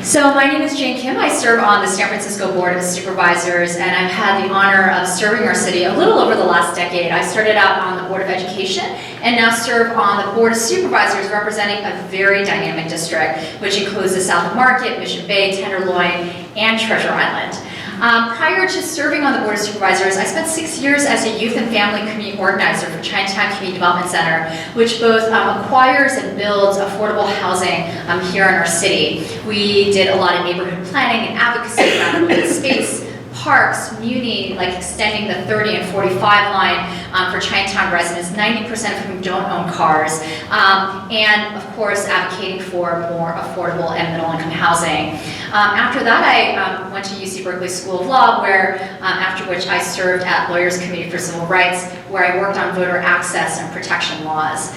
So my name is Jane Kim. I serve on the San Francisco Board of Supervisors, and I've had the honor of serving our city a little over the last decade. I started out on the Board of Education and now serve on the Board of Supervisors representing a very dynamic district, which includes the South Market, Mission Bay, Tenderloin, and Treasure Island. Prior to serving on the Board of Supervisors, I spent 6 years as a youth and family community organizer for Chinatown Community Development Center, which both acquires and builds affordable housing here in our city. We did a lot of neighborhood planning and advocacy around open space, parks, muni, like extending the 30 and 45 line for Chinatown residents, 90% of whom don't own cars, and of course advocating for more affordable and middle-income housing. After that, I went to UC Berkeley School of Law, where after which I served at Lawyers Committee for Civil Rights, where I worked on voter access and protection laws.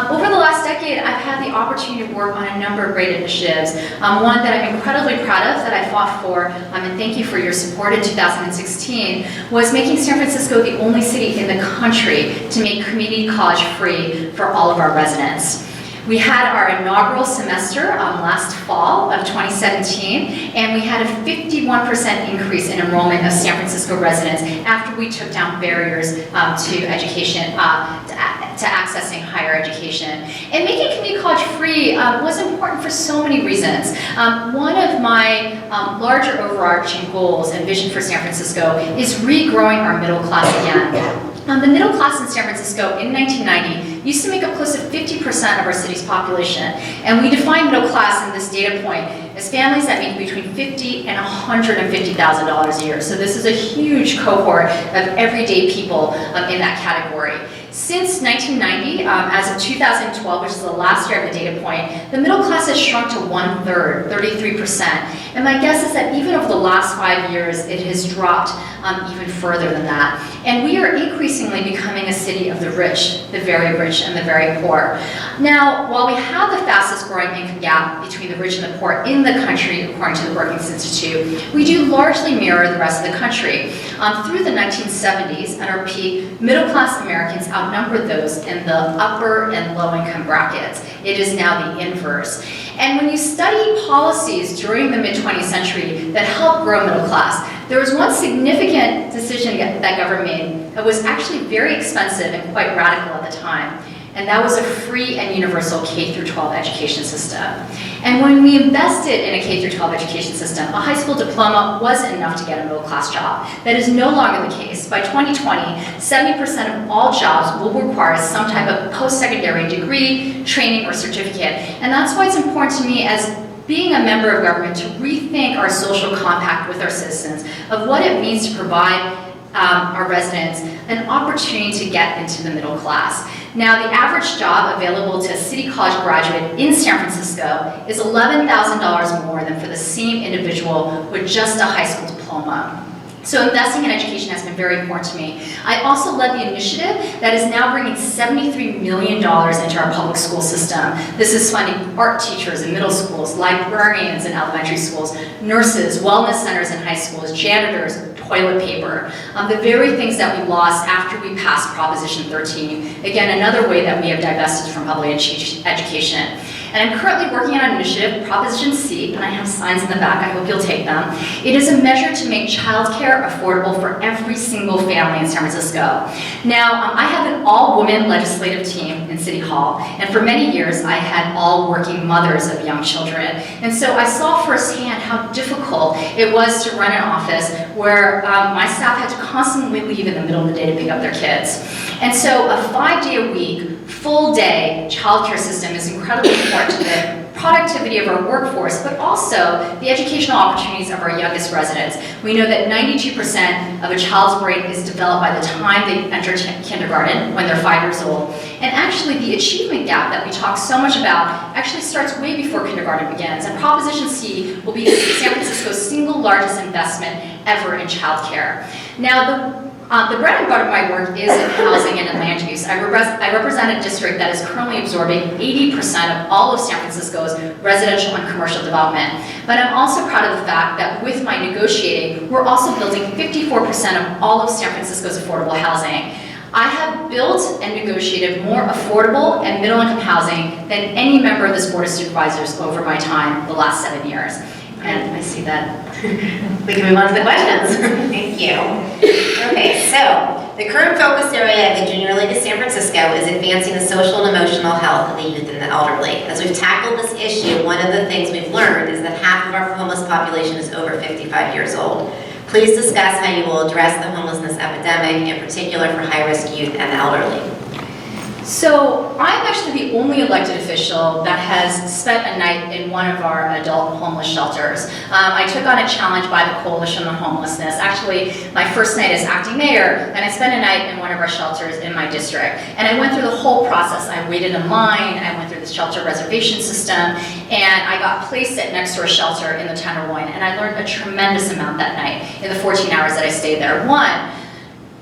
Over the last decade, I've had the opportunity to work on a number of great initiatives. One that I'm incredibly proud of, that I fought for, and thank you for your support in 2016, was making San Francisco the only city in the country to make community college free for all of our residents. We had our inaugural semester last fall of 2017, and we had a 51% increase in enrollment of San Francisco residents after we took down barriers to education, to accessing higher education. And making community college free was important for so many reasons. One of my larger overarching goals and vision for San Francisco is regrowing our middle class again. The middle class in San Francisco in 1990 used to make up close to 50% of our city's population. And we define middle class in this data point as families that make between $50,000 and $150,000 a year. So this is a huge cohort of everyday people in that category. Since 1990, as of 2012, which is the last year of the data point, the middle class has shrunk to 1/3, 33%. And my guess is that even over the last 5 years, it has dropped even further than that. And we are increasingly becoming a city of the rich, the very rich, and the very poor. Now, while we have the fastest growing income gap between the rich and the poor in the country, according to the Brookings Institute, we do largely mirror the rest of the country. Through the 1970s, at our peak, middle-class Americans outnumbered those in the upper and low-income brackets. It is now the inverse. And when you study policies during the mid-20th century that helped grow middle class, there was one significant decision that government made that was actually very expensive and quite radical at the time. and that was a free and universal K-12 education system. And when we invested in a K-12 education system, a high school diploma wasn't enough to get a middle-class job. That is no longer the case. By 2020, 70% of all jobs will require some type of post-secondary degree, training, or certificate. And that's why it's important to me as being a member of government to rethink our social compact with our citizens of what it means to provide our residents an opportunity to get into the middle class. Now, the average job available to a City College graduate in San Francisco is $11,000 more than for the same individual with just a high school diploma. So investing in education has been very important to me. I also led the initiative that is now bringing $73 million into our public school system. This is funding art teachers in middle schools, librarians in elementary schools, nurses, wellness centers in high schools, janitors, toilet paper. The very things that we lost after we passed Proposition 13. Again, another way that we have divested from public education. And I'm currently working on an initiative, Proposition C, and I have signs in the back, I hope you'll take them. It is a measure to make childcare affordable for every single family in San Francisco. Now, I have an all-woman legislative team in City Hall, and for many years I had all working mothers of young children. And so I saw firsthand how difficult it was to run an office where my staff had to constantly leave in the middle of the day to pick up their kids. And so a 5-day-a-week, full-day childcare system is incredibly important to the productivity of our workforce, but also the educational opportunities of our youngest residents. We know that 92% of a child's brain is developed by the time they enter kindergarten, when they're 5 years old. And actually, the achievement gap that we talk so much about actually starts way before kindergarten begins. And Proposition C will be San Francisco's single largest investment ever in childcare. Now, the bread and butter of my work is in housing and in land use. I represent a district that is currently absorbing 80% of all of San Francisco's residential and commercial development. But I'm also proud of the fact that with my negotiating, we're also building 54% of all of San Francisco's affordable housing. I have built and negotiated more affordable and middle-income housing than any member of this Board of Supervisors over my time the last 7 years. And I see that. We can move on to the questions. Thank you. Okay, so the current focus area at the Junior League of San Francisco is advancing the social and emotional health of the youth and the elderly. As we've tackled this issue, one of the things we've learned is that half of our homeless population is over 55 years old. Please discuss how you will address the homelessness epidemic, in particular for high-risk youth and the elderly. So I'm actually the only elected official that has spent a night in one of our adult homeless shelters. I took on a challenge by the Coalition on Homelessness. Actually, my first night as acting mayor, and I spent a night in one of our shelters in my district. And I went through the whole process. I waited in line, I went through the shelter reservation system, and I got placed at next door shelter in the Tenderloin, and I learned a tremendous amount that night in the 14 hours that I stayed there. One,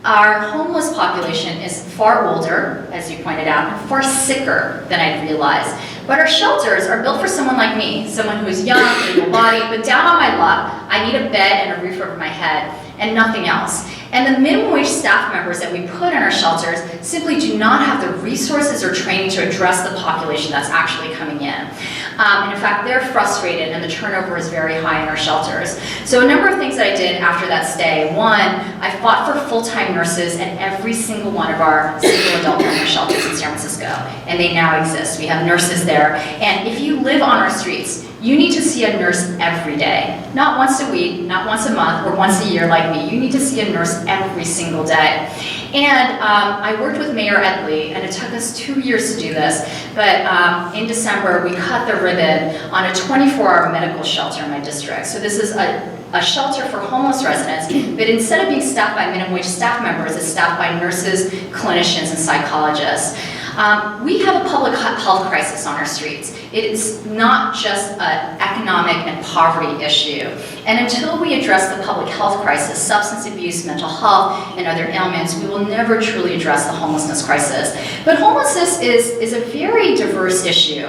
our homeless population is far older, as you pointed out, and far sicker than I'd realized. But our shelters are built for someone like me, someone who's young, able-bodied, but down on my luck, I need a bed and a roof over my head, and nothing else. And the minimum wage staff members that we put in our shelters simply do not have the resources or training to address the population that's actually coming in. And in fact, they're frustrated and the turnover is very high in our shelters. So a number of things that I did after that stay. One, I fought for full-time nurses at every single one of our single adult homeless shelters in San Francisco, and they now exist. We have nurses there. And if you live on our streets, you need to see a nurse every day. Not once a week, not once a month, or once a year like me. You need to see a nurse every single day. And I worked with Mayor Ed Lee, and it took us 2 years to do this, but in December, we cut the ribbon on a 24-hour medical shelter in my district. So this is a shelter for homeless residents, but instead of being staffed by minimum wage staff members, it's staffed by nurses, clinicians, and psychologists. We have a public health crisis on our streets. It is not just an economic and poverty issue. And until we address the public health crisis, substance abuse, mental health, and other ailments, we will never truly address the homelessness crisis. But homelessness is a very diverse issue.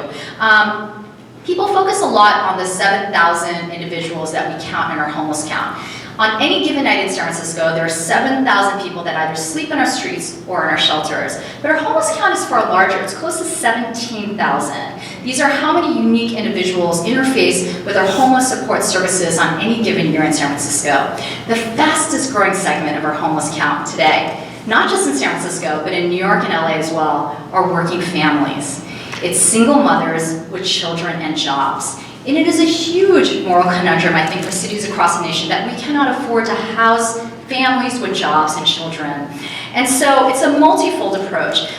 People focus a lot on the 7,000 individuals that we count in our homeless count. On any given night in San Francisco, there are 7,000 people that either sleep in our streets or in our shelters. But our homeless count is far larger. It's close to 17,000. These are how many unique individuals interface with our homeless support services on any given year in San Francisco. The fastest growing segment of our homeless count today not just in San Francisco, but in New York and LA as well, are working families. It's single mothers with children and jobs. And it is a huge moral conundrum, I think, for cities across the nation that we cannot afford to house families with jobs and children. And so it's a multifold approach.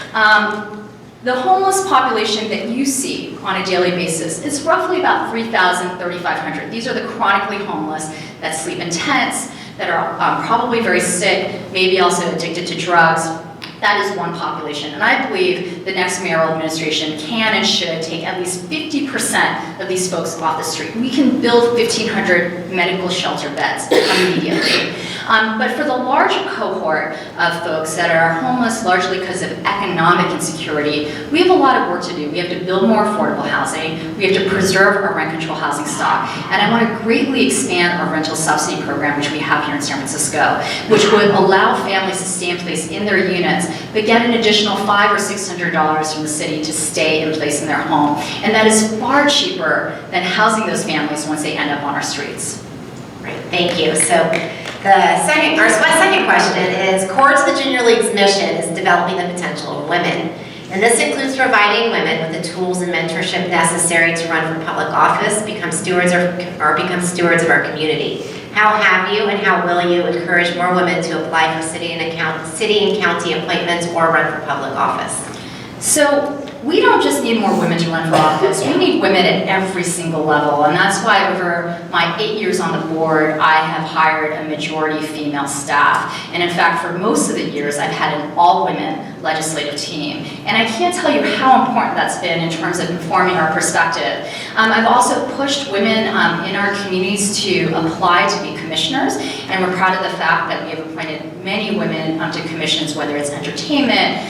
The homeless population that you see on a daily basis is roughly about 3,000, 3,500. These are the chronically homeless that sleep in tents, that are probably very sick, maybe also addicted to drugs. That is one population. And I believe the next mayoral administration can and should take at least 50% of these folks off the street. We can build 1,500 medical shelter beds immediately. But for the larger cohort of folks that are homeless largely because of economic insecurity, we have a lot of work to do. We have to build more affordable housing. We have to preserve our rent control housing stock. And I want to greatly expand our rental subsidy program, which we have here in San Francisco, which would allow families to stay in place in their units, but get an additional $500 or $600 from the city to stay in place in their home. And that is far cheaper than housing those families once they end up on our streets. Great, thank you. So my second question is, core to the Junior League's mission is developing the potential of women. And this includes providing women with the tools and mentorship necessary to run for public office, become stewards of our community. How have you and how will you encourage more women to apply for city and county appointments or run for public office? So we don't just need more women to run for office, we need women at every single level, and that's why over my 8 years on the board, I have hired a majority female staff. And in fact, for most of the years, I've had an all-women legislative team. And I can't tell you how important that's been in terms of informing our perspective. I've also pushed women in our communities to apply to be commissioners, and we're proud of the fact that we have appointed many women to commissions, whether it's entertainment,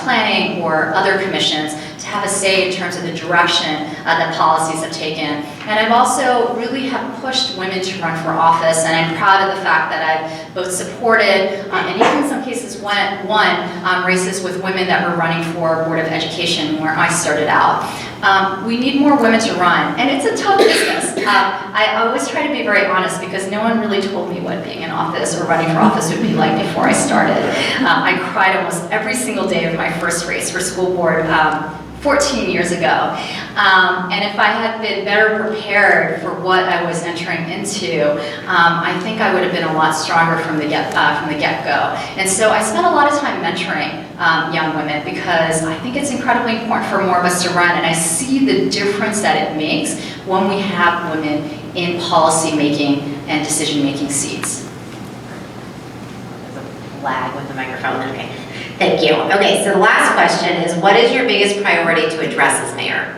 planning, or other commissions, to have a say in terms of the direction that policies have taken. And I've also really have pushed women to run for office, and I'm proud of the fact that I've both supported and even in some cases won races with women that were running for Board of Education where I started out. We need more women to run, and it's a tough business. I always try to be very honest because no one really told me what being in office or running for office would be like before I started. I cried almost every single day of my first race for school board 14 years ago. And if I had been better prepared for what I was entering into, I think I would have been a lot stronger from the get-go. And so I spent a lot of time mentoring young women because I think it's incredibly important for more of us to run, and I see the difference that it makes when we have women in policy-making and decision-making seats. There's a lag with the microphone, okay. Thank you. Okay, so the last question is, what is your biggest priority to address as mayor?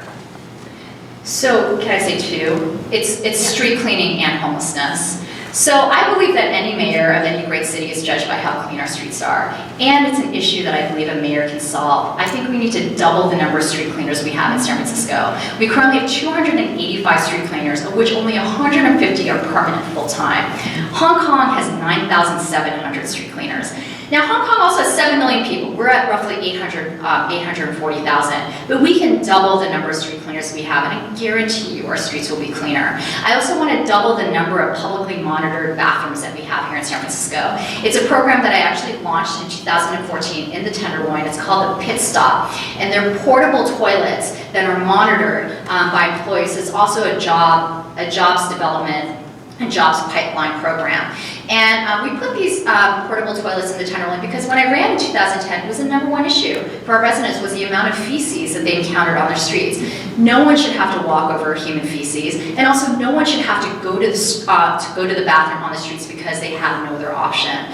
So, can I say two? It's street cleaning and homelessness. So I believe that any mayor of any great city is judged by how clean our streets are. And it's an issue that I believe a mayor can solve. I think we need to double the number of street cleaners we have in San Francisco. We currently have 285 street cleaners, of which only 150 are permanent full-time. Hong Kong has 9,700 street cleaners. Now, Hong Kong also has 7 million people. We're at roughly 840,000. But we can double the number of street cleaners we have, and I guarantee you our streets will be cleaner. I also want to double the number of publicly monitored bathrooms that we have here in San Francisco. It's a program that I actually launched in 2014 in the Tenderloin. It's called the Pit Stop. And they're portable toilets that are monitored by employees. It's also a jobs development and jobs pipeline program. And we put these portable toilets in the Tenderloin because when I ran in 2010, it was the #1 issue for our residents was the amount of feces that they encountered on their streets. No one should have to walk over human feces, and also no one should have to go to the bathroom on the streets because they have no other option.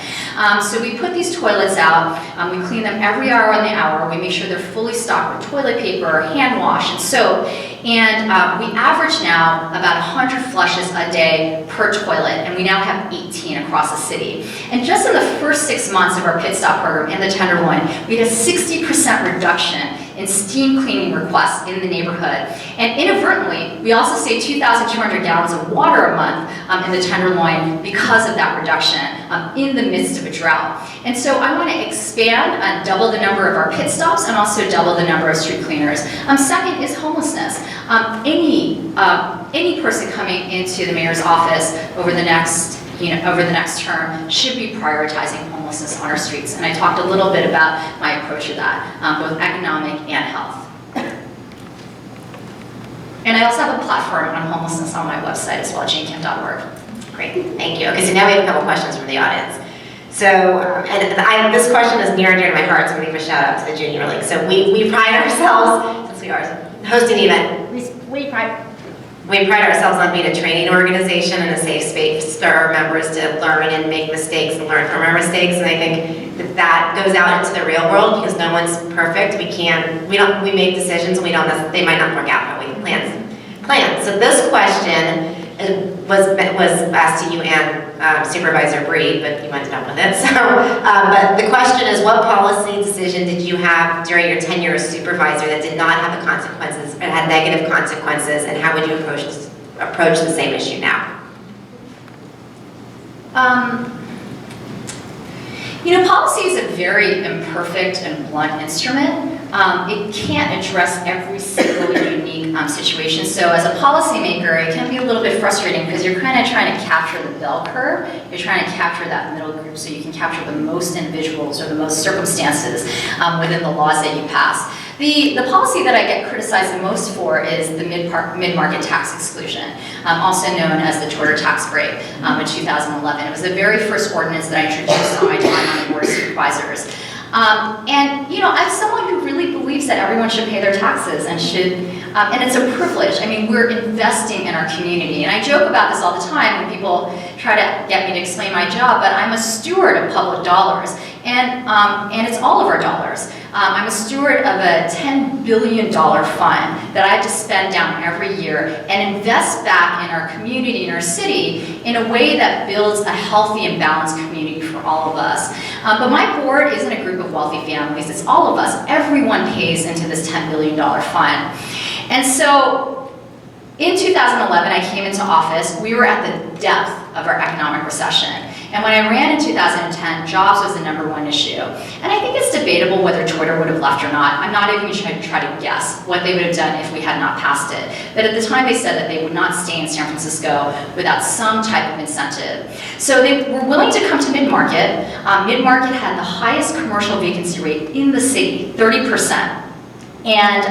So we put these toilets out, we clean them every hour on the hour, we make sure they're fully stocked with toilet paper, hand wash, and soap, and we average now about 100 flushes a day per toilet, and we now have 18 across the city. And just in the first 6 months of our Pit Stop program in the Tenderloin, we had a 60% reduction in steam cleaning requests in the neighborhood. And inadvertently, we also saved 2,200 gallons of water a month in the Tenderloin because of that reduction in the midst of a drought. And so I want to expand and double the number of our pit stops and also double the number of street cleaners. Second is homelessness. Any person coming into the mayor's office over the next over the next term should be prioritizing homelessness on our streets. And I talked a little bit about my approach to that, both economic and health. And I also have a platform on homelessness on my website as well, janekim.org. Great, thank you. Okay, so now we have a couple questions from the audience. So, this question is near and dear to my heart, so I'm going to give a shout out to the Junior League. So we pride ourselves, since we are hosting an event, we pride ourselves on being a training organization and a safe space for our members to learn and make mistakes and learn from our mistakes. And I think that goes out into the real world because no one's perfect. We make decisions and they might not work out how we plan. So this question was asked to you and Supervisor Breed, but you ended up with it. So, but the question is, what policy decision did you have during your tenure as supervisor that did not have the consequences, or had negative consequences, and how would you approach the same issue now? Policy is a very imperfect and blunt instrument. It can't address every single unique situation. So as a policymaker, it can be a little bit frustrating because you're kind of trying to capture the bell curve. You're trying to capture that middle group so you can capture the most individuals or the most circumstances within the laws that you pass. The policy that I get criticized the most for is the mid-market tax exclusion, also known as the Twitter tax break in 2011. It was the very first ordinance that I introduced on my time on the Board of Supervisors. I'm someone who really believes that everyone should pay their taxes and and it's a privilege. I mean, we're investing in our community. And I joke about this all the time when people try to get me to explain my job, but I'm a steward of public dollars. And it's all of our dollars. I'm a steward of a $10 billion fund that I have to spend down every year and invest back in our community, in our city, in a way that builds a healthy and balanced community for all of us. But my board isn't a group of wealthy families, it's all of us. Everyone pays into this $10 billion fund. And so in 2011, I came into office, we were at the depth of our economic recession. And when I ran in 2010, jobs was the #1 issue. And I think it's debatable whether Twitter would have left or not. I'm not even going to try to guess what they would have done if we had not passed it. But at the time they said that they would not stay in San Francisco without some type of incentive. So they were willing to come to mid-market. Mid-market had the highest commercial vacancy rate in the city, 30%. And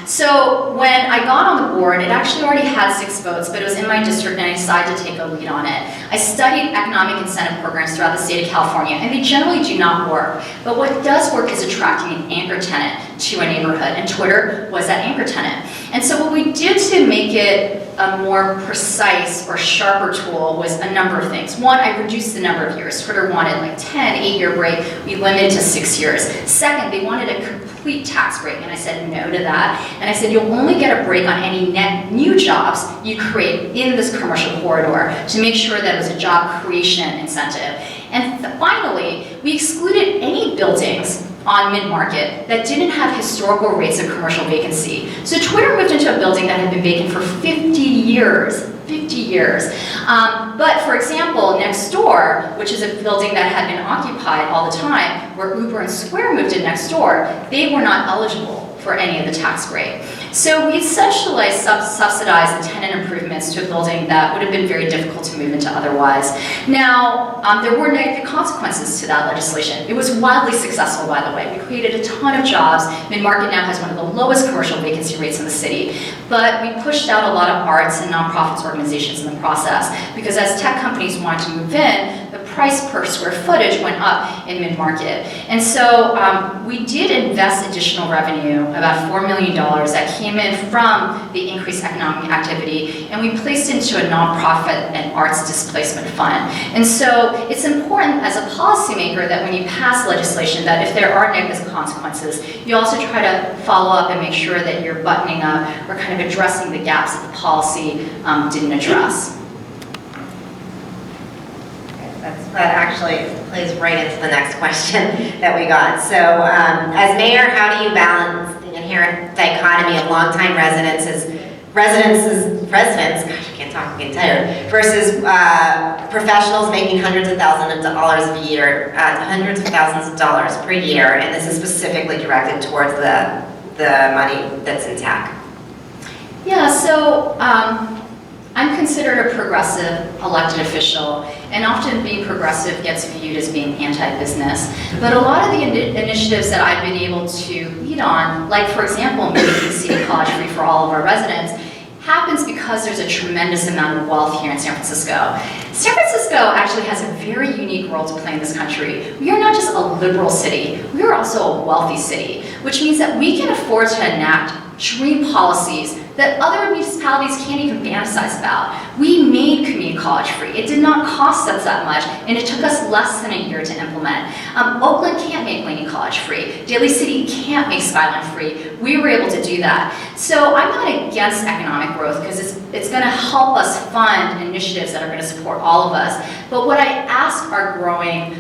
so when I got on the board, it actually already had 6 votes, but it was in my district and I decided to take a lead on it. I studied economic incentive programs throughout the state of California, and they generally do not work. But what does work is attracting an anchor tenant to a neighborhood, and Twitter was that anchor tenant. And so what we did to make it a more precise or sharper tool was a number of things. One, I reduced the number of years. Twitter wanted like 10 8-year break. We limited to 6 years. Second, they wanted a complete tax break, and I said no to that. And I said you'll only get a break on any net new jobs you create in this commercial corridor to make sure that it was a job creation incentive. And finally, we excluded any buildings on mid-market that didn't have historical rates of commercial vacancy. So Twitter moved into a building that had been vacant for 50 years. 50 years. But for example, next door, which is a building that had been occupied all the time, where Uber and Square moved in next door, they were not eligible for any of the tax break. So we essentially subsidized the tenant improvements to a building that would have been very difficult to move into otherwise. Now, there were negative consequences to that legislation. It was wildly successful, by the way. We created a ton of jobs. Mid-market now has one of the lowest commercial vacancy rates in the city. But we pushed out a lot of arts and nonprofits organizations in the process because as tech companies wanted to move in, the price per square footage went up in mid-market. And so we did invest additional revenue, about $4 million that came in from the increased economic activity, and we placed into a nonprofit and arts displacement fund. And so it's important as a policymaker that when you pass legislation that if there are negative consequences, you also try to follow up and make sure that you're buttoning up or kind of addressing the gaps that the policy didn't address. That actually plays right into the next question that we got. So as mayor, how do you balance the inherent dichotomy of longtime residents, gosh, I can't talk, I'm getting tired, versus professionals making hundreds of thousands of dollars a year, hundreds of thousands of dollars per year, and this is specifically directed towards the money that's in tech? Yeah, so I'm considered a progressive elected official, and often being progressive gets viewed as being anti-business. But a lot of the initiatives that I've been able to lead on, like for example, making City College free for all of our residents, happens because there's a tremendous amount of wealth here in San Francisco. San Francisco actually has a very unique role to play in this country. We are not just a liberal city, we are also a wealthy city, which means that we can afford to enact dream policies that other municipalities can't even fantasize about. We made community college free. It did not cost us that much, and it took us less than a year to implement. Oakland can't make Leno College free. Daly City can't make Skyline free. We were able to do that. So I'm not against economic growth because it's gonna help us fund initiatives that are gonna support all of us. But what I ask our growing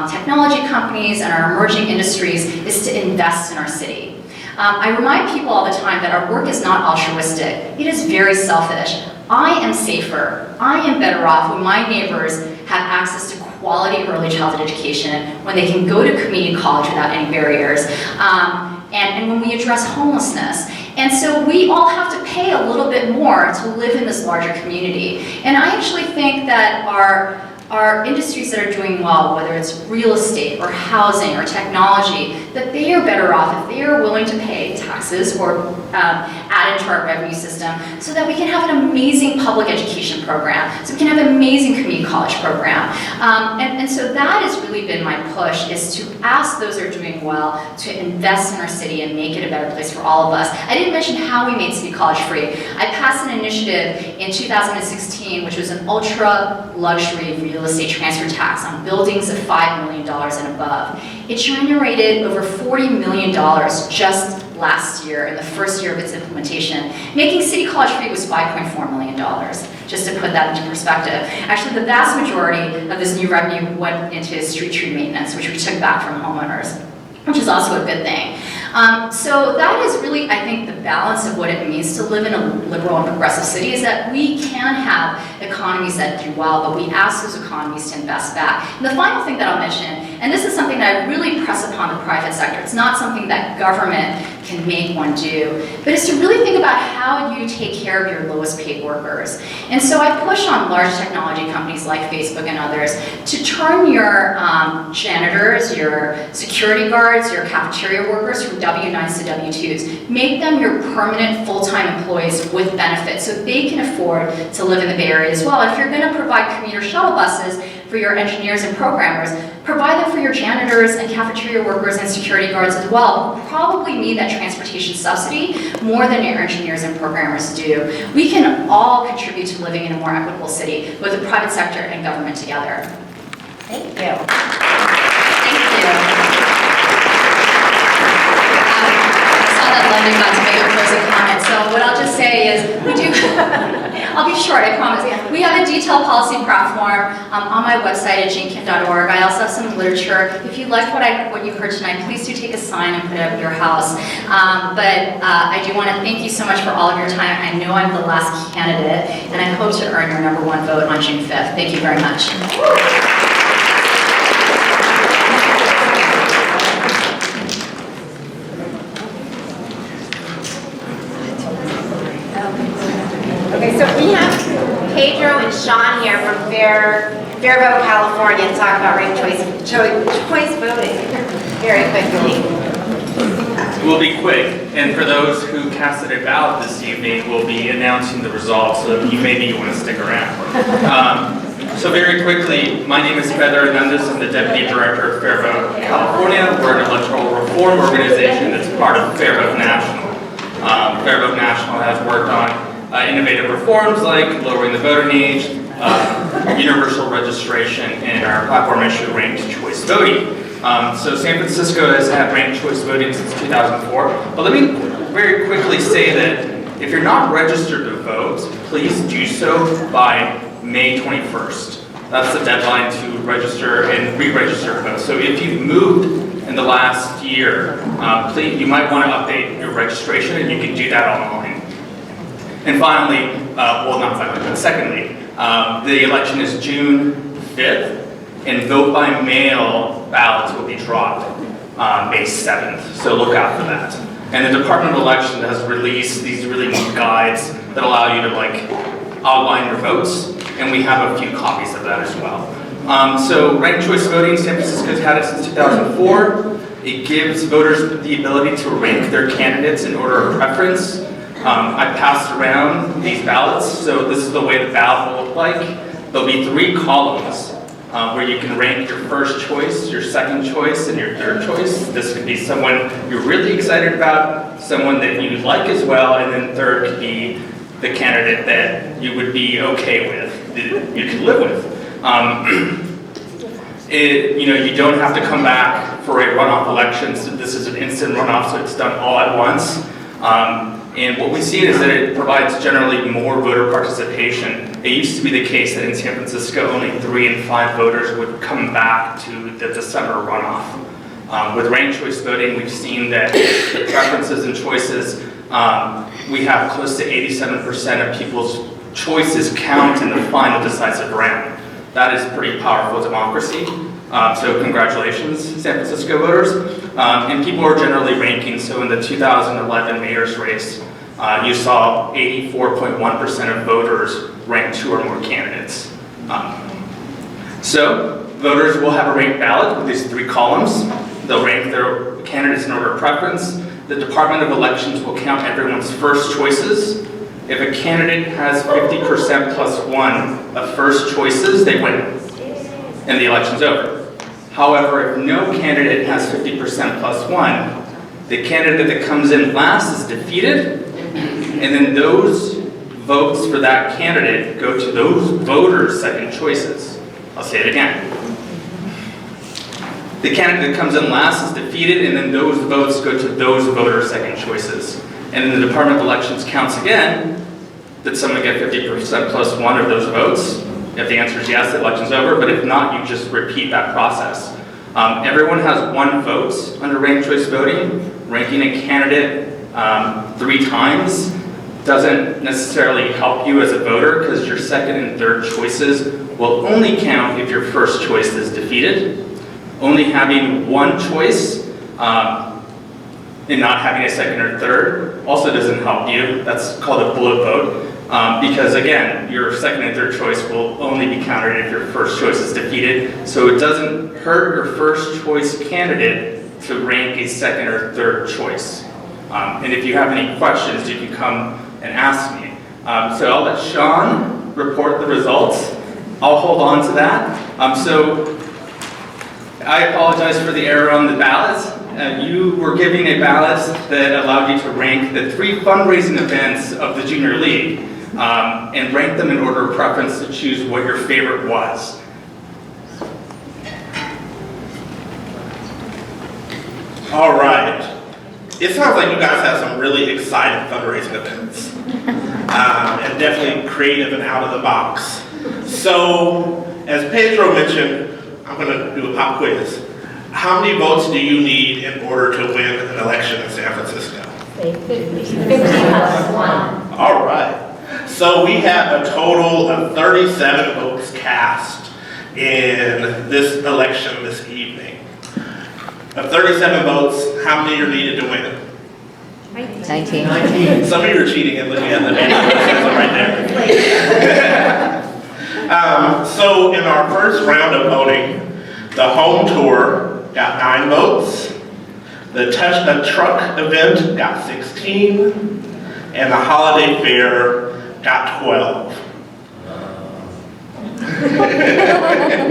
technology companies and our emerging industries is to invest in our city. I remind people all the time that our work is not altruistic. It is very selfish. I am safer. I am better off when my neighbors have access to quality early childhood education, when they can go to community college without any barriers, and when we address homelessness. And so we all have to pay a little bit more to live in this larger community. And I actually think that our industries that are doing well, whether it's real estate or housing or technology, that they are better off if they are willing to pay taxes or add into our revenue system so that we can have an amazing public education program, so we can have an amazing community college program. And so that has really been my push, is to ask those who are doing well to invest in our city and make it a better place for all of us. I didn't mention how we made City College free. I passed an initiative in 2016, which was an ultra luxury real estate transfer tax on buildings of $5 million and above. It generated over $40 million just last year in the first year of its implementation. Making City College free was $5.4 million, just to put that into perspective. Actually, the vast majority of this new revenue went into street tree maintenance, which we took back from homeowners, which is also a good thing. So that is really, I think, the balance of what it means to live in a liberal and progressive city, is that we can have economies that do well, but we ask those economies to invest back. And the final thing that I'll mention, and this is something that I really press upon the private sector, it's not something that government can make one do, but it's to really think about how you take care of your lowest paid workers. And so I push on large technology companies like Facebook and others to turn your janitors, your security guards, your cafeteria workers from W-9s to W-2s. Make them your permanent full-time employees with benefits so they can afford to live in the Bay Area as well. If you're going to provide commuter shuttle buses for your engineers and programmers, provide them for your janitors and cafeteria workers and security guards as well, who probably need that transportation subsidy more than your engineers and programmers do. We can all contribute to living in a more equitable city, with the private sector and government together. Thank you. Thank you. That London got to make a closing comment. So what I'll just say is, we do, I'll be short, I promise. We have a detailed policy platform on my website at janekim.org. I also have some literature. If you liked what you heard tonight, please do take a sign and put it up at your house. But I do want to thank you so much for all of your time. I know I'm the last candidate, and I hope to earn your #1 vote on June 5th. Thank you very much. Okay, so we have Pedro and Sean here from Fairville, California, to talk about ranked choice voting very quickly. We'll be quick, and for those who casted a ballot this evening, we'll be announcing the results, so maybe you want to stick around. So very quickly, my name is Pedro Hernandez. I'm the Deputy Director of Fairville, California. We're an electoral reform organization that's part of Fairville National. Fairville National has worked on innovative reforms like lowering the voting age, universal registration, and our platform issue ranked choice voting. So San Francisco has had ranked choice voting since 2004. But let me very quickly say that if you're not registered to vote, please do so by May 21st. That's the deadline to register and re-register to vote. So if you've moved in the last year, please, you might want to update your registration, and you can do that online. And finally, well, not finally, but secondly, the election is June 5th, and vote by mail ballots will be dropped May 7th, so look out for that. And the Department of Election has released these really neat guides that allow you to outline your votes, and we have a few copies of that as well. So ranked choice voting, San Francisco's had it since 2004. It gives voters the ability to rank their candidates in order of preference. I passed around these ballots, so this is the way the ballot will look like. There'll be 3 columns where you can rank your first choice, your second choice, and your third choice. This could be someone you're really excited about, someone that you like as well, and then third could be the candidate that you would be okay with, that you could live with. You don't have to come back for a runoff election. So this is an instant runoff, so it's done all at once. And what we see is that it provides generally more voter participation. It used to be the case that in San Francisco, only 3 in 5 voters would come back to the December runoff. With ranked choice voting, we've seen that the preferences and choices, we have close to 87% of people's choices count in the final decisive round. That is pretty powerful democracy. So congratulations, San Francisco voters. And people are generally ranking. So in the 2011 mayor's race, you saw 84.1% of voters rank 2 or more candidates. So voters will have a ranked ballot with these 3 columns. They'll rank their candidates in order of preference. The Department of Elections will count everyone's first choices. If a candidate has 50% plus 1 of first choices, they win, and the election's over. However, if no candidate has 50% plus 1, the candidate that comes in last is defeated, and then those votes for that candidate go to those voters' second choices. I'll say it again. The candidate that comes in last is defeated, and then those votes go to those voters' second choices. And then the Department of Elections counts again. Did someone get 50% plus 1 of those votes? If the answer is yes, the election's over, but if not, you just repeat that process. Everyone has 1 vote under ranked choice voting. Ranking a candidate 3 times doesn't necessarily help you as a voter because your second and third choices will only count if your first choice is defeated. Only having 1 choice and not having a second or third also doesn't help you. That's called a bullet vote. Because again, your second and third choice will only be counted if your first choice is defeated. So it doesn't hurt your first choice candidate to rank a second or third choice. And if you have any questions, you can come and ask me. So I'll let Sean report the results. I'll hold on to that. So I apologize for the error on the ballots. You were giving a ballot that allowed you to rank the 3 fundraising events of the Junior League. And rank them in order of preference to choose what your favorite was. All right. It sounds like you guys have some really exciting fundraising events. And definitely creative and out of the box. So, as Pedro mentioned, I'm going to do a pop quiz. How many votes do you need in order to win an election in San Francisco? 50 plus 1. All right. So we have a total of 37 votes cast in this election this evening. Of 37 votes, how many are needed to win? 19. Some of you are cheating and looking at the video right there. So in our first round of voting, the home tour got 9 votes. The Touch a Truck event got 16. And the holiday fair got 12.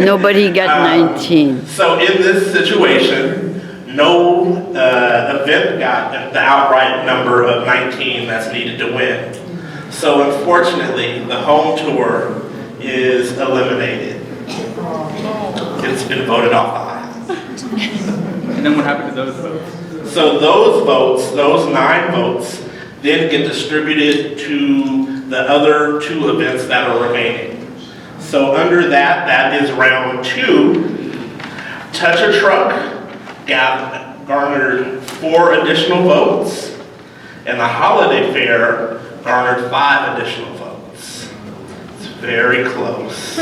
Nobody got 19. So in this situation, no event got the outright number of 19 that's needed to win. So unfortunately, the home tour is eliminated. It's been voted off the aisle. And then what happened to those votes? So those votes, those 9 votes, then get distributed to the other 2 events that are remaining. So under that, that is round 2. Touch a Truck garnered 4 additional votes, and the holiday fair garnered 5 additional votes. It's very close.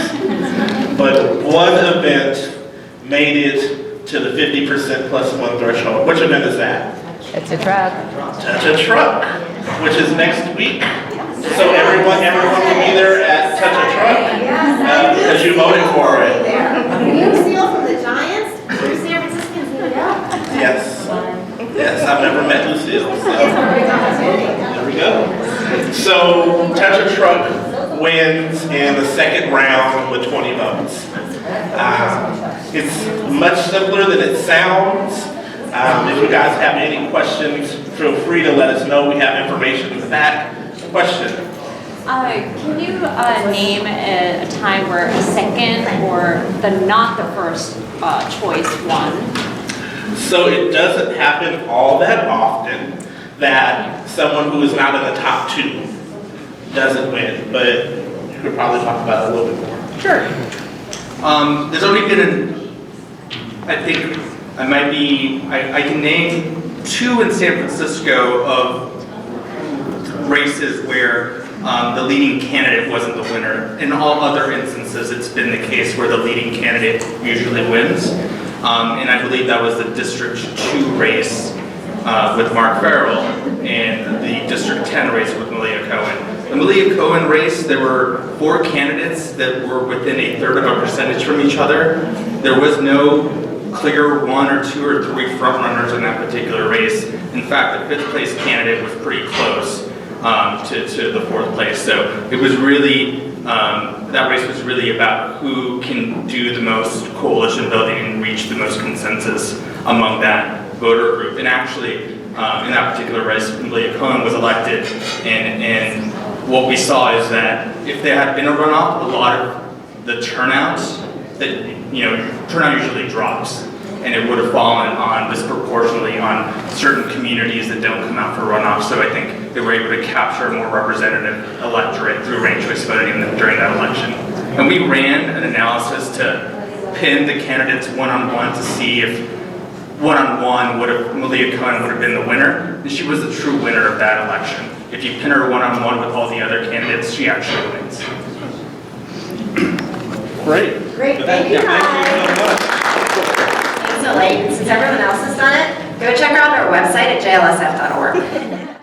But one event made it to the 50% plus 1 threshold. Which event is that? It's a truck. Touch a Truck, which is next week. So everyone will be there at Touch a Truck because you voted for it. New seal from the Giants, True San Franciscans need it up. Yes. Yes, I've never met Lucille. So. There we go. So Touch a Truck wins in the second round with 20 votes. It's much simpler than it sounds. If you guys have any questions, feel free to let us know. We have information in the back. Question? Can you name a time where a second or not the first choice won? So it doesn't happen all that often that someone who is not in the top two doesn't win, but you could probably talk about it a little bit more. Sure. There's already been I think I can name 2 in San Francisco of races where the leading candidate wasn't the winner. In all other instances, it's been the case where the leading candidate usually wins. And I believe that was the District 2 race with Mark Farrell and the District 10 race with Malia Cohen. The Malia Cohen race, there were 4 candidates that were within 1/3 of a percentage from each other. There was no clear 1 or 2 or 3 front runners in that particular race. In fact, the 5th place candidate was pretty close to the 4th place. So it was really, that race was really about who can do the most coalition building and reach the most consensus among that voter group. And actually, in that particular race, Malia Cohen was elected, and what we saw is that if there had been a runoff, a lot of the turnout, turnout usually drops, and it would have fallen on disproportionately on certain communities that don't come out for runoff. So I think they were able to capture a more representative electorate through ranked choice voting during that election. And we ran an analysis to pin the candidates one-on-one to see if one-on-one Malia Cohen would have been the winner, and she was the true winner of that election. If you pin her one-on-one with all the other candidates, she actually wins. Great. Great, thank you guys. Thank you so much. So, since everyone else has done it, go check out our website at jlsf.org.